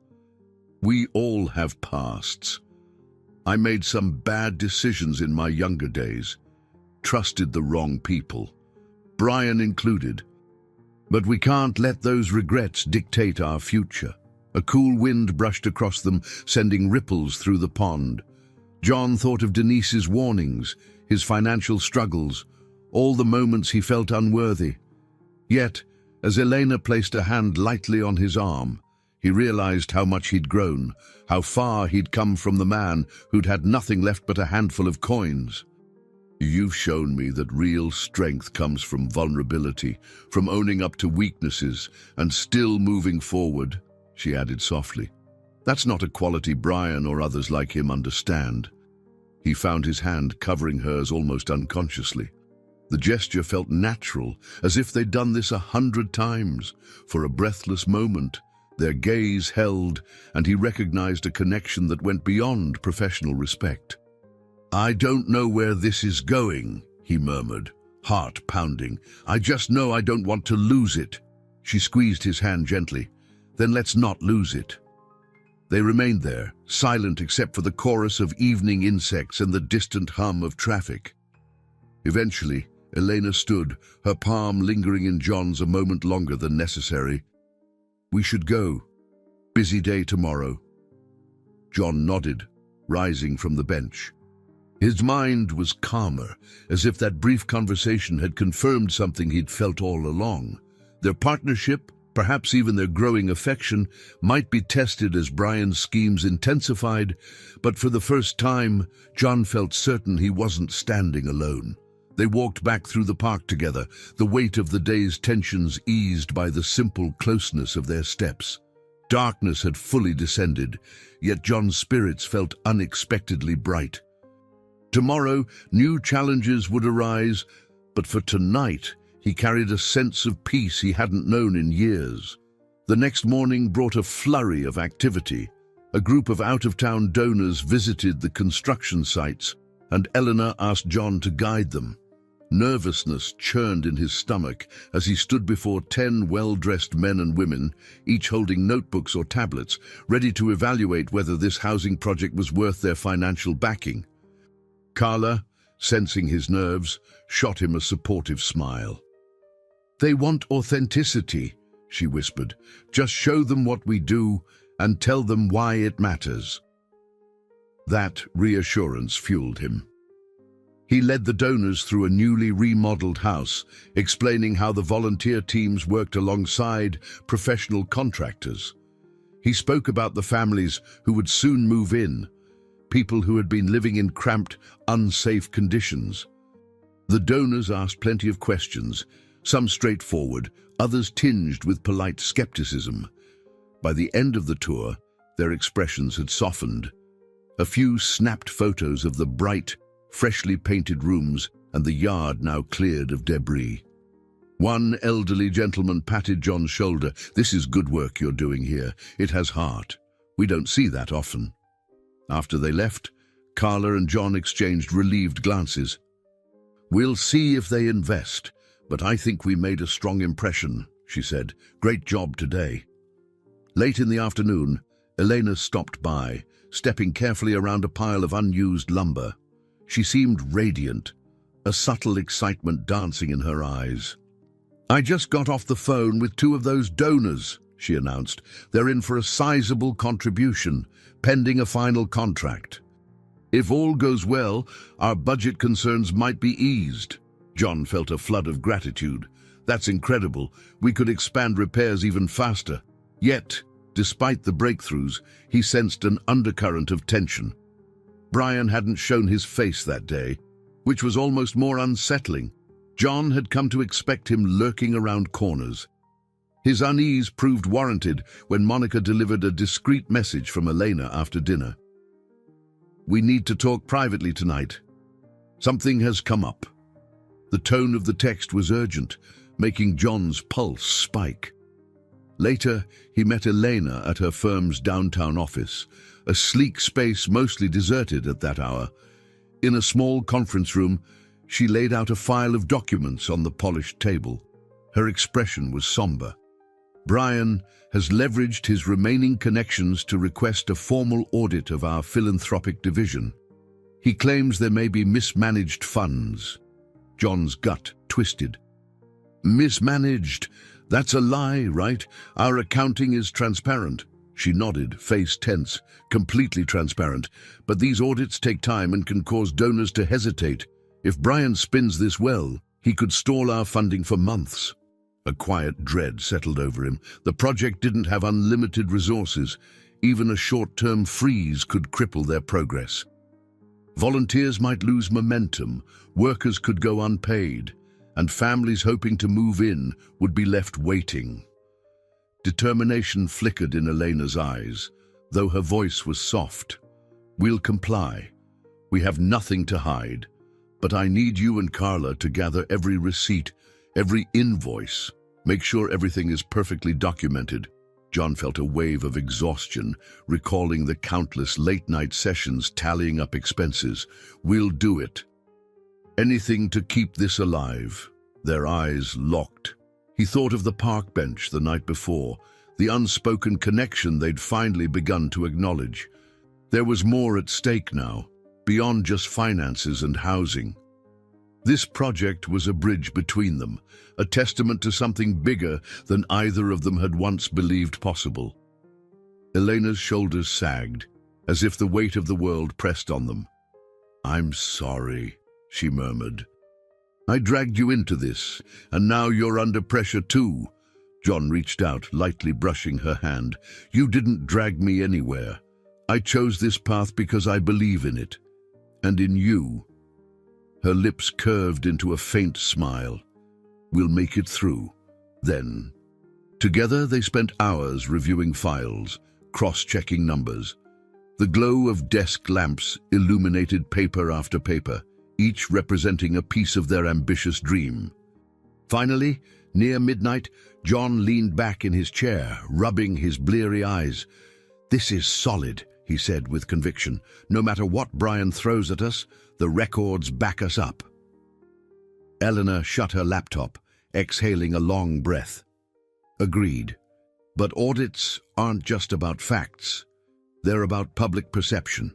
"We all have pasts. I made some bad decisions in my younger days, trusted the wrong people, Brian included. But we can't let those regrets dictate our future." A cool wind brushed across them, sending ripples through the pond. John thought of Denise's warnings, his financial struggles, all the moments he felt unworthy. Yet, as Elena placed a hand lightly on his arm, he realized how much he'd grown, how far he'd come from the man who'd had nothing left but a handful of coins. "You've shown me that real strength comes from vulnerability, from owning up to weaknesses and still moving forward," she added softly. "That's not a quality Brian or others like him understand." He found his hand covering hers almost unconsciously. The gesture felt natural, as if they'd done this 100 times. For a breathless moment, their gaze held, and he recognized a connection that went beyond professional respect. "I don't know where this is going," he murmured, heart pounding. "I just know I don't want to lose it." She squeezed his hand gently. "Then let's not lose it." They remained there, silent except for the chorus of evening insects and the distant hum of traffic. Eventually, Elena stood, her palm lingering in John's a moment longer than necessary. "We should go. Busy day tomorrow." John nodded, rising from the bench. His mind was calmer, as if that brief conversation had confirmed something he'd felt all along. Their partnership, perhaps even their growing affection, might be tested as Brian's schemes intensified, but for the first time, John felt certain he wasn't standing alone. They walked back through the park together, the weight of the day's tensions eased by the simple closeness of their steps. Darkness had fully descended, yet John's spirits felt unexpectedly bright. Tomorrow, new challenges would arise, but for tonight, he carried a sense of peace he hadn't known in years. The next morning brought a flurry of activity. A group of out-of-town donors visited the construction sites, and Eleanor asked John to guide them. Nervousness churned in his stomach as he stood before 10 well-dressed men and women, each holding notebooks or tablets, ready to evaluate whether this housing project was worth their financial backing. Carla, sensing his nerves, shot him a supportive smile. "They want authenticity," she whispered. "Just show them what we do and tell them why it matters." That reassurance fueled him. He led the donors through a newly remodeled house, explaining how the volunteer teams worked alongside professional contractors. He spoke about the families who would soon move in, people who had been living in cramped, unsafe conditions. The donors asked plenty of questions, some straightforward, others tinged with polite skepticism. By the end of the tour, their expressions had softened. A few snapped photos of the bright, freshly painted rooms and the yard now cleared of debris. One elderly gentleman patted John's shoulder. "This is good work you're doing here. It has heart. We don't see that often." After they left, Carla and John exchanged relieved glances. "We'll see if they invest, but I think we made a strong impression," she said. "Great job today." Late in the afternoon, Elena stopped by, stepping carefully around a pile of unused lumber. She seemed radiant, a subtle excitement dancing in her eyes. "I just got off the phone with 2 of those donors," she announced. "They're in for a sizable contribution, pending a final contract. If all goes well, our budget concerns might be eased." John felt a flood of gratitude. "That's incredible. We could expand repairs even faster." Yet, despite the breakthroughs, he sensed an undercurrent of tension. Brian hadn't shown his face that day, which was almost more unsettling. John had come to expect him lurking around corners. His unease proved warranted when Monica delivered a discreet message from Elena after dinner. "We need to talk privately tonight. Something has come up." The tone of the text was urgent, making John's pulse spike. Later, he met Elena at her firm's downtown office, a sleek space mostly deserted at that hour. In a small conference room, she laid out a file of documents on the polished table. Her expression was somber. "Brian has leveraged his remaining connections to request a formal audit of our philanthropic division. He claims there may be mismanaged funds." John's gut twisted. "Mismanaged? That's a lie, right? Our accounting is transparent." She nodded, face tense. "Completely transparent. But these audits take time and can cause donors to hesitate. If Brian spins this well, he could stall our funding for months." A quiet dread settled over him. The project didn't have unlimited resources. Even a short-term freeze could cripple their progress. Volunteers might lose momentum, workers could go unpaid, and families hoping to move in would be left waiting. Determination flickered in Elena's eyes, though her voice was soft. "We'll comply. We have nothing to hide, but I need you and Carla to gather every receipt, every invoice. Make sure everything is perfectly documented. John felt a wave of exhaustion, recalling the countless late-night sessions tallying up expenses. We'll do it. Anything to keep this alive. Their eyes locked. He thought of the park bench the night before, the unspoken connection they'd finally begun to acknowledge. There was more at stake now, beyond just finances and housing. This project was a bridge between them, a testament to something bigger than either of them had once believed possible. Elena's shoulders sagged, as if the weight of the world pressed on them. "I'm sorry," she murmured. "I dragged you into this, and now you're under pressure too." John reached out, lightly brushing her hand. "You didn't drag me anywhere. I chose this path because I believe in it. And in you." Her lips curved into a faint smile. "We'll make it through, then." Together they spent hours reviewing files, cross-checking numbers. The glow of desk lamps illuminated paper after paper, each representing a piece of their ambitious dream. Finally, near midnight, John leaned back in his chair, rubbing his bleary eyes. "This is solid," he said with conviction. "No matter what Brian throws at us, the records back us up." Eleanor shut her laptop, exhaling a long breath. "Agreed. But audits aren't just about facts. They're about public perception.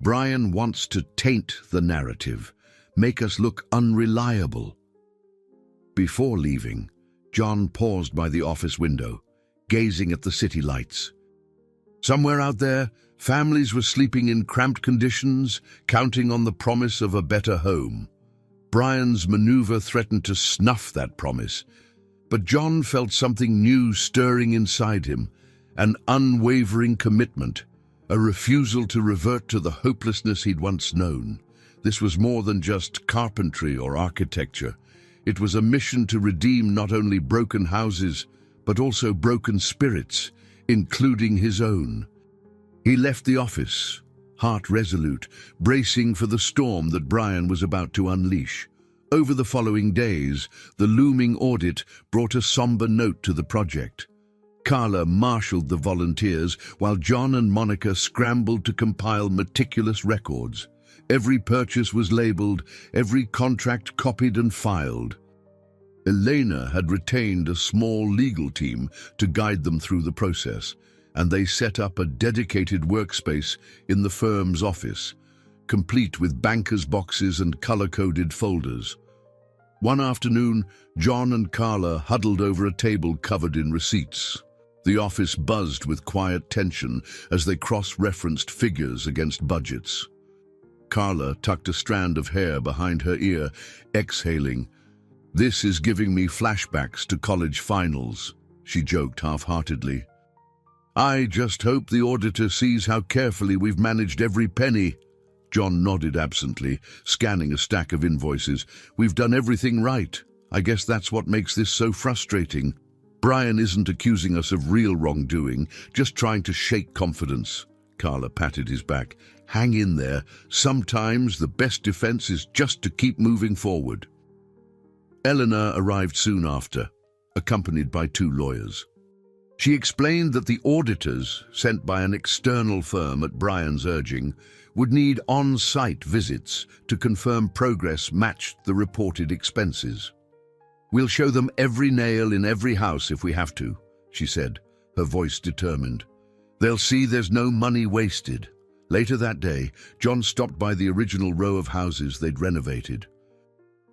Brian wants to taint the narrative, make us look unreliable." Before leaving, John paused by the office window, gazing at the city lights. Somewhere out there, families were sleeping in cramped conditions, counting on the promise of a better home. Brian's maneuver threatened to snuff that promise, but John felt something new stirring inside him, an unwavering commitment, a refusal to revert to the hopelessness he'd once known. This was more than just carpentry or architecture. It was a mission to redeem not only broken houses, but also broken spirits, including his own. He left the office, heart resolute, bracing for the storm that Brian was about to unleash. Over the following days, the looming audit brought a somber note to the project. Carla marshaled the volunteers while John and Monica scrambled to compile meticulous records. Every purchase was labeled, every contract copied and filed. Elena had retained a small legal team to guide them through the process, and they set up a dedicated workspace in the firm's office, complete with bankers' boxes and color-coded folders. One afternoon, John and Carla huddled over a table covered in receipts. The office buzzed with quiet tension as they cross-referenced figures against budgets. Carla tucked a strand of hair behind her ear, exhaling. "This is giving me flashbacks to college finals," she joked half-heartedly. "I just hope the auditor sees how carefully we've managed every penny." John nodded absently, scanning a stack of invoices. "We've done everything right. I guess that's what makes this so frustrating. Brian isn't accusing us of real wrongdoing, just trying to shake confidence." Carla patted his back. "Hang in there. Sometimes the best defense is just to keep moving forward." Eleanor arrived soon after, accompanied by 2 lawyers. She explained that the auditors, sent by an external firm at Brian's urging, would need on-site visits to confirm progress matched the reported expenses. "We'll show them every nail in every house if we have to," she said, her voice determined. "They'll see there's no money wasted." Later that day, John stopped by the original row of houses they'd renovated.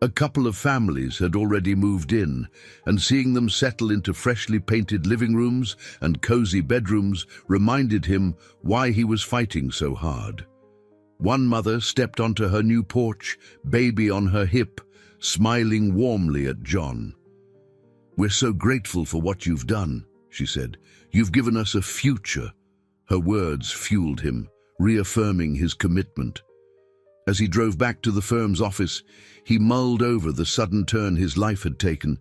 A couple of families had already moved in, and seeing them settle into freshly painted living rooms and cozy bedrooms reminded him why he was fighting so hard. One mother stepped onto her new porch, baby on her hip, smiling warmly at John. "We're so grateful for what you've done," she said. "You've given us a future." Her words fueled him, reaffirming his commitment. As he drove back to the firm's office, he mulled over the sudden turn his life had taken.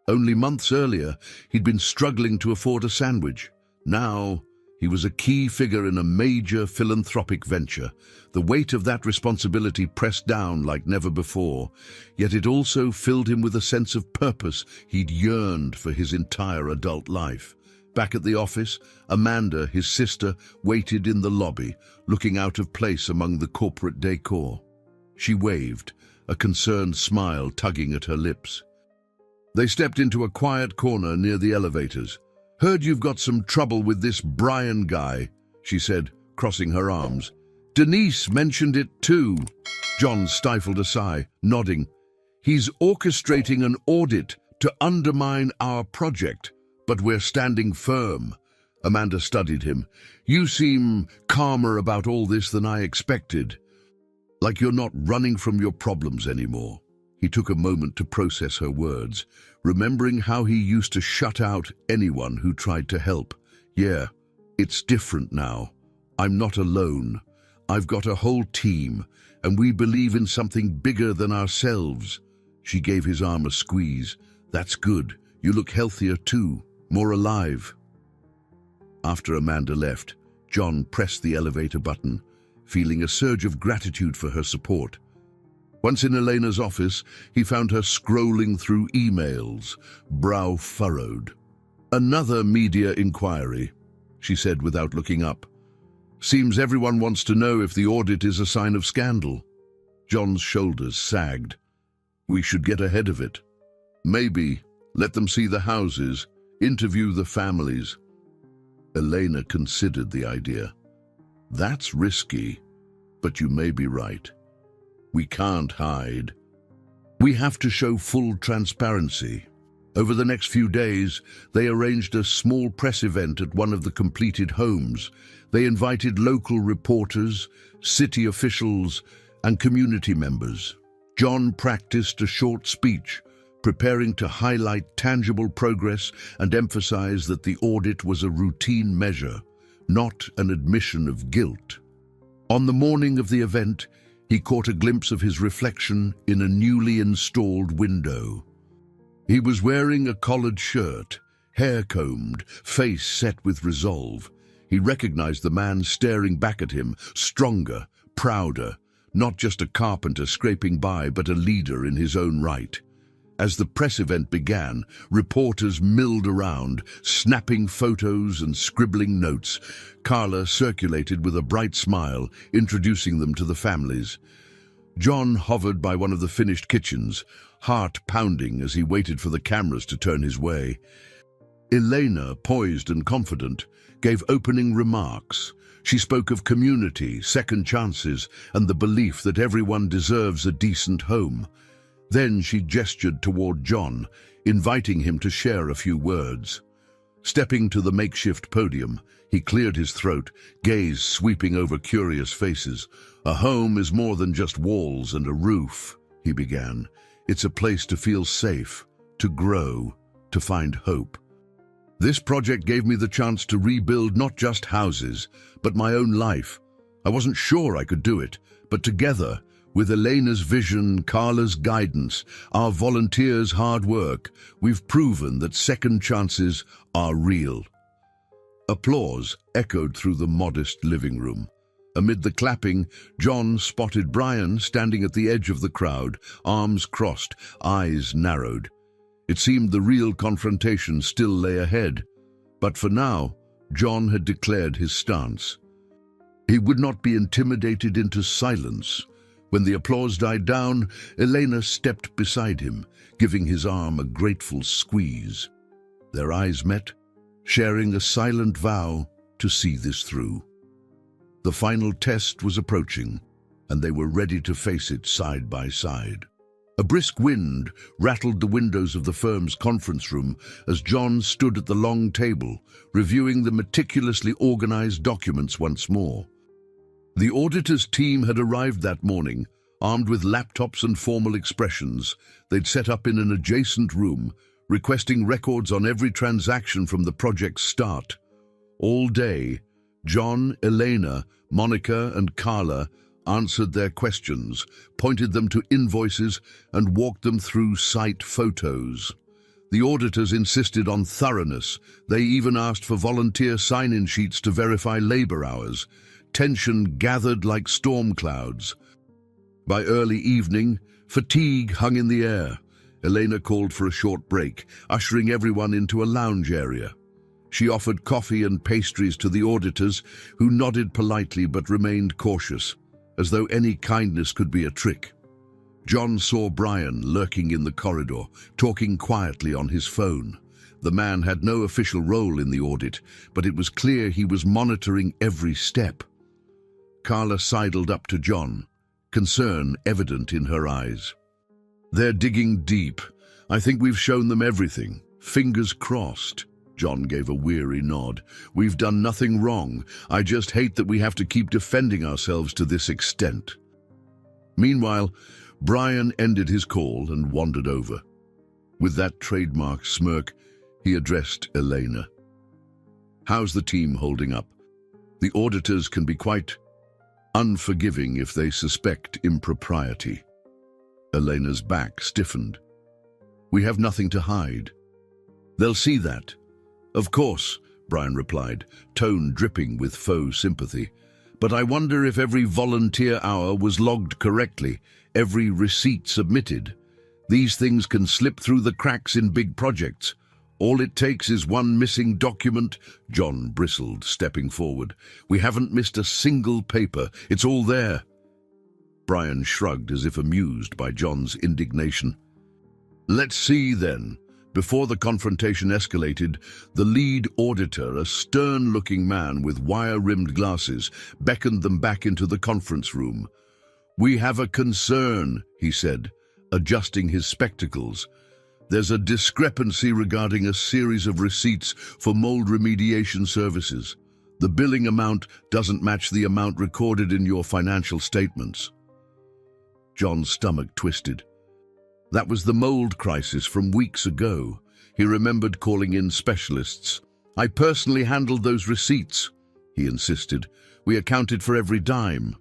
Only months earlier, he'd been struggling to afford a sandwich. Now, He was a key figure in a major philanthropic venture. The weight of that responsibility pressed down like never before, yet it also filled him with a sense of purpose he'd yearned for his entire adult life. Back at the office, Amanda, his sister, waited in the lobby, looking out of place among the corporate decor. She waved, a concerned smile tugging at her lips. They stepped into a quiet corner near the elevators. "Heard you've got some trouble with this Brian guy," she said, crossing her arms. "Denise mentioned it too." John stifled a sigh, nodding. "He's orchestrating an audit to undermine our project, but we're standing firm." Amanda studied him. "You seem calmer about all this than I expected. Like you're not running from your problems anymore." He took a moment to process her words, remembering how he used to shut out anyone who tried to help. "Yeah, it's different now. I'm not alone. I've got a whole team, and we believe in something bigger than ourselves." She gave his arm a squeeze. "That's good. You look healthier too, more alive." After Amanda left, John pressed the elevator button, feeling a surge of gratitude for her support. Once in Elena's office, he found her scrolling through emails, brow furrowed. "Another media inquiry," she said without looking up. "Seems everyone wants to know if the audit is a sign of scandal." John's shoulders sagged. "We should get ahead of it. Maybe let them see the houses, interview the families." Elena considered the idea. "That's risky, but you may be right. We can't hide. We have to show full transparency." Over the next few days, they arranged a small press event at one of the completed homes. They invited local reporters, city officials, and community members. John practiced a short speech, preparing to highlight tangible progress and emphasize that the audit was a routine measure, not an admission of guilt. On the morning of the event, he caught a glimpse of his reflection in a newly installed window. He was wearing a collared shirt, hair combed, face set with resolve. He recognized the man staring back at him, stronger, prouder, not just a carpenter scraping by, but a leader in his own right. As the press event began, reporters milled around, snapping photos and scribbling notes. Carla circulated with a bright smile, introducing them to the families. John hovered by one of the finished kitchens, heart pounding as he waited for the cameras to turn his way. Elena, poised and confident, gave opening remarks. She spoke of community, second chances, and the belief that everyone deserves a decent home. Then she gestured toward John, inviting him to share a few words. Stepping to the makeshift podium, he cleared his throat, gaze sweeping over curious faces. "A home is more than just walls and a roof," he began. "It's a place to feel safe, to grow, to find hope. This project gave me the chance to rebuild not just houses, but my own life. I wasn't sure I could do it, but together, with Elena's vision, Carla's guidance, our volunteers' hard work, we've proven that second chances are real." Applause echoed through the modest living room. Amid the clapping, John spotted Brian standing at the edge of the crowd, arms crossed, eyes narrowed. It seemed the real confrontation still lay ahead. But for now, John had declared his stance. He would not be intimidated into silence. When the applause died down, Elena stepped beside him, giving his arm a grateful squeeze. Their eyes met, sharing a silent vow to see this through. The final test was approaching, and they were ready to face it side by side. A brisk wind rattled the windows of the firm's conference room as John stood at the long table, reviewing the meticulously organized documents once more. The auditor's team had arrived that morning, armed with laptops and formal expressions. They'd set up in an adjacent room, requesting records on every transaction from the project's start. All day, John, Elena, Monica, and Carla answered their questions, pointed them to invoices, and walked them through site photos. The auditors insisted on thoroughness. They even asked for volunteer sign-in sheets to verify labor hours. Tension gathered like storm clouds. By early evening, fatigue hung in the air. Elena called for a short break, ushering everyone into a lounge area. She offered coffee and pastries to the auditors, who nodded politely but remained cautious, as though any kindness could be a trick. John saw Brian lurking in the corridor, talking quietly on his phone. The man had no official role in the audit, but it was clear he was monitoring every step. Carla sidled up to John, concern evident in her eyes. "They're digging deep. I think we've shown them everything. Fingers crossed." John gave a weary nod. "We've done nothing wrong. I just hate that we have to keep defending ourselves to this extent." Meanwhile, Brian ended his call and wandered over. With that trademark smirk, he addressed Elena. "How's the team holding up? The auditors can be quite unforgiving if they suspect impropriety." Elena's back stiffened. "We have nothing to hide. They'll see that." "Of course," Brian replied, tone dripping with faux sympathy. "But I wonder if every volunteer hour was logged correctly, every receipt submitted. These things can slip through the cracks in big projects. All it takes is one missing document." John bristled, stepping forward. "We haven't missed a single paper. It's all there." Brian shrugged as if amused by John's indignation. "Let's see, then." Before the confrontation escalated, the lead auditor, a stern-looking man with wire-rimmed glasses, beckoned them back into the conference room. "We have a concern," he said, adjusting his spectacles. "There's a discrepancy regarding a series of receipts for mold remediation services. The billing amount doesn't match the amount recorded in your financial statements." John's stomach twisted. That was the mold crisis from weeks ago. He remembered calling in specialists. "I personally handled those receipts," he insisted. "We accounted for every dime."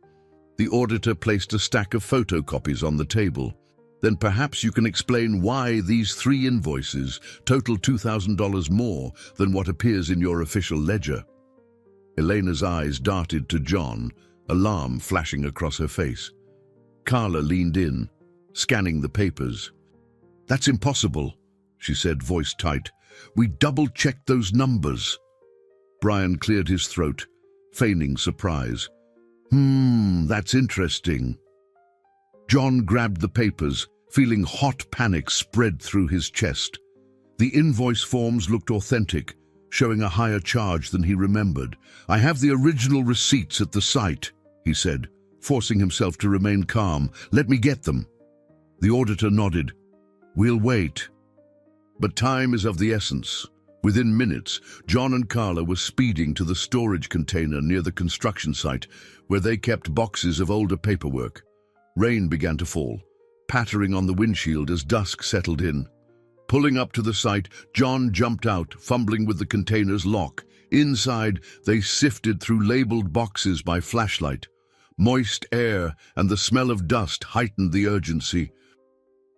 The auditor placed a stack of photocopies on the table. "Then perhaps you can explain why these 3 invoices total $2,000 more than what appears in your official ledger." Elena's eyes darted to John, alarm flashing across her face. Carla leaned in, scanning the papers. "That's impossible," she said, voice tight. "We double-checked those numbers." Brian cleared his throat, feigning surprise. That's interesting." John grabbed the papers, feeling hot panic spread through his chest. The invoice forms looked authentic, showing a higher charge than he remembered. "I have the original receipts at the site," he said, forcing himself to remain calm. "Let me get them." The auditor nodded. "We'll wait." But time is of the essence. Within minutes, John and Carla were speeding to the storage container near the construction site, where they kept boxes of older paperwork. Rain began to fall, pattering on the windshield as dusk settled in. Pulling up to the site, John jumped out, fumbling with the container's lock. Inside, they sifted through labeled boxes by flashlight. Moist air and the smell of dust heightened the urgency.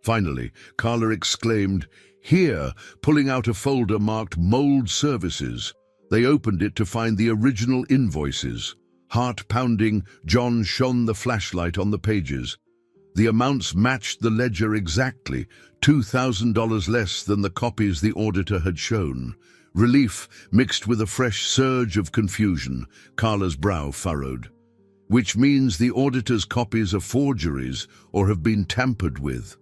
Finally, Carla exclaimed, "Here," pulling out a folder marked Mold Services. They opened it to find the original invoices. Heart pounding, John shone the flashlight on the pages. The amounts matched the ledger exactly, $2,000 less than the copies the auditor had shown. Relief mixed with a fresh surge of confusion. Carla's brow furrowed. "Which means the auditor's copies are forgeries or have been tampered with."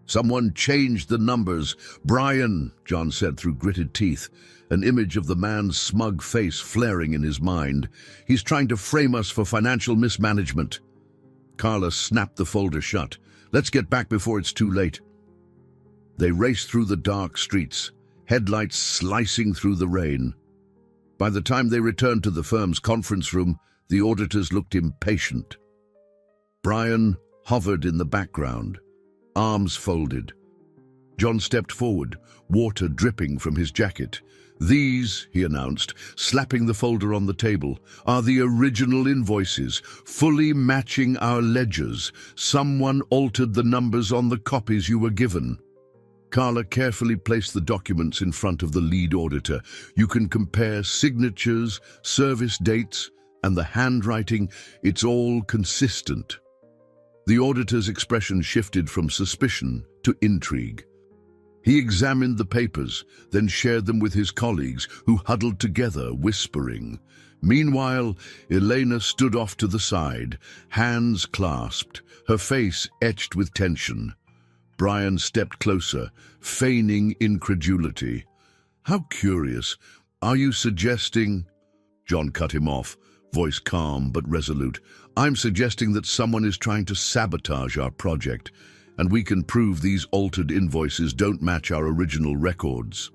"Someone changed the numbers." "Brian," John said through gritted teeth, an image of the man's smug face flaring in his mind. "He's trying to frame us for financial mismanagement." Carla snapped the folder shut. "Let's get back before it's too late." They raced through the dark streets, headlights slicing through the rain. By the time they returned to the firm's conference room, the auditors looked impatient. Brian hovered in the background, arms folded. John stepped forward, water dripping from his jacket. "These," he announced, slapping the folder on the table, "are the original invoices, fully matching our ledgers. Someone altered the numbers on the copies you were given." Carla carefully placed the documents in front of the lead auditor. You can compare signatures, service dates, and the handwriting. It's all consistent. The auditor's expression shifted from suspicion to intrigue. He examined the papers, then shared them with his colleagues, who huddled together, whispering. Meanwhile, Elena stood off to the side, hands clasped, her face etched with tension. Brian stepped closer, feigning incredulity. How curious. Are you suggesting... John cut him off, voice calm but resolute. I'm suggesting that someone is trying to sabotage our project, and we can prove these altered invoices don't match our original records.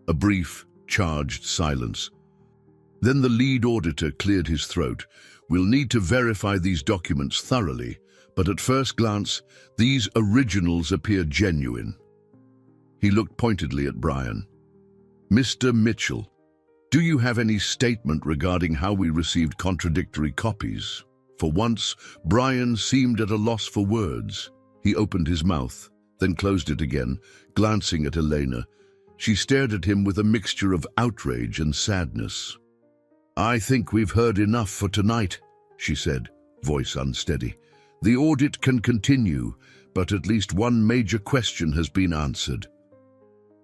A brief, charged silence. Then the lead auditor cleared his throat. We'll need to verify these documents thoroughly, but at first glance, these originals appear genuine. He looked pointedly at Brian. Mr. Mitchell, do you have any statement regarding how we received contradictory copies? For once, Brian seemed at a loss for words. He opened his mouth, then closed it again, glancing at Elena. She stared at him with a mixture of outrage and sadness. I think we've heard enough for tonight, she said, voice unsteady. The audit can continue, but at least one major question has been answered.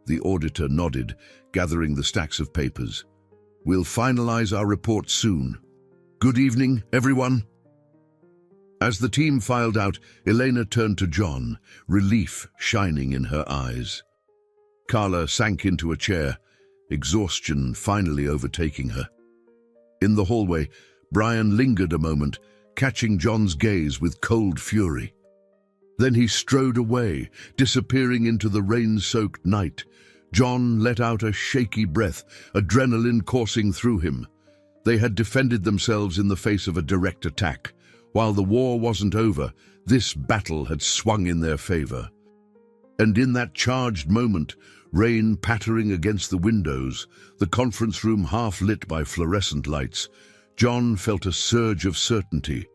The auditor nodded, gathering the stacks of papers. We'll finalize our report soon. Good evening, everyone. As the team filed out, Elena turned to John, relief shining in her eyes. Carla sank into a chair, exhaustion finally overtaking her. In the hallway, Brian lingered a moment, catching John's gaze with cold fury. Then he strode away, disappearing into the rain-soaked night. John let out a shaky breath, adrenaline coursing through him. They had defended themselves in the face of a direct attack. While the war wasn't over, this battle had swung in their favor. And in that charged moment, rain pattering against the windows, the conference room half lit by fluorescent lights, John felt a surge of certainty.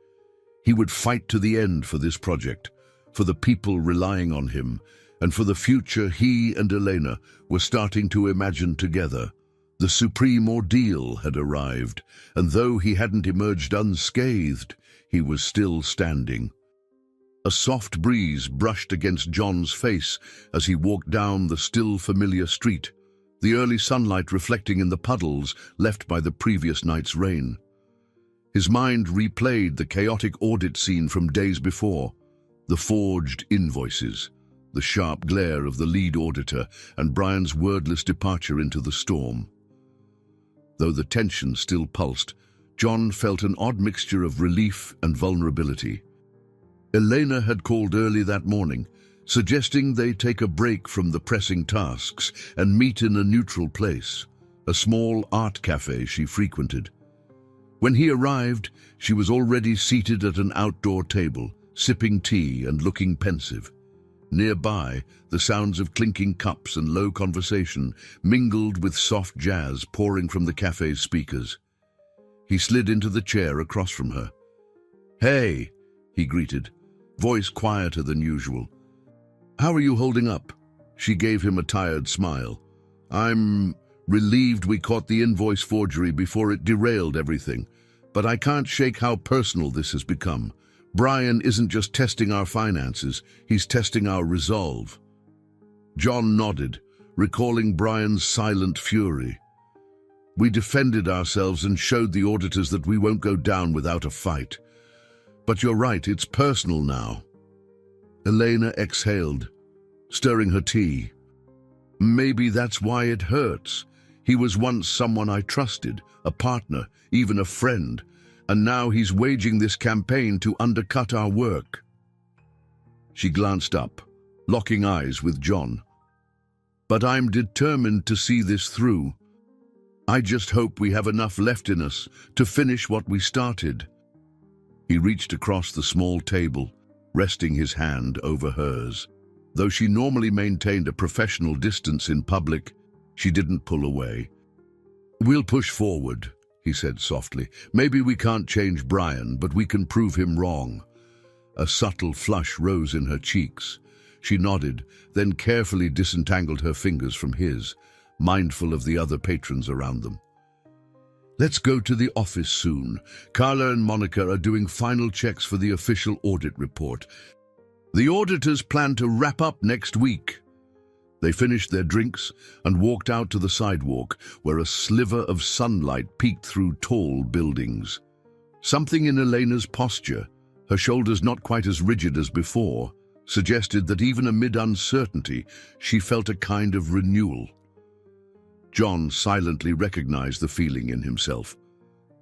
He would fight to the end for this project, for the people relying on him, and for the future he and Elena were starting to imagine together. The supreme ordeal had arrived, and though he hadn't emerged unscathed, he was still standing. A soft breeze brushed against John's face as he walked down the still familiar street, the early sunlight reflecting in the puddles left by the previous night's rain. His mind replayed the chaotic audit scene from days before, the forged invoices, the sharp glare of the lead auditor, and Brian's wordless departure into the storm. Though the tension still pulsed, John felt an odd mixture of relief and vulnerability. Elena had called early that morning, suggesting they take a break from the pressing tasks and meet in a neutral place, a small art cafe she frequented. When he arrived, she was already seated at an outdoor table, sipping tea and looking pensive. Nearby, the sounds of clinking cups and low conversation mingled with soft jazz pouring from the cafe's speakers. He slid into the chair across from her. "Hey," he greeted, voice quieter than usual. "How are you holding up?" She gave him a tired smile. "I'm relieved we caught the invoice forgery before it derailed everything, but I can't shake how personal this has become. Brian isn't just testing our finances, he's testing our resolve." John nodded, recalling Brian's silent fury. "We defended ourselves and showed the auditors that we won't go down without a fight. But you're right, it's personal now." Elena exhaled, stirring her tea. "Maybe that's why it hurts. He was once someone I trusted, a partner, even a friend, and now he's waging this campaign to undercut our work." She glanced up, locking eyes with John. "But I'm determined to see this through. I just hope we have enough left in us to finish what we started." He reached across the small table, resting his hand over hers. Though she normally maintained a professional distance in public, she didn't pull away. "We'll push forward," he said softly. "Maybe we can't change Brian, but we can prove him wrong." A subtle flush rose in her cheeks. She nodded, then carefully disentangled her fingers from his, mindful of the other patrons around them. Let's go to the office soon. Carla and Monica are doing final checks for the official audit report. The auditors plan to wrap up next week. They finished their drinks and walked out to the sidewalk, where a sliver of sunlight peeked through tall buildings. Something in Elena's posture, her shoulders not quite as rigid as before, suggested that even amid uncertainty, she felt a kind of renewal. John silently recognized the feeling in himself.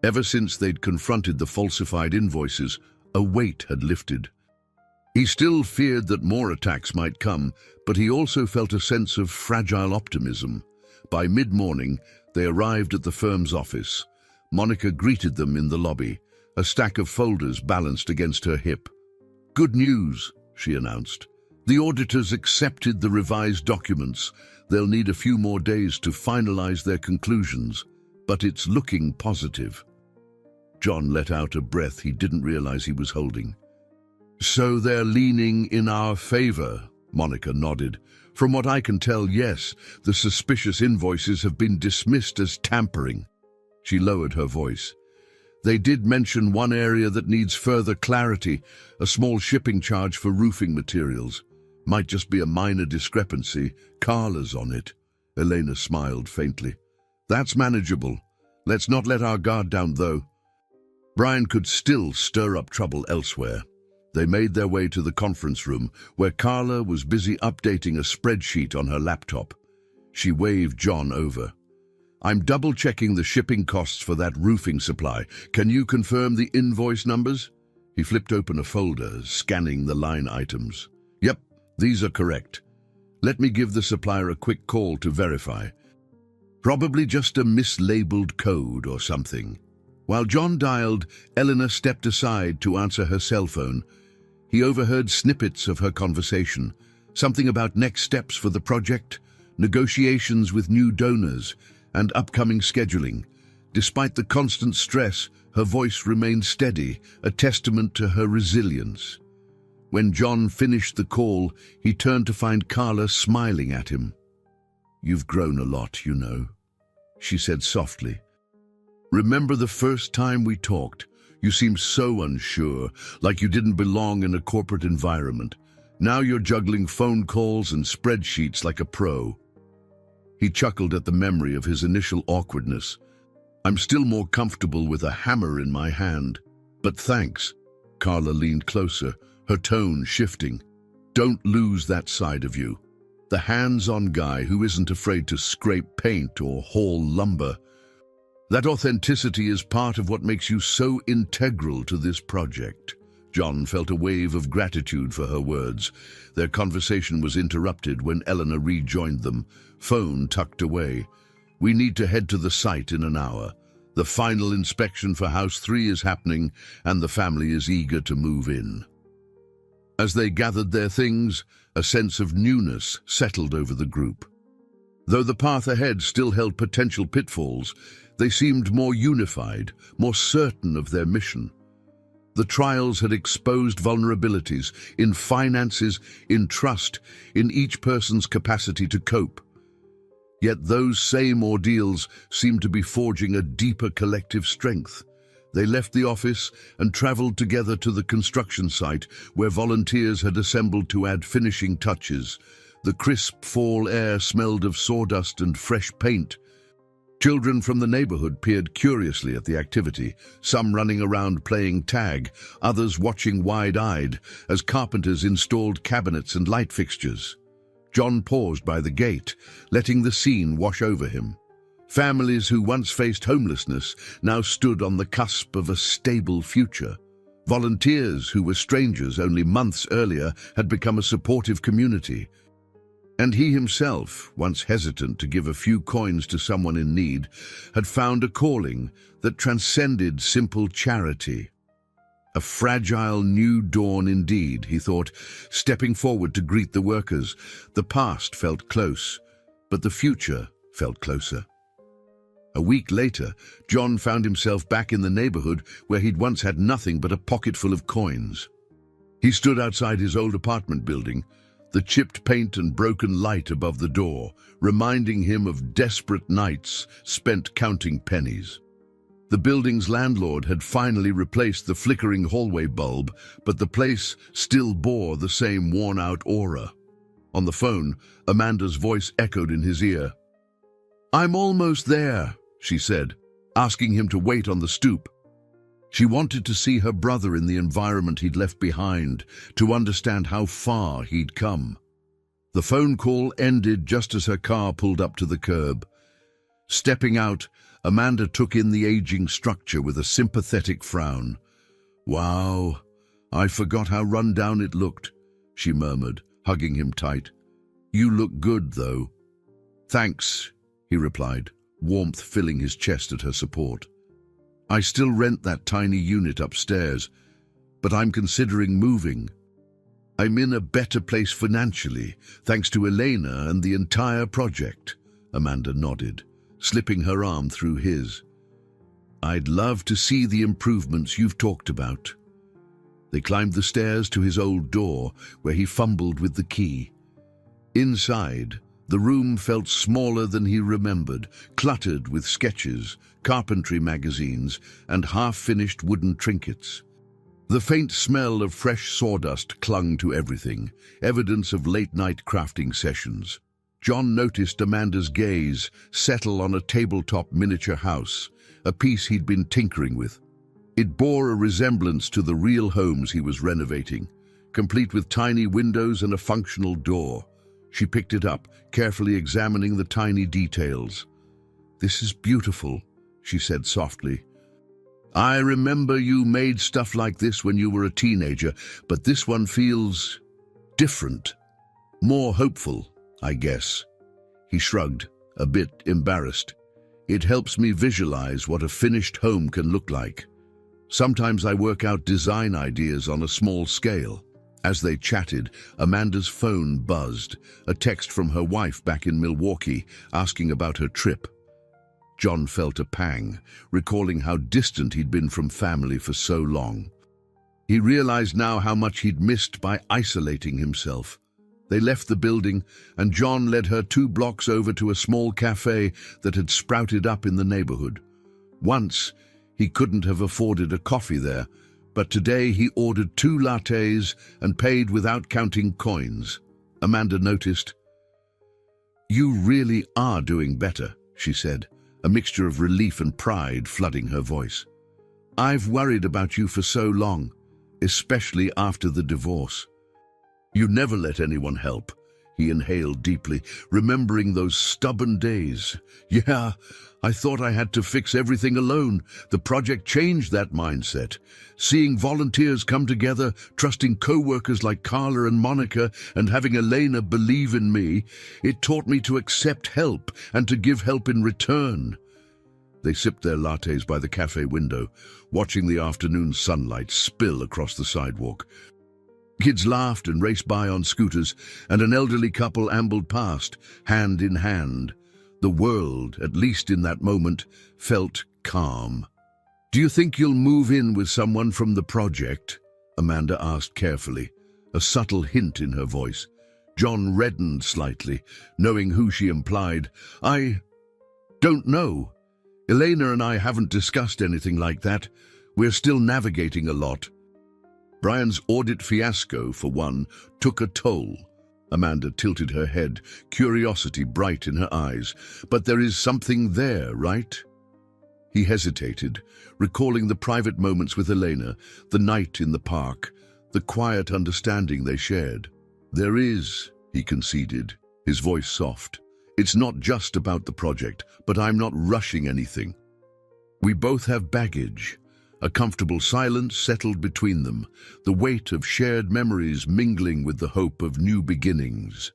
Ever since they'd confronted the falsified invoices, a weight had lifted. He still feared that more attacks might come, but he also felt a sense of fragile optimism. By mid-morning, they arrived at the firm's office. Monica greeted them in the lobby, a stack of folders balanced against her hip. "Good news," she announced. "The auditors accepted the revised documents. They'll need a few more days to finalize their conclusions, but it's looking positive." John let out a breath he didn't realize he was holding. "So they're leaning in our favor," Monica nodded. "From what I can tell, yes, the suspicious invoices have been dismissed as tampering." She lowered her voice. "They did mention one area that needs further clarity, a small shipping charge for roofing materials. Might just be a minor discrepancy. Carla's on it." Elena smiled faintly. "That's manageable. Let's not let our guard down, though." Brian could still stir up trouble elsewhere. They made their way to the conference room, where Carla was busy updating a spreadsheet on her laptop. She waved John over. "I'm double-checking the shipping costs for that roofing supply. Can you confirm the invoice numbers?" He flipped open a folder, scanning the line items. "Yep, these are correct. Let me give the supplier a quick call to verify. Probably just a mislabeled code or something." While John dialed, Eleanor stepped aside to answer her cell phone. He overheard snippets of her conversation, something about next steps for the project, negotiations with new donors, and upcoming scheduling. Despite the constant stress, her voice remained steady, a testament to her resilience. When John finished the call, he turned to find Carla smiling at him. "You've grown a lot, you know," she said softly. "Remember the first time we talked? You seemed so unsure, like you didn't belong in a corporate environment. Now you're juggling phone calls and spreadsheets like a pro." He chuckled at the memory of his initial awkwardness. "I'm still more comfortable with a hammer in my hand. But thanks." Carla leaned closer, her tone shifting. "Don't lose that side of you. The hands-on guy who isn't afraid to scrape paint or haul lumber. That authenticity is part of what makes you so integral to this project." John felt a wave of gratitude for her words. Their conversation was interrupted when Eleanor rejoined them, phone tucked away. "We need to head to the site in an hour. The final inspection for House 3 is happening, and the family is eager to move in." As they gathered their things, a sense of newness settled over the group. Though the path ahead still held potential pitfalls, they seemed more unified, more certain of their mission. The trials had exposed vulnerabilities in finances, in trust, in each person's capacity to cope. Yet those same ordeals seemed to be forging a deeper collective strength. They left the office and traveled together to the construction site, where volunteers had assembled to add finishing touches. The crisp fall air smelled of sawdust and fresh paint. Children from the neighborhood peered curiously at the activity, some running around playing tag, others watching wide-eyed as carpenters installed cabinets and light fixtures. John paused by the gate, letting the scene wash over him. Families who once faced homelessness now stood on the cusp of a stable future. Volunteers who were strangers only months earlier had become a supportive community. And he himself, once hesitant to give a few coins to someone in need, had found a calling that transcended simple charity. A fragile new dawn indeed, he thought, stepping forward to greet the workers. The past felt close, but the future felt closer. A week later, John found himself back in the neighborhood where he'd once had nothing but a pocket full of coins. He stood outside his old apartment building, the chipped paint and broken light above the door, reminding him of desperate nights spent counting pennies. The building's landlord had finally replaced the flickering hallway bulb, but the place still bore the same worn-out aura. On the phone, Amanda's voice echoed in his ear. "I'm almost there," she said, asking him to wait on the stoop. She wanted to see her brother in the environment he'd left behind, to understand how far he'd come. The phone call ended just as her car pulled up to the curb. Stepping out, Amanda took in the aging structure with a sympathetic frown. "Wow, I forgot how run down it looked," she murmured, hugging him tight. "You look good, though." "Thanks," he replied, warmth filling his chest at her support. "I still rent that tiny unit upstairs, but I'm considering moving. I'm in a better place financially, thanks to Elena and the entire project." Amanda nodded, slipping her arm through his. "I'd love to see the improvements you've talked about." They climbed the stairs to his old door, where he fumbled with the key. Inside, the room felt smaller than he remembered, cluttered with sketches, carpentry magazines, and half-finished wooden trinkets. The faint smell of fresh sawdust clung to everything, evidence of late-night crafting sessions. John noticed Amanda's gaze settle on a tabletop miniature house, a piece he'd been tinkering with. It bore a resemblance to the real homes he was renovating, complete with tiny windows and a functional door. She picked it up, carefully examining the tiny details. "This is beautiful," she said softly. "I remember you made stuff like this when you were a teenager, but this one feels different, more hopeful, I guess." He shrugged, a bit embarrassed. "It helps me visualize what a finished home can look like. Sometimes I work out design ideas on a small scale." As they chatted, Amanda's phone buzzed, a text from her wife back in Milwaukee asking about her trip. John felt a pang, recalling how distant he'd been from family for so long. He realized now how much he'd missed by isolating himself. They left the building, and John led her 2 blocks over to a small cafe that had sprouted up in the neighborhood. Once, he couldn't have afforded a coffee there, but today he ordered 2 lattes and paid without counting coins. Amanda noticed. "You really are doing better," she said, a mixture of relief and pride flooding her voice. "I've worried about you for so long, especially after the divorce." "You never let anyone help," he inhaled deeply, remembering those stubborn days. "Yeah, I thought I had to fix everything alone. The project changed that mindset. Seeing volunteers come together, trusting co-workers like Carla and Monica, and having Elena believe in me, it taught me to accept help and to give help in return." They sipped their lattes by the cafe window, watching the afternoon sunlight spill across the sidewalk. Kids laughed and raced by on scooters, and an elderly couple ambled past, hand in hand. The world, at least in that moment, felt calm. "Do you think you'll move in with someone from the project?" Amanda asked carefully, a subtle hint in her voice. John reddened slightly, knowing who she implied. "I don't know. Elena and I haven't discussed anything like that. We're still navigating a lot." Brian's audit fiasco, for one, took a toll. Amanda tilted her head, curiosity bright in her eyes. "But there is something there, right?" He hesitated, recalling the private moments with Elena, the night in the park, the quiet understanding they shared. "There is," he conceded, his voice soft. "It's not just about the project, but I'm not rushing anything. We both have baggage." A comfortable silence settled between them, the weight of shared memories mingling with the hope of new beginnings.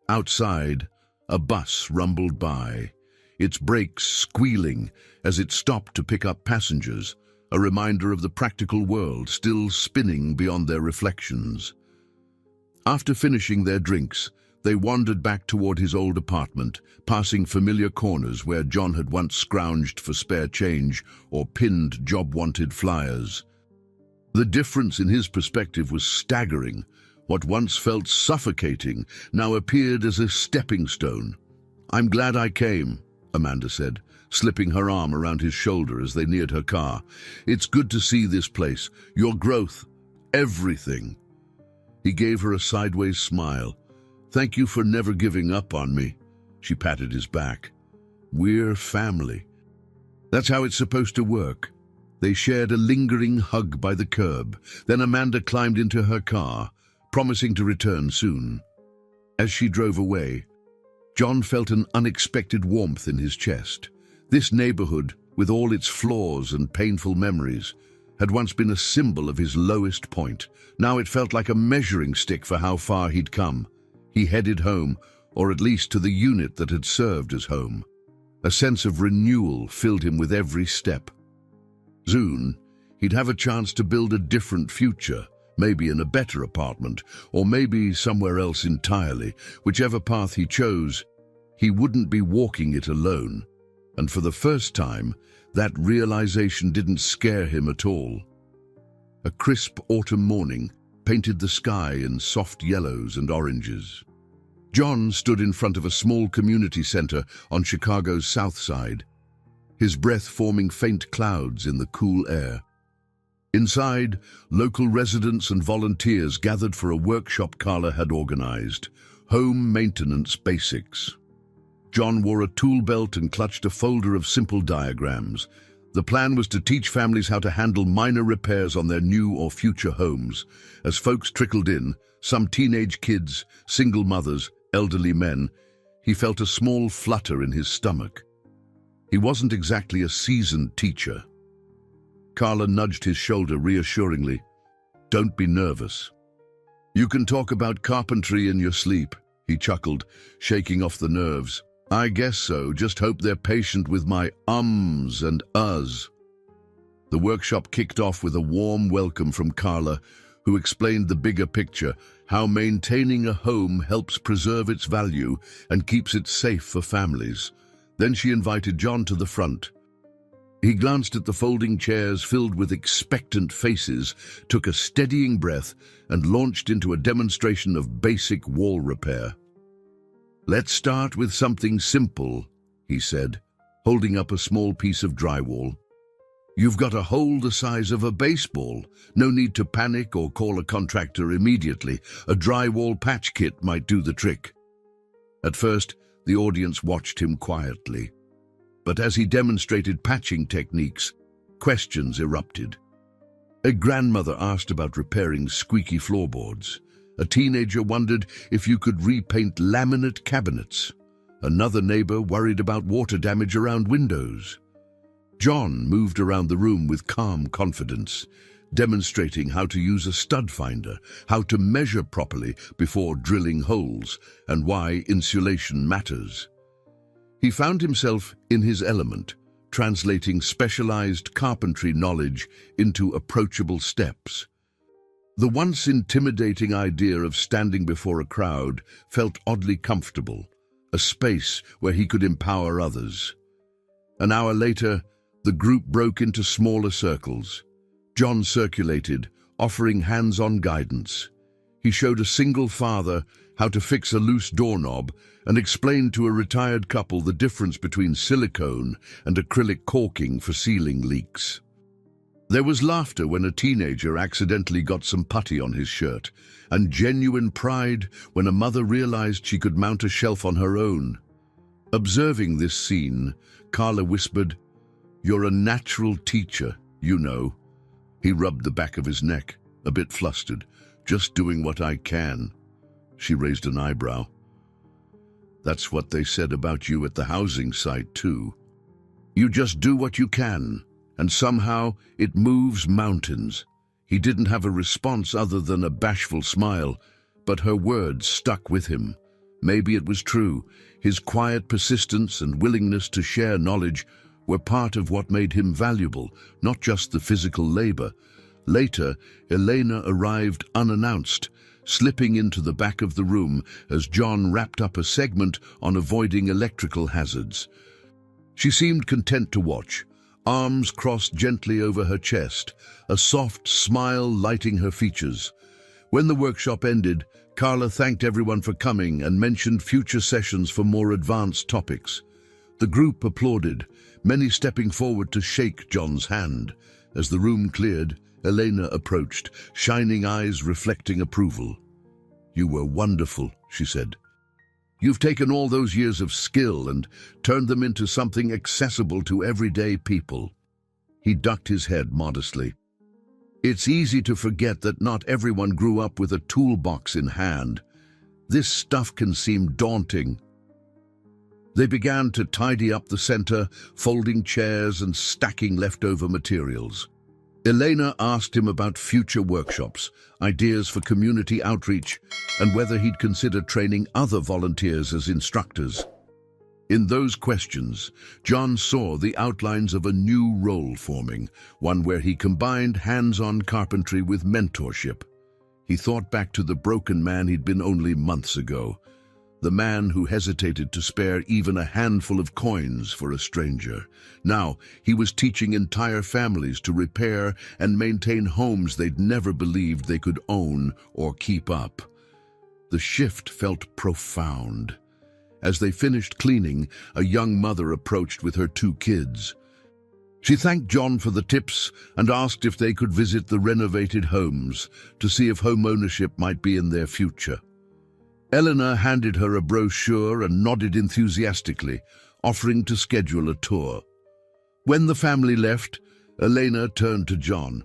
Outside, a bus rumbled by, its brakes squealing as it stopped to pick up passengers, a reminder of the practical world still spinning beyond their reflections. After finishing their drinks, they wandered back toward his old apartment, passing familiar corners where John had once scrounged for spare change or pinned job-wanted flyers. The difference in his perspective was staggering. What once felt suffocating now appeared as a stepping stone. "I'm glad I came," Amanda said, slipping her arm around his shoulder as they neared her car. "It's good to see this place, your growth, everything." He gave her a sideways smile. "Thank you for never giving up on me." She patted his back. "We're family." That's how it's supposed to work. They shared a lingering hug by the curb. Then Amanda climbed into her car, promising to return soon. As she drove away, John felt an unexpected warmth in his chest. This neighborhood, with all its flaws and painful memories, had once been a symbol of his lowest point. Now it felt like a measuring stick for how far he'd come. He headed home, or at least to the unit that had served as home. A sense of renewal filled him with every step. Soon, he'd have a chance to build a different future, maybe in a better apartment, or maybe somewhere else entirely. Whichever path he chose, he wouldn't be walking it alone. And for the first time, that realization didn't scare him at all. A crisp autumn morning painted the sky in soft yellows and oranges. John stood in front of a small community center on Chicago's south side, his breath forming faint clouds in the cool air. Inside, local residents and volunteers gathered for a workshop Carla had organized, Home Maintenance Basics. John wore a tool belt and clutched a folder of simple diagrams. The plan was to teach families how to handle minor repairs on their new or future homes. As folks trickled in, some teenage kids, single mothers, elderly men, he felt a small flutter in his stomach. He wasn't exactly a seasoned teacher. Carla nudged his shoulder reassuringly. "Don't be nervous. You can talk about carpentry in your sleep," he chuckled, shaking off the nerves. "I guess so, just hope they're patient with my ums and uhs." The workshop kicked off with a warm welcome from Carla, who explained the bigger picture, how maintaining a home helps preserve its value and keeps it safe for families. Then she invited John to the front. He glanced at the folding chairs filled with expectant faces, took a steadying breath, and launched into a demonstration of basic wall repair. "Let's start with something simple," he said, holding up a small piece of drywall. "You've got a hole the size of a baseball. No need to panic or call a contractor immediately. A drywall patch kit might do the trick." At first, the audience watched him quietly. But as he demonstrated patching techniques, questions erupted. A grandmother asked about repairing squeaky floorboards. A teenager wondered if you could repaint laminate cabinets. Another neighbor worried about water damage around windows. John moved around the room with calm confidence, demonstrating how to use a stud finder, how to measure properly before drilling holes, and why insulation matters. He found himself in his element, translating specialized carpentry knowledge into approachable steps. The once intimidating idea of standing before a crowd felt oddly comfortable, a space where he could empower others. An hour later, the group broke into smaller circles. John circulated, offering hands-on guidance. He showed a single father how to fix a loose doorknob and explained to a retired couple the difference between silicone and acrylic caulking for sealing leaks. There was laughter when a teenager accidentally got some putty on his shirt, and genuine pride when a mother realized she could mount a shelf on her own. Observing this scene, Carla whispered, "You're a natural teacher, you know." He rubbed the back of his neck, a bit flustered. "Just doing what I can." She raised an eyebrow. "That's what they said about you at the housing site, too. You just do what you can, and somehow it moves mountains." He didn't have a response other than a bashful smile, but her words stuck with him. Maybe it was true. His quiet persistence and willingness to share knowledge were part of what made him valuable, not just the physical labor. Later, Elena arrived unannounced, slipping into the back of the room as John wrapped up a segment on avoiding electrical hazards. She seemed content to watch, arms crossed gently over her chest, a soft smile lighting her features. When the workshop ended, Carla thanked everyone for coming and mentioned future sessions for more advanced topics. The group applauded, many stepping forward to shake John's hand. As the room cleared, Elena approached, shining eyes reflecting approval. "You were wonderful," she said. "You've taken all those years of skill and turned them into something accessible to everyday people." He ducked his head modestly. "It's easy to forget that not everyone grew up with a toolbox in hand. This stuff can seem daunting." They began to tidy up the center, folding chairs and stacking leftover materials. Elena asked him about future workshops, ideas for community outreach, and whether he'd consider training other volunteers as instructors. In those questions, John saw the outlines of a new role forming, one where he combined hands-on carpentry with mentorship. He thought back to the broken man he'd been only months ago, the man who hesitated to spare even a handful of coins for a stranger. Now, he was teaching entire families to repair and maintain homes they'd never believed they could own or keep up. The shift felt profound. As they finished cleaning, a young mother approached with her 2 kids. She thanked John for the tips and asked if they could visit the renovated homes to see if home ownership might be in their future. Eleanor handed her a brochure and nodded enthusiastically, offering to schedule a tour. When the family left, Elena turned to John.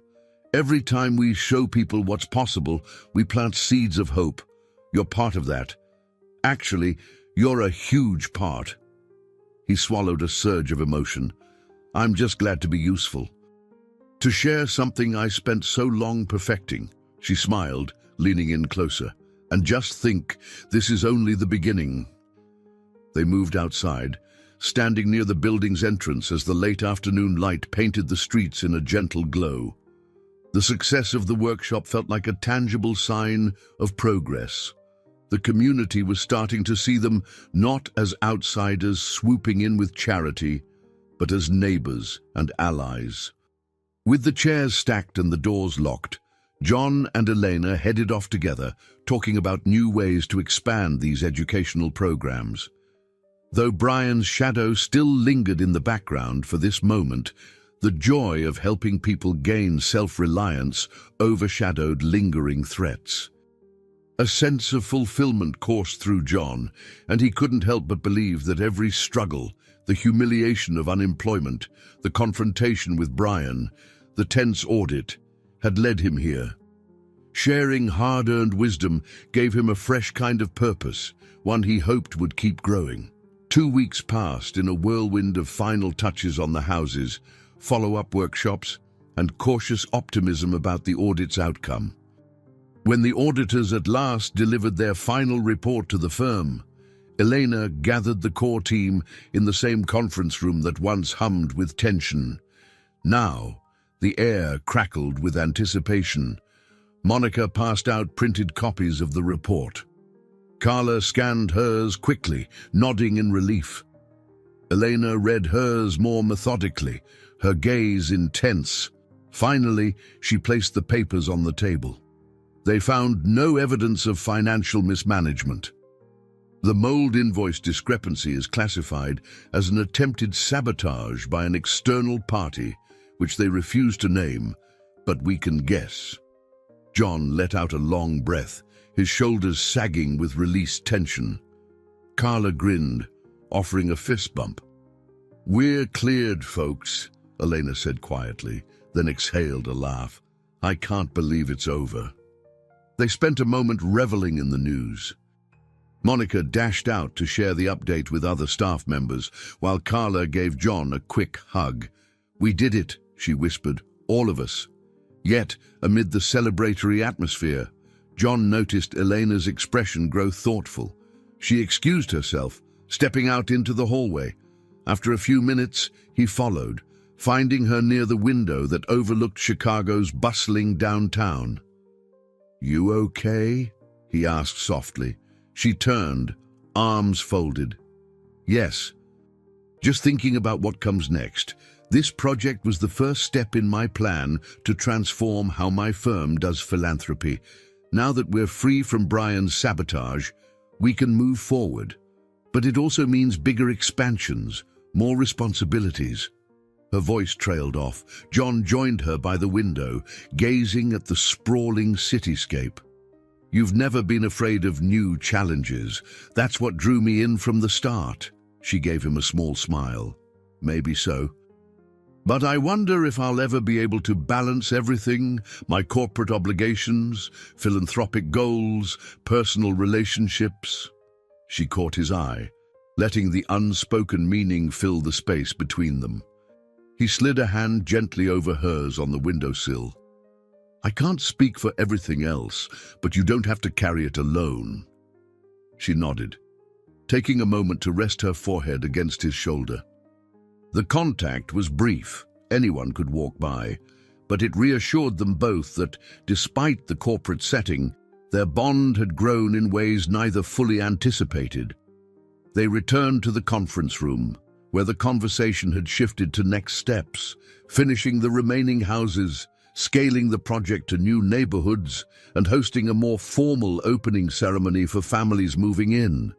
"Every time we show people what's possible, we plant seeds of hope. You're part of that. Actually, you're a huge part." He swallowed a surge of emotion. "I'm just glad to be useful. To share something I spent so long perfecting." She smiled, leaning in closer. "And just think, this is only the beginning." They moved outside, standing near the building's entrance as the late afternoon light painted the streets in a gentle glow. The success of the workshop felt like a tangible sign of progress. The community was starting to see them not as outsiders swooping in with charity, but as neighbors and allies. With the chairs stacked and the doors locked, John and Elena headed off together, talking about new ways to expand these educational programs. Though Brian's shadow still lingered in the background for this moment, the joy of helping people gain self-reliance overshadowed lingering threats. A sense of fulfillment coursed through John, and he couldn't help but believe that every struggle, the humiliation of unemployment, the confrontation with Brian, the tense audit, had led him here. Sharing hard-earned wisdom gave him a fresh kind of purpose, one he hoped would keep growing. 2 weeks passed in a whirlwind of final touches on the houses, follow-up workshops, and cautious optimism about the audit's outcome. When the auditors at last delivered their final report to the firm, Elena gathered the core team in the same conference room that once hummed with tension. Now, the air crackled with anticipation. Monica passed out printed copies of the report. Carla scanned hers quickly, nodding in relief. Elena read hers more methodically, her gaze intense. Finally, she placed the papers on the table. They found no evidence of financial mismanagement. The mold invoice discrepancy is classified as an attempted sabotage by an external party, which they refuse to name, but we can guess. John let out a long breath, his shoulders sagging with released tension. Carla grinned, offering a fist bump. "We're cleared, folks," Elena said quietly, then exhaled a laugh. "I can't believe it's over." They spent a moment reveling in the news. Monica dashed out to share the update with other staff members, while Carla gave John a quick hug. "We did it," she whispered, "all of us." Yet, amid the celebratory atmosphere, John noticed Elena's expression grow thoughtful. She excused herself, stepping out into the hallway. After a few minutes, he followed, finding her near the window that overlooked Chicago's bustling downtown. "You okay?" he asked softly. She turned, arms folded. "Yes. Just thinking about what comes next. This project was the first step in my plan to transform how my firm does philanthropy. Now that we're free from Brian's sabotage, we can move forward. But it also means bigger expansions, more responsibilities. Her voice trailed off. John joined her by the window, gazing at the sprawling cityscape. You've never been afraid of new challenges. That's what drew me in from the start. She gave him a small smile. Maybe so. But I wonder if I'll ever be able to balance everything, my corporate obligations, philanthropic goals, personal relationships. She caught his eye, letting the unspoken meaning fill the space between them. He slid a hand gently over hers on the windowsill. I can't speak for everything else, but you don't have to carry it alone. She nodded, taking a moment to rest her forehead against his shoulder. The contact was brief, anyone could walk by, but it reassured them both that, despite the corporate setting, their bond had grown in ways neither fully anticipated. They returned to the conference room, where the conversation had shifted to next steps, finishing the remaining houses, scaling the project to new neighborhoods, and hosting a more formal opening ceremony for families moving in.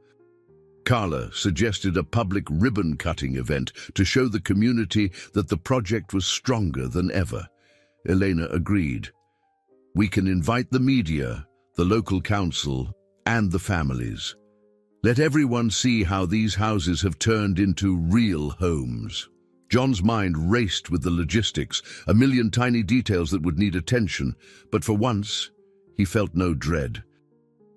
Carla suggested a public ribbon-cutting event to show the community that the project was stronger than ever. Elena agreed. We can invite the media, the local council, and the families. Let everyone see how these houses have turned into real homes. John's mind raced with the logistics, a million tiny details that would need attention, but for once, he felt no dread.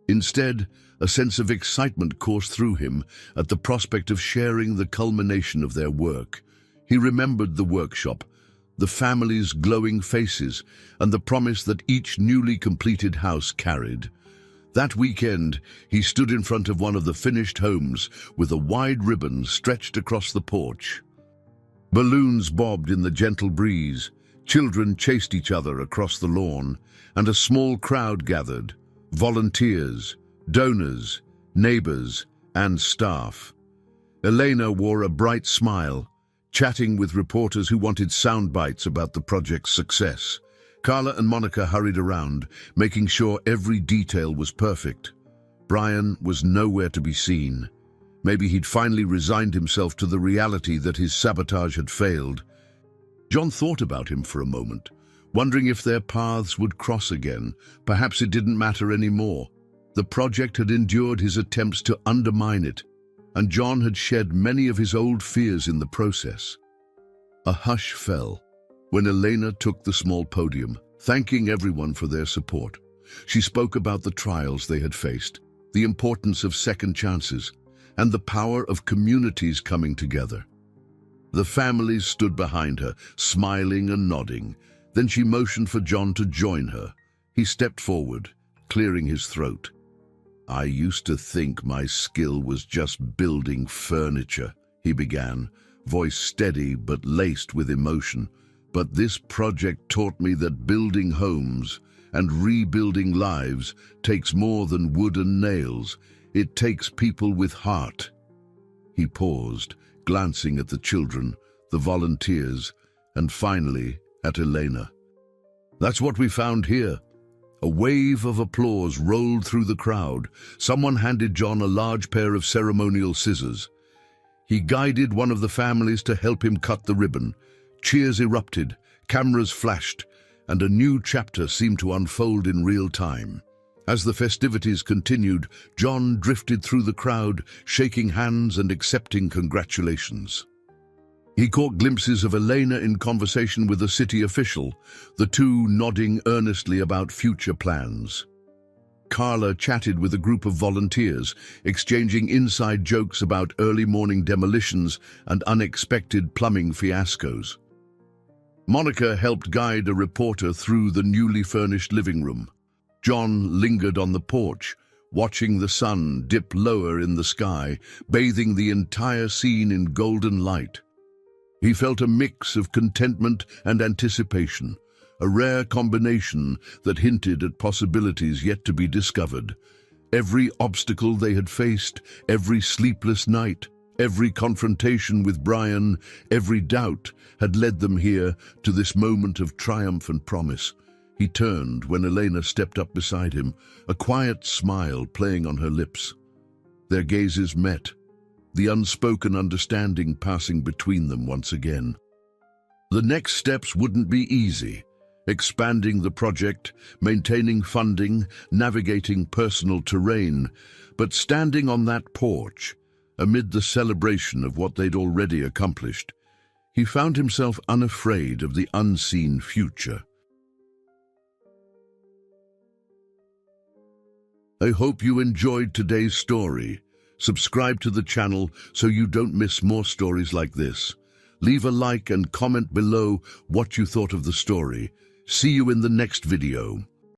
Instead, a sense of excitement coursed through him at the prospect of sharing the culmination of their work. He remembered the workshop, the families' glowing faces, and the promise that each newly completed house carried. That weekend, he stood in front of one of the finished homes with a wide ribbon stretched across the porch. Balloons bobbed in the gentle breeze, children chased each other across the lawn, and a small crowd gathered, volunteers, donors, neighbors, and staff. Elena wore a bright smile, chatting with reporters who wanted sound bites about the project's success. Carla and Monica hurried around, making sure every detail was perfect. Brian was nowhere to be seen. Maybe he'd finally resigned himself to the reality that his sabotage had failed. John thought about him for a moment, wondering if their paths would cross again. Perhaps it didn't matter anymore. The project had endured his attempts to undermine it, and John had shed many of his old fears in the process. A hush fell when Elena took the small podium, thanking everyone for their support. She spoke about the trials they had faced, the importance of second chances, and the power of communities coming together. The families stood behind her, smiling and nodding. Then she motioned for John to join her. He stepped forward, clearing his throat. I used to think my skill was just building furniture, he began, voice steady but laced with emotion. But this project taught me that building homes and rebuilding lives takes more than wood and nails. It takes people with heart. He paused, glancing at the children, the volunteers, and finally at Elena. That's what we found here. A wave of applause rolled through the crowd. Someone handed John a large pair of ceremonial scissors. He guided one of the families to help him cut the ribbon. Cheers erupted, cameras flashed, and a new chapter seemed to unfold in real time. As the festivities continued, John drifted through the crowd, shaking hands and accepting congratulations. He caught glimpses of Elena in conversation with a city official, the two nodding earnestly about future plans. Carla chatted with a group of volunteers, exchanging inside jokes about early morning demolitions and unexpected plumbing fiascos. Monica helped guide a reporter through the newly furnished living room. John lingered on the porch, watching the sun dip lower in the sky, bathing the entire scene in golden light. He felt a mix of contentment and anticipation, a rare combination that hinted at possibilities yet to be discovered. Every obstacle they had faced, every sleepless night, every confrontation with Brian, every doubt had led them here to this moment of triumph and promise. He turned when Elena stepped up beside him, a quiet smile playing on her lips. Their gazes met, the unspoken understanding passing between them once again. The next steps wouldn't be easy. Expanding the project, maintaining funding, navigating personal terrain, but standing on that porch, amid the celebration of what they'd already accomplished, he found himself unafraid of the unseen future. I hope you enjoyed today's story. Subscribe to the channel so you don't miss more stories like this. Leave a like and comment below what you thought of the story. See you in the next video.